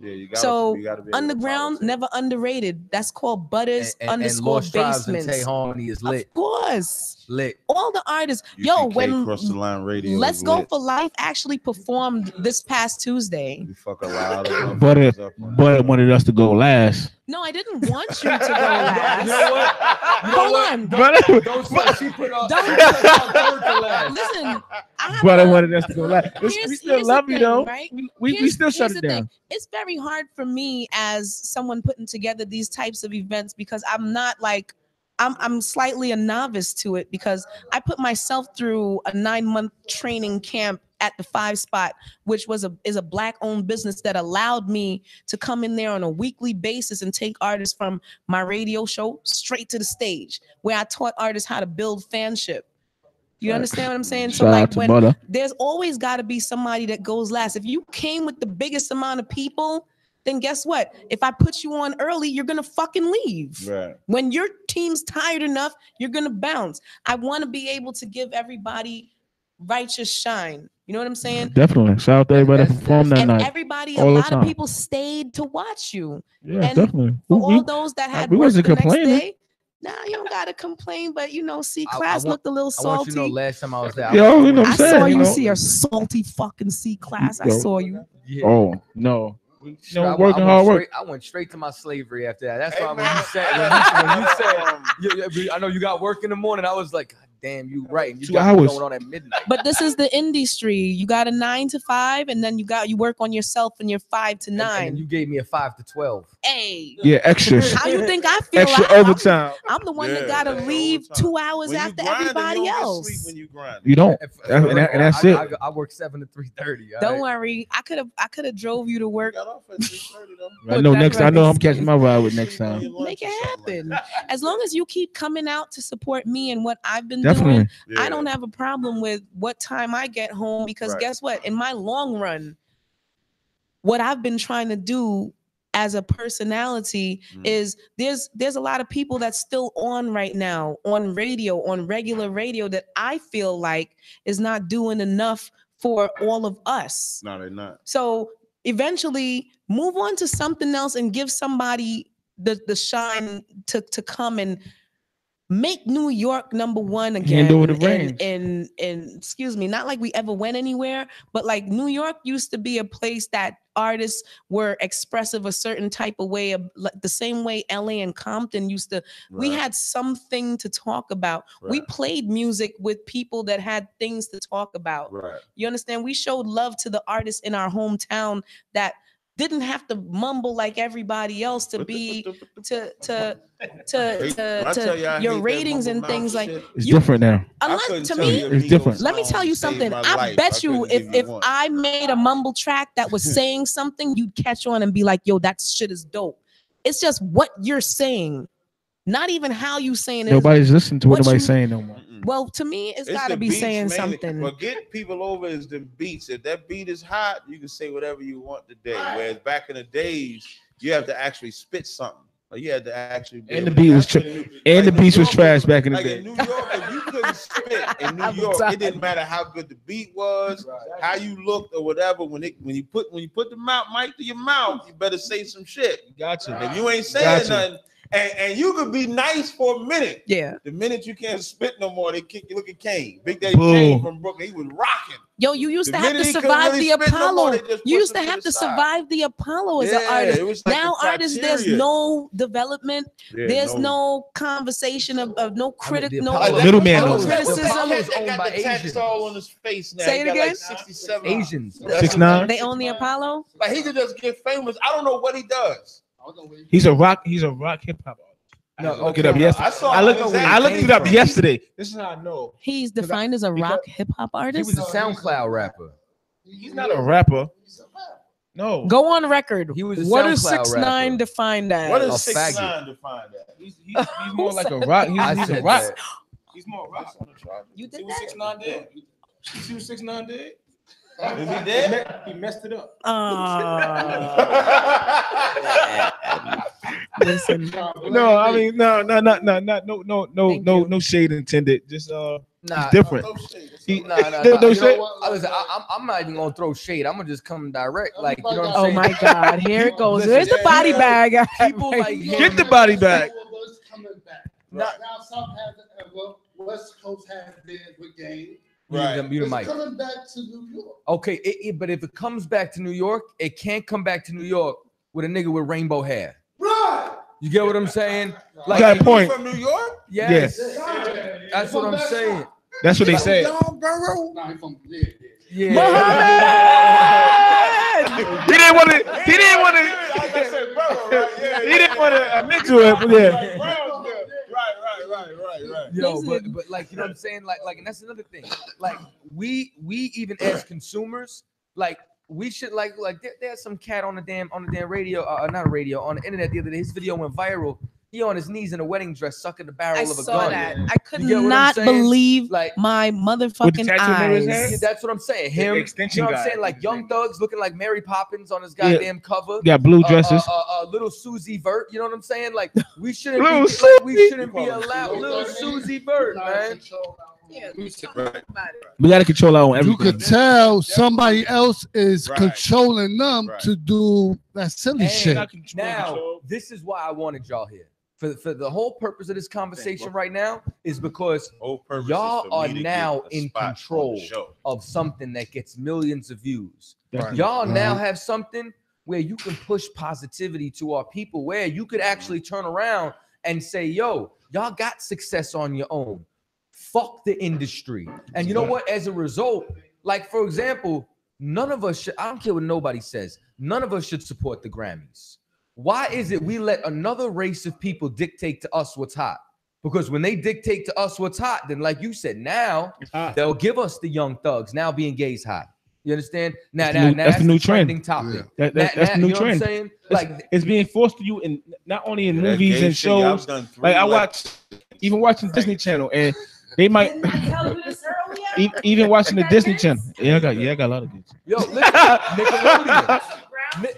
Yeah, you gotta be underground, never underrated. That's called Butters underscore Basements. Harmony is lit. Of course. Lit. All the artists. when Cross the Line Radio, Let's Go for Life actually performed this past Tuesday. We fuck a lot of But wanted us to go last. No, I didn't want you to go last. You know what? Hold on. Don't say she put on third to last. Listen, But I wanted us to go last. We here's still the love you thing, though. right? We still shut Here's it the down. thing. It's very hard for me as someone putting together these types of events, because I'm not like, I'm slightly a novice to it, because I put myself through a 9-month training camp at the 5 Spot, which is a Black-owned business that allowed me to come in there on a weekly basis and take artists from my radio show straight to the stage, where I taught artists how to build fanship. You understand what I'm saying? So like, when there's always got to be somebody that goes last. If you came with the biggest amount of people, then guess what? If I put you on early, you're gonna fucking leave. Right. When your team's tired enough, you're gonna bounce. I want to be able to give everybody righteous shine. You know what I'm saying? Definitely. Shout out to everybody that performed that night. Everybody, a lot of people stayed to watch you. Yeah, and definitely. For all those that had we work wasn't the next complaining. day, Nah, you don't gotta complain, but you know, C class looked a little salty. I want you to know, last time I was there, Yo, you know what I'm saying? I saw you know? see a salty fucking C class. I saw you. Yeah. Oh no. Working hard work. I went straight to my slavery after that. That's why when you said, I know you got work in the morning, I was like, God damn, you right. You 2 got hours going on at midnight. But this is the industry. You got a 9 to 5, and then you work on yourself and you're 5 to 9. And you gave me a 5 to 12. Hey. Yeah, extras. How you think I feel? Extra overtime. I'm the one that gotta leave 2 hours after everybody else. When you grind. You don't. And that's it. I work 7 to 3:30. Don't worry. I could have drove you to work. I know next. I know I'm catching my ride with next time. Make it happen. As long as you keep coming out to support me and what I've been Definitely. doing, I don't have a problem with what time I get home, because guess what? In my long run, what I've been trying to do as a personality is there's a lot of people that's still on right now on radio, on regular radio, that I feel like is not doing enough for all of us. No, they're not. So eventually move on to something else and give somebody the shine to come and make New York #1 again. And excuse me, not like we ever went anywhere, but like New York used to be a place that artists were expressive a certain type of way, the same way LA and Compton used to. We had something to talk about. We played music with people that had things to talk about. You understand? We showed love to the artists in our hometown that didn't have to mumble like everybody else to be to your ratings and things like. It's different now. To me, it's different. Let me tell you something. I bet you if I made a mumble track that was saying something, you'd catch on and be like, "Yo, that shit is dope." It's just what you're saying, not even how you saying it. Nobody's listening to what nobody's saying no more. Well, to me, it's got to be saying something. What get people over is the beats. If that beat is hot, you can say whatever you want today. Whereas back in the days, you have to actually spit something. Or you had to actually. And the beat was the beats was trash back in the day. In New York, if you couldn't spit in New York, it didn't matter how good the beat was, how you looked or whatever. When you put the mic to your mouth, you better say some shit. Gotcha. If you ain't saying nothing. And you could be nice for a minute. Yeah. The minute you can't spit no more, they kick you. Look at Kane. Big Daddy Kane from Brooklyn. He was rocking. Yo, you used to have to survive the Apollo. You used to have to survive the Apollo as an artist. Now artists, there's no development. There's no conversation of no critic, no middleman. criticism. They got the tats all on his face now. Say it again. Like 67 Asians. 6'9". They own the Apollo. Like he could just get famous. I don't know what he does. He's a rock hip hop artist. No, look it up yesterday. I looked it up yesterday. This is how I know. He's defined as a rock hip hop artist. He was a SoundCloud rapper. He's not a rapper. No. Go on record. He was a what is SoundCloud 6'9" rapper. defined as? What is 6'9" defined as? He's more like a rock. He's a rock. That. He's more rock. You did see what 6'9" did? You see what 6'9" did? Is he dead? He messed it up. Listen. No, I mean, no shade intended. Just he's different. No shade. Listen, I'm not even gonna throw shade. I'm gonna just come direct. Like, you know what I'm saying? Oh my God, here it goes. There's the body bag. People like get the body bag. Now, some have West Coast has been with game. Right. It's coming back to New York. Okay, but if it comes back to New York, it can't come back to New York with a nigga with rainbow hair. Right. You get what I'm saying? Like, got a point. From New York? Yes. That's what I'm saying. That's what they said. Yeah. He didn't want to. He didn't want to admit to it. But yeah. Right. Yo, but like, you know what I'm saying? Like, and that's another thing. Like, we even as consumers, like, we should like there's some cat on the damn radio, not radio, on the internet the other day. His video went viral. He on his knees in a wedding dress, sucking the barrel of a gun. I saw that. I could not believe my motherfucking eyes. Yeah, that's what I'm saying. Him, you know what I'm saying? Like Young Thugs looking like Mary Poppins on his goddamn cover. Yeah, blue dresses. Little Susie Vert. You know what I'm saying? Like we shouldn't be allowed. Little Susie Vert, man. Yeah, we gotta control our own everything. You could tell somebody else is controlling them to do that silly shit. Now, this is why I wanted y'all here. for the whole purpose of this conversation right now is because y'all are now in control of something that gets millions of views. Y'all now have something where you can push positivity to our people, where you could actually turn around and say, yo, y'all got success on your own. Fuck the industry. And you know what? As a result, like, for example, none of us should, I don't care what nobody says, none of us should support the Grammys. Why is it we let another race of people dictate to us what's hot? Because when they dictate to us what's hot, then like you said, now they'll give us the Young Thugs. Now being gay is hot. You understand? Now that's the new trending topic. That's the new trend. What I'm saying? Like, it's being forced to you in not only in movies and shows. Like I watch, even watching Disney Channel, and they might even watching the Disney Channel. I got a lot of kids. Yo, listen,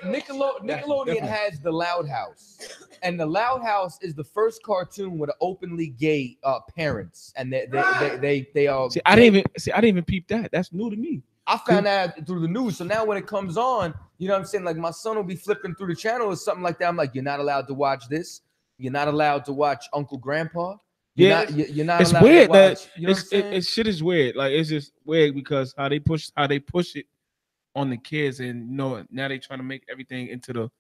Nickelodeon has the Loud House, and the Loud House is the first cartoon with openly gay parents, and they are. See, I didn't even peep that. That's new to me. I found out through the news. So now when it comes on, you know what I'm saying? Like my son will be flipping through the channel or something like that. I'm like, you're not allowed to watch this. You're not allowed to watch Uncle Grandpa. You're not it's allowed weird to watch, that you know it shit is weird. Like it's just weird because how they push it on the kids, and you know now they trying to make everything into the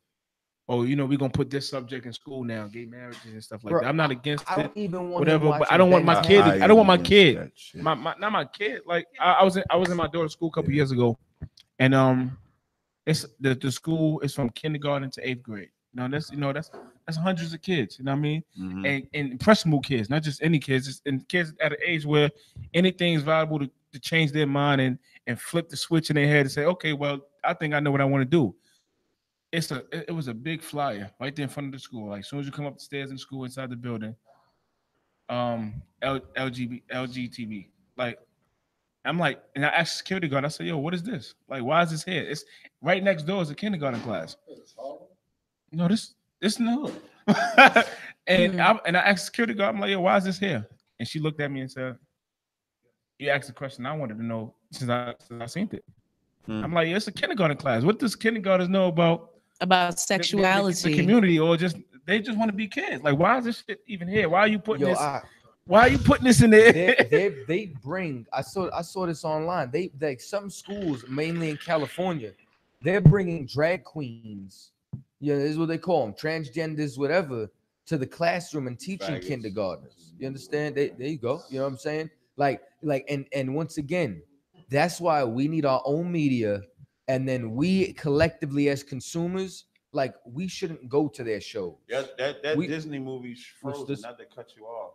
we're gonna put this subject in school now, gay marriages and stuff like that. I'm not against it. Don't even want whatever, but I don't want my kid. I don't want my kid. Not my kid. Like I was in my daughter's school a couple years ago, and it's the school is from kindergarten to 8th grade. That's hundreds of kids. You know what I mean? Mm-hmm. And impressionable kids, not just any kids, and kids at an age where anything is valuable to change their mind and flip the switch in their head and say, okay, well, I think I know what I want to do. It was a big flyer right there in front of the school. Like as soon as you come up the stairs in school inside the building, LGTB. Like I'm like, and I asked security guard, I said, yo, what is this? Like, why is this here? It's right next door is a kindergarten class. No, this no. And I asked security guard, I'm like, yo, why is this here? And she looked at me and said, you asked the question I wanted to know since I seen it. I'm like, yeah, it's a kindergarten class. What does kindergartners know about sexuality, the community, or they just want to be kids? Like, why is this shit even here? Why are you putting this? Why are you putting this in there? They bring. I saw this online. They some schools, mainly in California, they're bringing drag queens. Yeah, this is what they call them, transgenders, whatever, to the classroom and teaching kindergartners. You understand? There you go. You know what I'm saying? Like, and once again, that's why we need our own media, and then we collectively as consumers, like, we shouldn't go to their shows. That Disney movie's Frozen. Not to cut you off.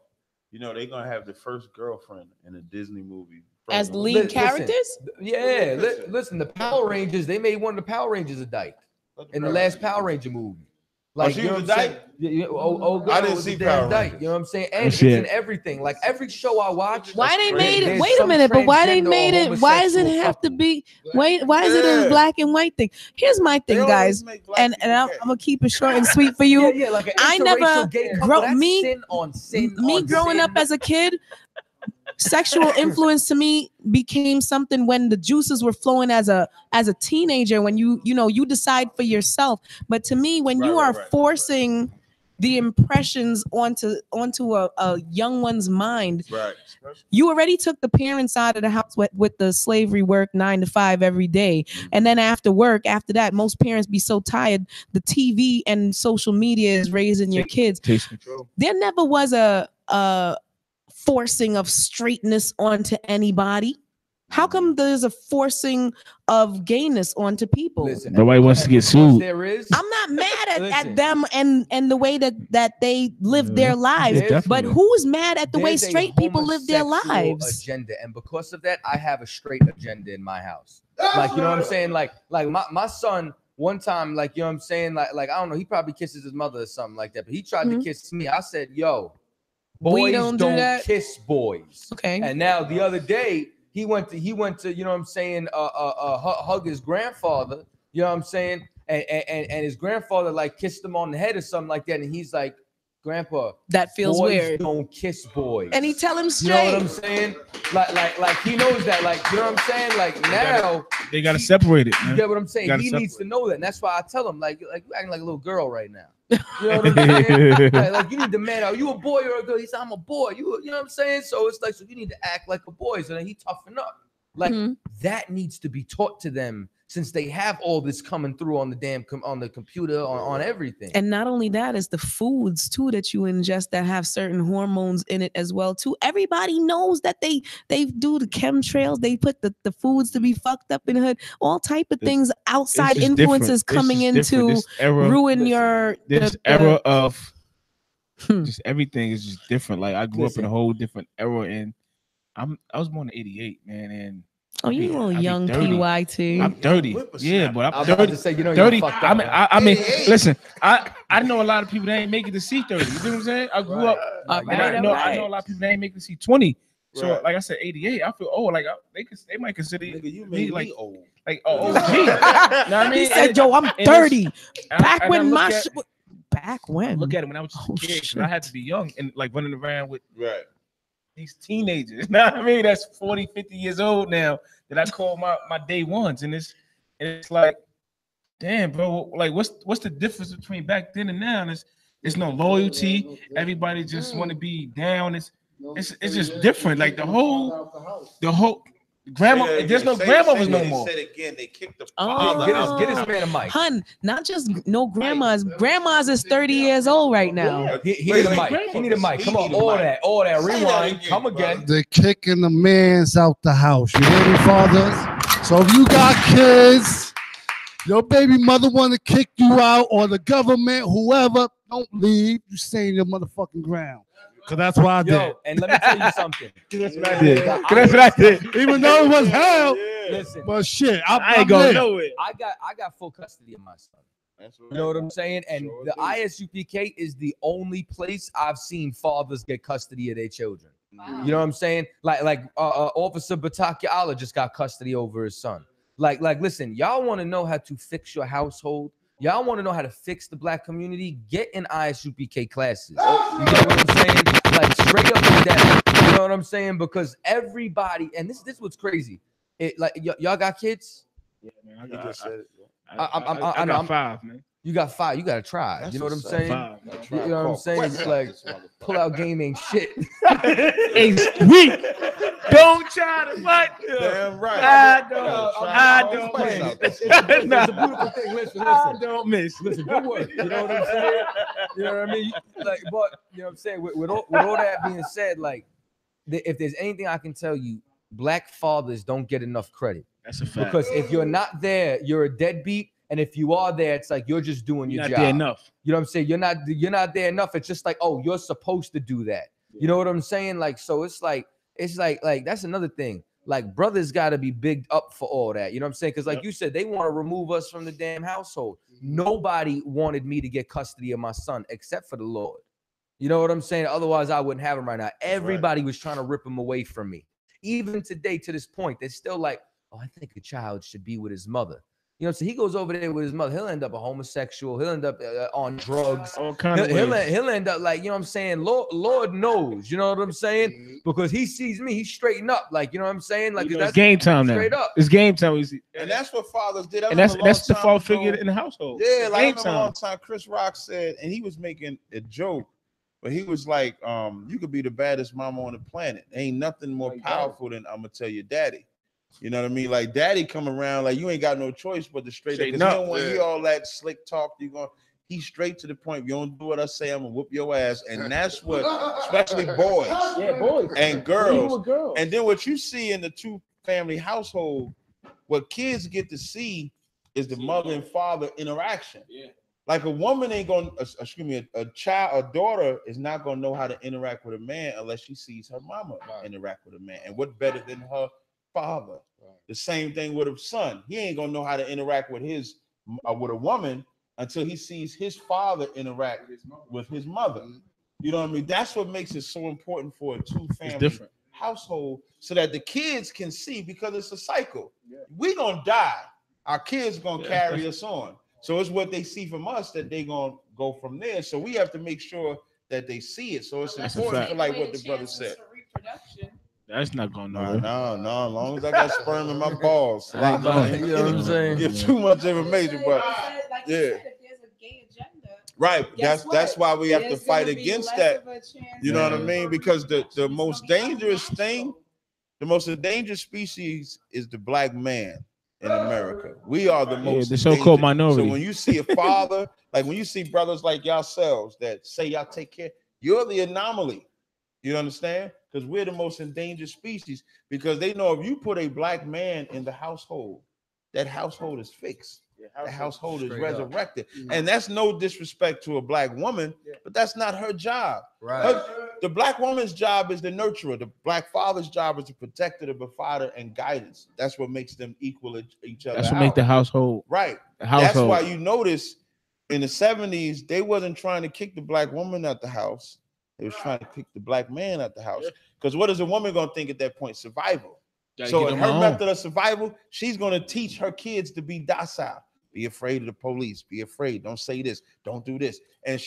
You know they're gonna have the first girlfriend in a Disney movie as the lead characters. Listen, the Power Rangers. They made one of the Power Rangers a dyke in the last Power Ranger movie. Like, she was a dyke. I didn't see Power Rangers. You know what I'm saying? And it's in everything. Like every show I watch. Why they made it? Wait a minute, but why they made it? Why does it have to be? Why is it a black and white thing? Here's my thing, guys, and I'm gonna keep it short and sweet for you. Like I never growing up as a kid. Sexual influence to me became something when the juices were flowing as a teenager, when you decide for yourself. But to me, when you are forcing the impressions onto a young one's mind, you already took the parents out of the house with the slavery work 9 to 5 every day. And then after that, most parents be so tired. The TV and social media is raising your kids. There never was a forcing of straightness onto anybody. How come there's a forcing of gayness onto people? Nobody wants to get sued. I'm not mad at them and the way that they live their lives, but who's mad at the way straight people live their lives? Agenda, and because of that, I have a straight agenda in my house. Like, you know what I'm saying? Like my son one time, like, you know what I'm saying? Like I don't know, he probably kisses his mother or something like that, but he tried to kiss me. I said, yo, boys don't kiss boys. Okay. And now the other day he went to, you know what I'm saying, hug his grandfather, you know what I'm saying? And his grandfather like kissed him on the head or something like that. And he's like, Grandpa, that feels boys weird. Don't kiss boys. And he tell him straight. You know what I'm saying? Like he knows that. Like, you know what I'm saying? Like now they gotta separate it. Man. You get what I'm saying? He needs to know that. And that's why I tell him, like you acting like a little girl right now. You know what I'm saying? Like you need to man, are you a boy or a girl? He said, I'm a boy. You know what I'm saying? So it's like, so you need to act like a boy. So then he toughen up. Like that needs to be taught to them since they have all this coming through on the damn on the computer, on everything. And not only that, it's the foods too that you ingest that have certain hormones in it as well too. Everybody knows that they do the chemtrails. They put the foods to be fucked up in the hood. All type of things, outside influences coming in to ruin your this era of just everything is just different. Like I grew up in a whole different era, and I was born in '88, man, and you a little young PYT. I'm 30. Yeah, but I'm 30. To say, you know, 30. I mean, listen, I know a lot of people that ain't make it to see 30. You know what I'm saying? I grew up. I know a lot of people that ain't make it to see 20. So, like I said, 88. I feel old. Like they might consider me like old. Like OG. You know what I mean? He said, "Yo, I'm 30." Back when my back when. Look at it when I was just a kid. I had to be young and like running around with these teenagers. You know what I mean? That's 40, 50 years old now that I call my day ones. And it's like, damn, bro, like what's the difference between back then and now? It's no loyalty. Everybody just want to be down. It's just different. Like the whole grandma, there's no grandmothers no more. Said again, they kicked the get his man a mic. Hun, not just no grandmas. Grandmas is 30 years old right now. He need a mic. He need a mic. Come on, all that. Rewind. Come again. They're kicking the mans out the house. You hear me, fathers? So if you got kids, your baby mother want to kick you out, or the government, whoever, don't leave. You stay in your motherfucking ground. Cause that's why I did. And let me tell you something. That's what I did. That's what I did. Even though it was hell, listen. But shit, I ain't gonna know it. I got full custody of my son. You know what I'm saying? And the ISUPK is the only place I've seen fathers get custody of their children. Wow. You know what I'm saying? Like Officer Bataki Allah just got custody over his son. Like, listen, y'all want to know how to fix your household? Y'all want to know how to fix the black community? Get in ISUPK classes. You know what I'm saying? Like straight up and down. You know what I'm saying? Because everybody, and this what's crazy. Like y'all got kids? Yeah, man. I just said it. I got 5, man. You got 5. You got to try. That's you know what I'm saying? 5. You know what I'm saying? It's like pull out game ain't shit. It's weak. Don't try to what? Damn right. I don't miss. It's a beautiful thing. Listen. I don't miss. Listen, good work. You know what I'm saying? You know what I mean? Like, but you know what I'm saying? With all that being said, like, if there's anything I can tell you, black fathers don't get enough credit. That's a fact. Because if you're not there, you're a deadbeat. And if you are there, it's like you're just doing your job. Not there enough. You know what I'm saying? You're not there enough. It's just like, oh, you're supposed to do that. Yeah. You know what I'm saying? Like, so it's like that's another thing. Like, brothers got to be bigged up for all that. You know what I'm saying? Because like you said, they want to remove us from the damn household. Nobody wanted me to get custody of my son except for the Lord. You know what I'm saying? Otherwise, I wouldn't have him right now. Everybody was trying to rip him away from me. Even today, to this point, they're still like, oh, I think a child should be with his mother. You know, so he goes over there with his mother. He'll end up a homosexual. He'll end up on drugs. He'll end up like, you know what I'm saying? Lord knows, you know what I'm saying? Because he sees me, he's straightened up. Like, you know what I'm saying? Like, it's game time now. Straight up. It's game time. And that's what fathers did. And that's the father figure in the household. Yeah, like I remember a long time Chris Rock said, and he was making a joke, but he was like, you could be the baddest mama on the planet. Ain't nothing more powerful than I'm gonna tell your daddy. You know what I mean? Like daddy come around, like you ain't got no choice but to straight up. Because you don't want to hear all that slick talk. He's straight to the point. If you don't do what I say, I'm gonna whoop your ass. And that's what, especially boys, boys and girls. And then what you see in the two-family household, what kids get to see is the mother and father interaction. Yeah. Like a woman ain't gonna, a daughter is not gonna know how to interact with a man unless she sees her mama interact with a man. And what better than her father? The same thing with a son. He ain't gonna know how to interact with with a woman until he sees his father interact with his mother. You know what I mean? That's what makes it so important for a two-family household, so that the kids can see, because it's a cycle. We gonna die. Our kids gonna carry us on. So it's what they see from us that they gonna go from there. So we have to make sure that they see it. So it's important for like what the brother said. That's not going nowhere. No. As long as I got sperm in my balls, you know what I'm saying? Give too much information, but like you said, if there's a gay agenda, Right. That's why we have to fight against that. You know what I mean? Because the most dangerous thing, the most endangered species is the black man in America. We are the most the so-called minority. So when you see a father, like when you see brothers like yourselves that say y'all take care, you're the anomaly. You understand? Because we're the most endangered species, because they know if you put a black man in the household, that household is fixed. The household is resurrected. And that's no disrespect to a black woman, but that's not her job. Right. The black woman's job is the nurturer. The black father's job is the protector, the provider, and guidance. That's what makes them equal each other. That's what makes the household. Right. The household. That's why you notice in the 70s, they wasn't trying to kick the black woman out the house. They was trying to kick the black man out the house. Because what is a woman going to think at that point? Survival. So in her method of survival, she's going to teach her kids to be docile. Be afraid of the police. Be afraid. Don't say this. Don't do this. And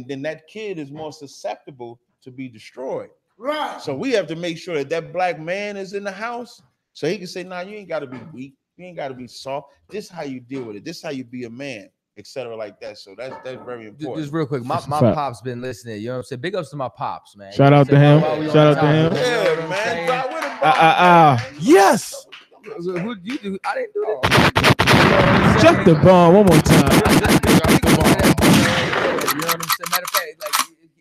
then that kid is more susceptible to be destroyed. Right. So we have to make sure that that black man is in the house, so he can say, "Nah, you ain't got to be weak. You ain't got to be soft. This is how you deal with it. This is how you be a man." Etc. like that. So that's very important. Just real quick, my pops been listening. You know what I'm saying? Big ups to my pops, man. Shout out to him. Shout out to him. Yeah, man. Yes. Who you do? I didn't do that. Drop the bomb one more time. You know what I'm saying? Matter of fact, like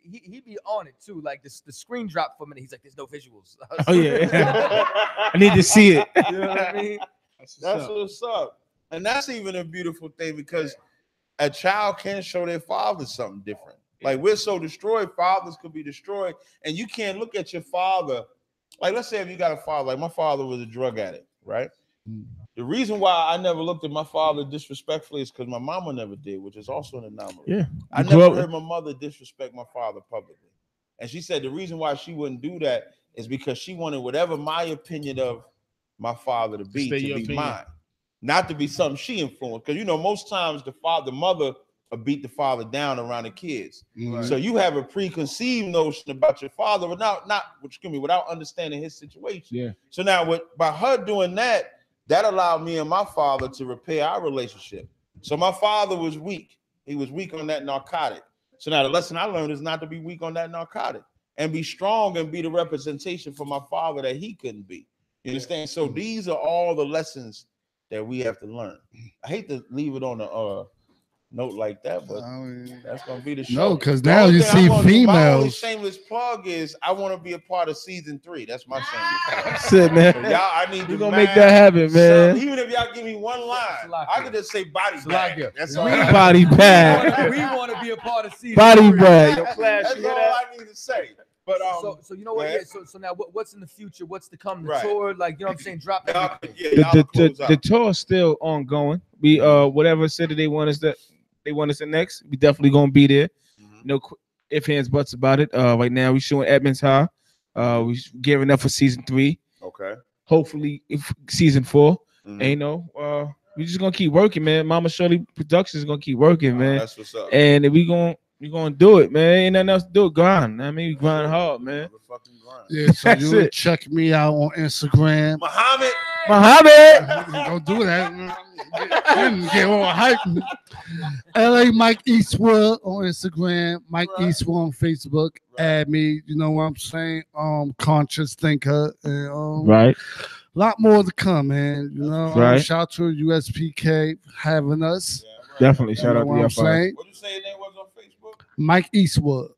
he be on it too. Like the screen dropped for a minute. He's like, "There's no visuals." Oh yeah. I need to see it. You know what I mean? That's what's up. And that's even a beautiful thing, because a child can show their father something different. Like, we're so destroyed, fathers could be destroyed, and you can't look at your father. Like, let's say if you got a father, like my father was a drug addict, right? The reason why I never looked at my father disrespectfully is because my mama never did, which is also an anomaly. Yeah, I never heard my mother disrespect my father publicly. And she said the reason why she wouldn't do that is because she wanted whatever my opinion of my father to be mine. Not to be something she influenced. Because, you know, most times the mother will beat the father down around the kids. Right. So you have a preconceived notion about your father without understanding his situation. Yeah. So now by her doing that allowed me and my father to repair our relationship. So my father was weak. He was weak on that narcotic. So now the lesson I learned is not to be weak on that narcotic, and be strong and be the representation for my father that he couldn't be. You understand? So these are all the lessons that we have to learn. I hate to leave it on a note like that, but that's gonna be the show. No, because now you see females. My only shameless plug is I want to be a part of season 3. That's my shameless plug. Shit, man. So y'all, I need to make that happen, man. Even if y'all give me one line, I could just say body bag. That's all. Body bag. We want to be a part of season body 3. bag. That's all I need to say. But so you know what? Yeah, so now what's in the future? What's to come? The tour, like, you know what I'm saying? Drop everything. The tour is still ongoing. We whatever city they want us in next, we definitely gonna be there. No ifs, ands, buts about it. Right now we showing Edmonds High. We gearing up for season 3. Okay. Hopefully season 4. And you know, we just gonna keep working, man. Mama Shirley Productions is gonna keep working, man. That's what's up. And we gonna do it, man. Ain't nothing else to do. Grind. I mean, we grind hard, man. Yeah, so you would check me out on Instagram. Muhammad. Don't do that. Get all hype. LA Mike Eastwood on Instagram, Mike Eastwood on Facebook. Add me, you know what I'm saying? Conscious thinker. And, right. A lot more to come, man. You know, right. Shout out to USPK having us. Definitely. Shout out to you. What you say your name was on Facebook? Mike Eastwood.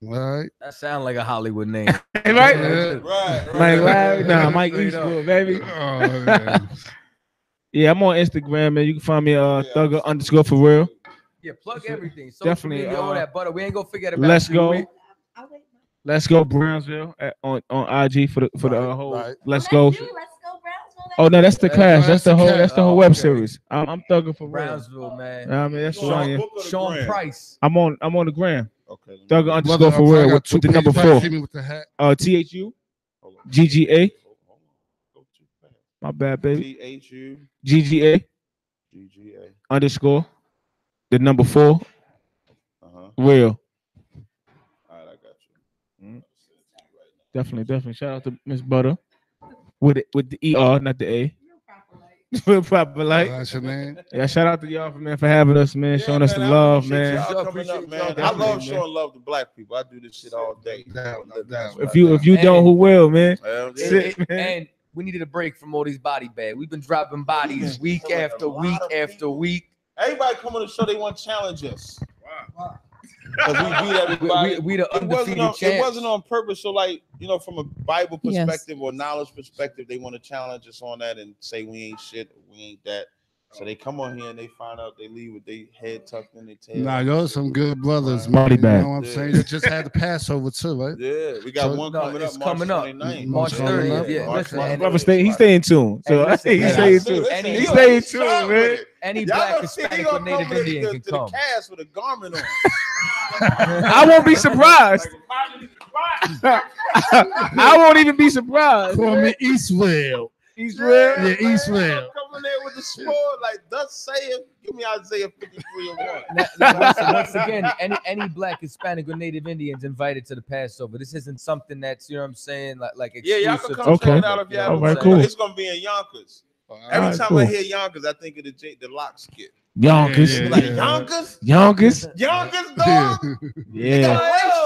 Right. That sounds like a Hollywood name. Right? Right. Mike Eastwood, baby. Yeah, I'm on Instagram, man. You can find me Thugger_ for real. Yeah, plug everything. Social Definitely media, all that butter. We ain't gonna forget about Let's go Brownsville on IG for the whole Let's Go. Oh no, that's the class. That's the whole web series. I'm Thugger for real. Brownsville, man. I mean, that's Sean Price. I'm on the gram. Okay. Thugger_ for real with the number 4. THU GGA. My bad, baby. THU GGA _ the number 4. Real. All right, I got you. Definitely. Shout out to Miss Butter with the ER, not the A. Proper Light. That's your name. Yeah, shout out to y'all for having us, man. Showing us some love, man. Y'all coming up, man. I love showing love to black people. I do this shit all day. If you don't, who will, man? And we needed a break from all these body bags. We've been dropping bodies week after week after week. Everybody come on the show, they want to challenge us. Wow. Because we beat everybody. We the undefeated champs. It wasn't on purpose. So, like, you know, from a Bible perspective or knowledge perspective, they want to challenge us on that and say we ain't shit, we ain't that. So they come on here and they find out they leave with their head tucked in their tail. Nah, y'all some good brothers, man. You know what I'm saying? You just had the Passover too, right? Yeah, we got one coming up. Coming up, March 30th. Yeah, listen, my brother he's staying tuned. So he's staying tuned. He's staying tuned, man. Any black, Hispanic, or Native Indian can come. The cast with a garment on. I won't be surprised. I won't even be surprised. Call me Israel. Israel? Yeah, Israel. Come in there with the sword, like, thus saith. Give me Isaiah 53:1. Once again, any black, Hispanic, or Native Indians invited to the Passover. This isn't something that's, you know what I'm saying, like exclusive. Yeah, y'all can come check out if you have right, cool. It's gonna be in Yonkers. Every time I hear Yonkers, I think of the Lock skit. Yonkers. Like Yonkers? Yonkers, dog. Yeah.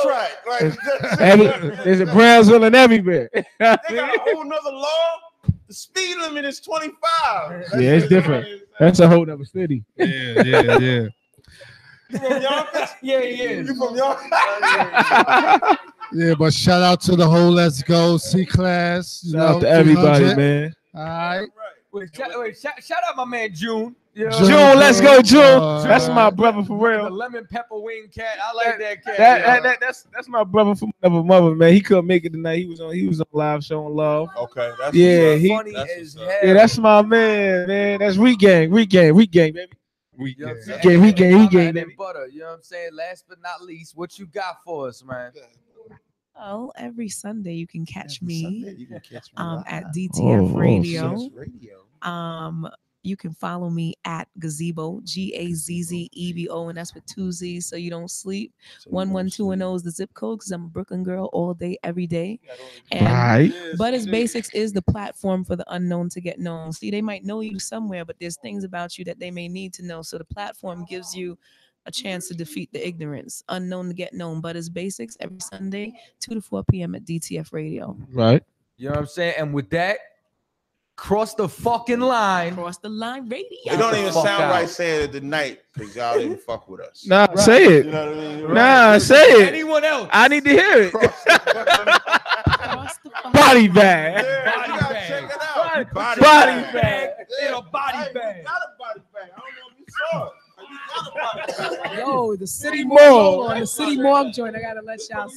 Racetrack. Like, there's a Brownsville and everywhere. They got a whole nother law. The speed limit is 25. Yeah, it's different. That's a whole nother city. Yeah. You from Yonkers? Yeah, he is. You from Yonkers? Yeah, but shout out to the whole Let's Go C-Class. Shout out to everybody, man. All right. Wait, shout out my man June. June, let's go, June. That's my brother for real. The lemon pepper wing cat. I like that cat. That's my brother from another mother, man. He couldn't make it tonight. He was on live showing love. Okay, that's funny as hell. Yeah, that's my man. That's regang, baby. Regang, baby. Butter, you know what I'm saying? Last but not least, what you got for us, man? Well, every Sunday you can catch me at DTF Radio. You can follow me at Gazebo, GAZZEBO, and that's with 2 Z's, so you don't sleep. 11210 is the zip code because I'm a Brooklyn girl all day, every day. And But It's Basics is the platform for the unknown to get known. See, they might know you somewhere, but there's things about you that they may need to know. So the platform gives you a chance to defeat the ignorance. Unknown to get known. But It's Basics every Sunday, 2 to 4 p.m. at DTF Radio. Right. You know what I'm saying? And with that, cross the fucking line. Cross the line radio. It don't even sound right saying it tonight because y'all didn't fuck with us. Nah, say it. You know what I mean? Nah, say it. Anyone else? I need to hear it. Body bag. Check it out. Body bag. In a body bag. Got a body bag. I don't know if you saw it. Yo, the City Morgue on the City Morgue joint. I gotta let y'all